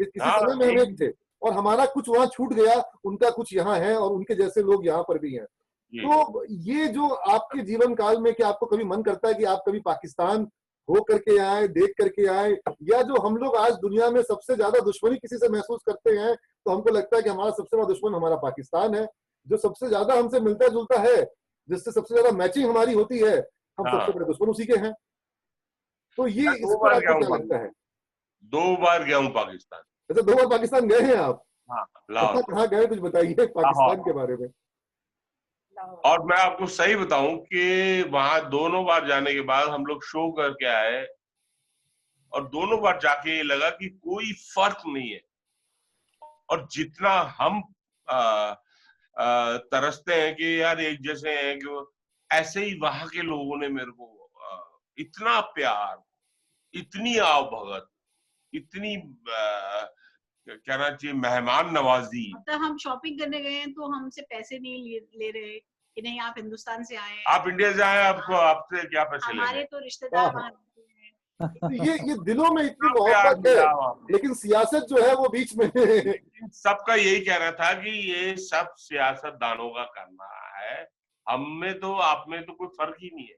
किसी समय में हम एक थे, और हमारा कुछ वहां छूट गया, उनका कुछ यहाँ है, और उनके जैसे लोग यहाँ पर भी हैं। तो ये जो आपके जीवन काल में, क्या आपको कभी मन करता है कि आप कभी पाकिस्तान हो करके आए, देख करके आए, या जो हम लोग आज दुनिया में सबसे ज्यादा दुश्मनी किसी से महसूस करते हैं तो हमको लगता है कि हमारा सबसे बड़ा दुश्मन हमारा पाकिस्तान है, जो सबसे ज्यादा हमसे मिलता जुलता है, जिससे सबसे ज्यादा मैचिंग हमारी होती है, हम सबसे बड़े दुश्मन उसी के हैं। तो ये इस पर आपको क्या लगता है? 2 बार गया हूँ पाकिस्तान। अच्छा, 2 बार पाकिस्तान गए हैं आप? हाँ, लाहौर। कहाँ गए कुछ बताइए पाकिस्तान के बारे में। और मैं आपको सही बताऊं कि वहां दोनों बार जाने के बाद हम लोग शो करके आए और दोनों बार जाके ये लगा कि कोई फर्क नहीं है। और जितना हम तरसते हैं कि यार एक जैसे हैं, कि ऐसे ही वहां के लोगों ने मेरे को इतना प्यार, इतनी आवभगत, इतनी कहना चाहिए मेहमान नवाजी। मतलब हम शॉपिंग करने गए हैं तो हमसे पैसे नहीं ले रहे कि नहीं आप हिंदुस्तान से आए हैं, आप इंडिया से आए, आपको आपसे क्या पैसे लेने? हमारे तो रिश्तेदार वहाँ ये दिलों में इतनी मोहब्बत है, लेकिन सियासत जो है वो बीच में सबका यही कहना था कि ये सब सियासतदानों का करना है, हम में तो आप में तो कोई फर्क ही नहीं है।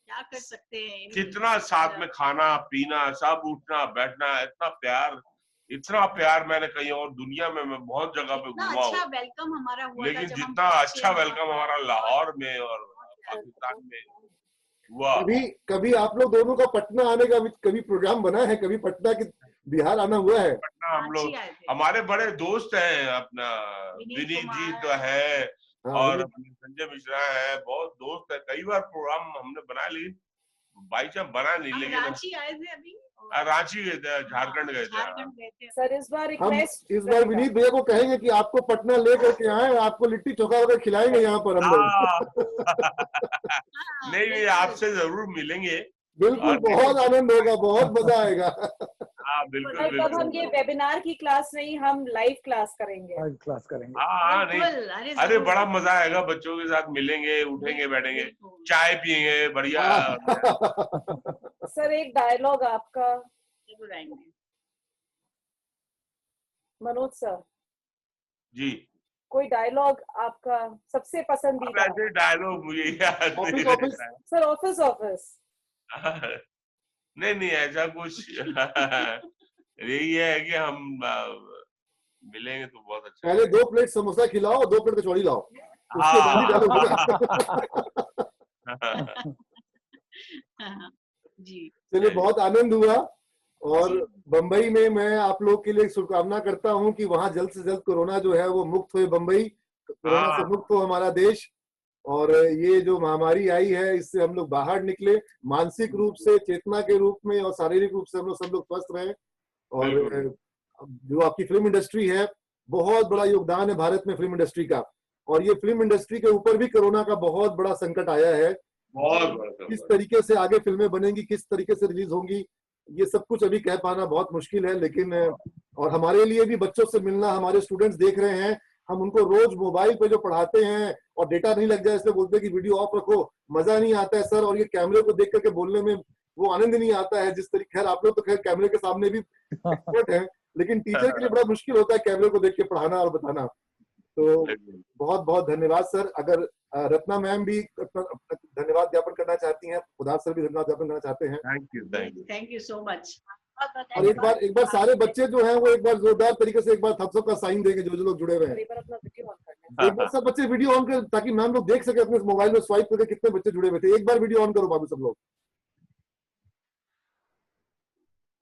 क्या कर सकते हैं, कितना साथ में खाना पीना, सब उठना बैठना, इतना प्यार मैंने कहीं और दुनिया में मैं बहुत जगह पे घूमा अच्छा वेलकम हमारा हुआ, लेकिन जितना अच्छा वेलकम हमारा लाहौर में और पाकिस्तान में हुआ। कभी आप लोग दोनों का पटना आने का कभी प्रोग्राम बना है? कभी पटना के बिहार आना हुआ है? पटना हम लोग, हमारे बड़े दोस्त हैं, अपना विनीत जी तो है और संजय मिश्रा है, बहुत दोस्त है। कई बार प्रोग्राम हमने बना ली, बाई चांस बना नहीं, लेकिन रांची आए थे अभी, रांची गए थे, झारखंड गए थे। सर इस बार इस बार विनीत भैया को कहेंगे कि आपको पटना ले करके आए, आपको लिट्टी चोखा वगैरह खिलाएंगे यहाँ पर हम लोग। नहीं, आपसे जरूर मिलेंगे। बिल्कुल, बहुत आनंद होगा, बहुत मजा आएगा। हाँ बिल्कुल। तब हम ये वेबिनार की क्लास नहीं, हम लाइव क्लास करेंगे। हाँ नहीं, अरे बड़ा मजा आएगा, बच्चों के साथ मिलेंगे, उठेंगे, बैठेंगे, चाय पियेंगे, बढ़िया। सर एक डायलॉग आपका मनोज सर जी, कोई डायलॉग आपका सबसे पसंदीदा? ऐसे डायलॉग मुझे याद नहीं रहता है। सर ऑफिस नहीं ऐसा कुछ यही है कि हम मिलेंगे तो बहुत अच्छा। पहले 2 प्लेट समोसा खिलाओ, 2 प्लेट कचौड़ी लाओ, उसके बाद ही डायलॉग जी। चलिए, बहुत आनंद हुआ और बंबई में मैं आप लोग के लिए शुभकामना करता हूं कि वहां जल्द से जल्द कोरोना जो है वो मुक्त हो, बंबई कोरोना से मुक्त हो हमारा देश, और ये जो महामारी आई है इससे हम लोग बाहर निकले, मानसिक रूप से, चेतना के रूप में और शारीरिक रूप से हम लोग सब लोग स्वस्थ रहें। और जो आपकी फिल्म इंडस्ट्री है, बहुत बड़ा योगदान है भारत में फिल्म इंडस्ट्री का, और ये फिल्म इंडस्ट्री के ऊपर भी कोरोना का बहुत बड़ा संकट आया है। किस तरीके से आगे फिल्में बनेंगी, किस तरीके से रिलीज होंगी, ये सब कुछ अभी कह पाना बहुत मुश्किल है। लेकिन और हमारे लिए भी बच्चों से मिलना, हमारे स्टूडेंट्स देख रहे हैं, हम उनको रोज मोबाइल पे जो पढ़ाते हैं और डेटा नहीं लग जाए इसलिए बोलते हैं कि वीडियो ऑफ रखो, मजा नहीं आता है सर, और ये कैमरे को देख करके बोलने में वो आनंद नहीं आता है जिस तरीके। खैर आप लोग तो खैर कैमरे के सामने भी एक्सपर्ट हैं, लेकिन टीचर के लिए बड़ा मुश्किल होता है कैमरे को देख के पढ़ाना और बताना। तो बहुत बहुत धन्यवाद सर। अगर रत्ना मैम भी धन्यवाद ज्ञापन करना चाहती हैं, उदास सर भी धन्यवाद ज्ञापन करना चाहते हैं। Thank you so much. और एक बार सारे बच्चे जो हैं वो एक बार जोरदार तरीके से एक बार थम्स अप का साइन देंगे जो लोग जुड़े हुए हैं। एक बार सब बच्चे वीडियो ऑन कर, ताकि मैम लोग देख सके अपने मोबाइल में स्वाइप करके कितने बच्चे जुड़े हुए थे। एक बार वीडियो ऑन करो बाबू सब लोग।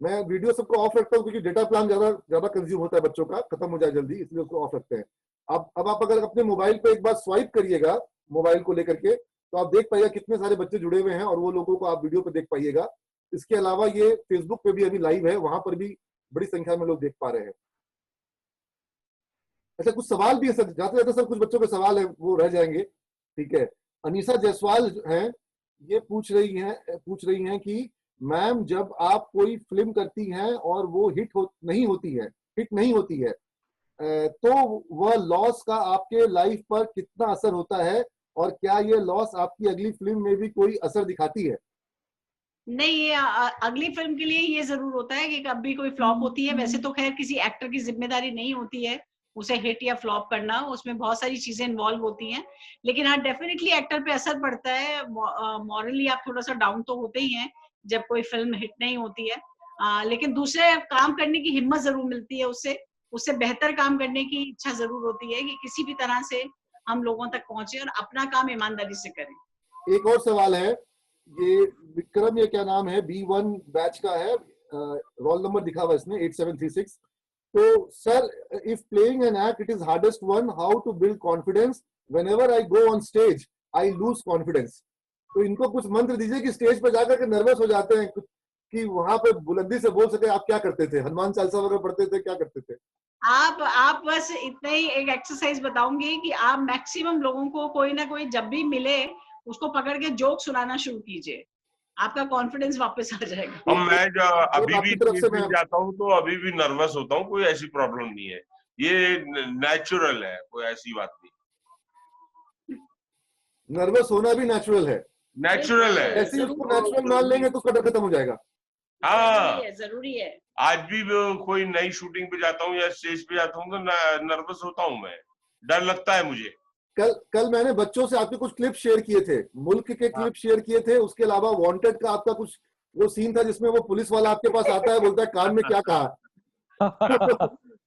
मैं वीडियो सबको ऑफ रखता हूँ क्योंकि डेटा प्लान ज्यादा कंज्यूम होता है बच्चों का, खत्म हो जाए जल्दी, इसलिए उसको ऑफ रखते हैं। अब आप अगर अपने मोबाइल पे एक बार स्वाइप करिएगा मोबाइल को लेकर के, तो आप देख पाइएगा कितने सारे बच्चे जुड़े हुए हैं और वो लोगों को आप वीडियो पे देख पाइएगा। इसके अलावा ये फेसबुक पे भी अभी लाइव है, वहां पर भी बड़ी संख्या में लोग देख पा रहे हैं। अच्छा, कुछ सवाल भी है सर, जाते जाते सर कुछ बच्चों के सवाल है वो रह जाएंगे, ठीक है। अनीसा जायसवाल हैं, ये पूछ रही हैं कि मैम जब आप कोई फिल्म करती हैं और वो हिट नहीं होती है तो वह लॉस का आपके लाइफ पर कितना असर होता है, और क्या ये लॉस आपकी अगली फिल्म में भी कोई असर दिखाती है? नहीं, ये अगली फिल्म के लिए ये जरूर होता है कि कभी कोई फ्लॉप होती है। वैसे तो खैर किसी एक्टर की जिम्मेदारी नहीं होती है, उसे हिट या फ्लॉप करना, उसमें बहुत सारी चीजें इन्वॉल्व होती हैं। लेकिन हाँ, डेफिनेटली एक्टर पे असर पड़ता है, मॉरली आप थोड़ा सा डाउन तो होते ही हैं जब कोई फिल्म हिट नहीं होती है, लेकिन दूसरे काम करने की हिम्मत जरूर मिलती है, उससे बेहतर काम करने की इच्छा जरूर होती है कि किसी भी तरह से हम लोगों तक पहुंचे और अपना काम ईमानदारी से करें। एक और सवाल है, ये विक्रम, ये क्या नाम है, B1 बैच का है, रोल नंबर दिखा हुआ इसमें 8736। तो sir, if playing an act it is hardest one, how to build confidence, whenever I go on stage I lose confidence. तो इनको कुछ मंत्र दीजिए कि स्टेज पे जाकर के नर्वस हो जाते हैं कि वहां पे बुलंदी से बोल सके। आप क्या करते थे? हनुमान चालीसा वगैरह पढ़ते थे, क्या करते थे? आप बस इतना ही एक एक्सरसाइज बताऊंगी कि आप मैक्सिमम लोगों को कोई ना कोई जब भी मिले उसको पकड़ के जोक सुनाना शुरू कीजिए, आपका कॉन्फिडेंस वापस आ जाएगा। और मैं जो अभी आपकी भी तरफ से स्टेज पे जाता हूँ तो अभी भी नर्वस होता हूँ, कोई ऐसी प्रॉब्लम नहीं है, ये नेचुरल है, कोई ऐसी बात नहीं। नर्वस होना भी नेचुरल है, नेचुरल है। ऐसे उसको नेचुरल मान लेंगे तो उसका डर खत्म हो जाएगा। हाँ, जरूरी है। आज भी कोई नई शूटिंग पे जाता हूँ या स्टेज पे जाता हूँ तो नर्वस होता हूँ, मैं, डर लगता है मुझे। कल मैंने बच्चों से आपके कुछ क्लिप शेयर किए थे, मुल्क के क्लिप शेयर किए थे, उसके अलावा वांटेड का आपका कुछ वो सीन था जिसमें वो पुलिस वाला आपके पास आता है, बोलता है कान में क्या कहा।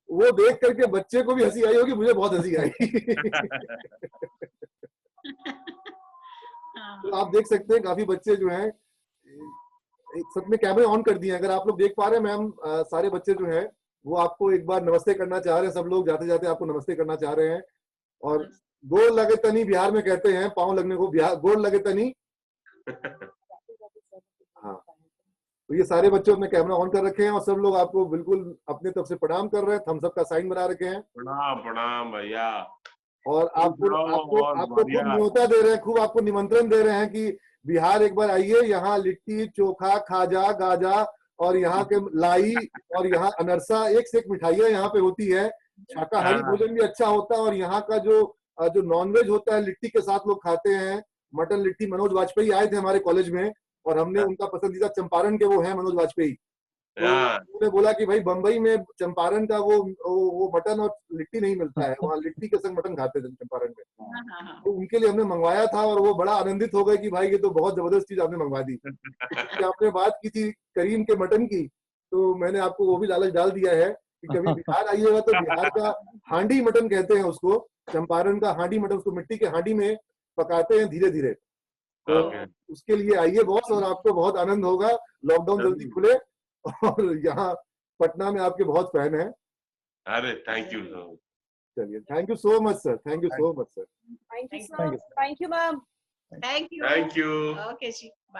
वो देख करके बच्चे को भी हंसी आई होगी, मुझे बहुत हंसी आई। तो आप देख सकते हैं काफी बच्चे जो हैं, सब में कैमरे ऑन कर दिए हैं, अगर आप लोग देख पा रहे हैं मैम, सारे बच्चे जो हैं वो आपको एक बार नमस्ते करना चाह रहे हैं, सब लोग जाते जाते आपको नमस्ते करना चाह रहे हैं। और गोड़ लगे तनी बिहार में कहते हैं, पांव लगने को बिहार गोड़ लगे तनी। हाँ, तो ये सारे बच्चे अपने कैमरा ऑन कर रखे हैं और सब लोग आपको बिल्कुल अपने तरफ से प्रणाम कर रहे हैं, थम्स अप का साइन बना रखे हैं। प्रणाम भैया। और आपको खूब न्योता दे रहे हैं, खूब आपको निमंत्रण दे रहे हैं कि बिहार एक बार आइए, यहाँ लिट्टी चोखा खाजा गाजा और यहाँ के लाई और यहाँ अनरसा, एक से एक मिठाइयाँ यहाँ पे होती है, शाकाहारी भोजन भी अच्छा होता है। और यहाँ का जो नॉनवेज होता है लिट्टी के साथ लोग खाते हैं, मटन लिट्टी। मनोज वाजपेयी आए थे हमारे कॉलेज में और हमने उनका पसंदीदा चंपारण के वो है मनोज वाजपेयी, तो उन्होंने बोला कि भाई बंबई में चंपारण का वो मटन और लिट्टी नहीं मिलता है, वहाँ लिट्टी के संग मटन खाते थे चंपारण में। तो उनके लिए हमने मंगवाया था और वो बड़ा आनंदित हो गए कि भाई ये तो बहुत जबरदस्त चीज आपने मंगवा दी। आपने बात की थी करीम के मटन की, तो मैंने आपको वो भी लालच डाल दिया है कि कभी बिहार आइएगा तो बिहार का हांडी मटन कहते हैं उसको, चंपारण का हांडी मटन, उसको मिट्टी के हांडी में पकाते हैं धीरे धीरे। तो उसके लिए आइए बॉस, और आपको बहुत आनंद होगा। लॉकडाउन जल्दी खुले, और यहाँ पटना में आपके बहुत फैन हैं। अरे थैंक यू। चलिए, thank you so much sir, thank you so much sir. Thank you ma'am. Thank you. Okay ji.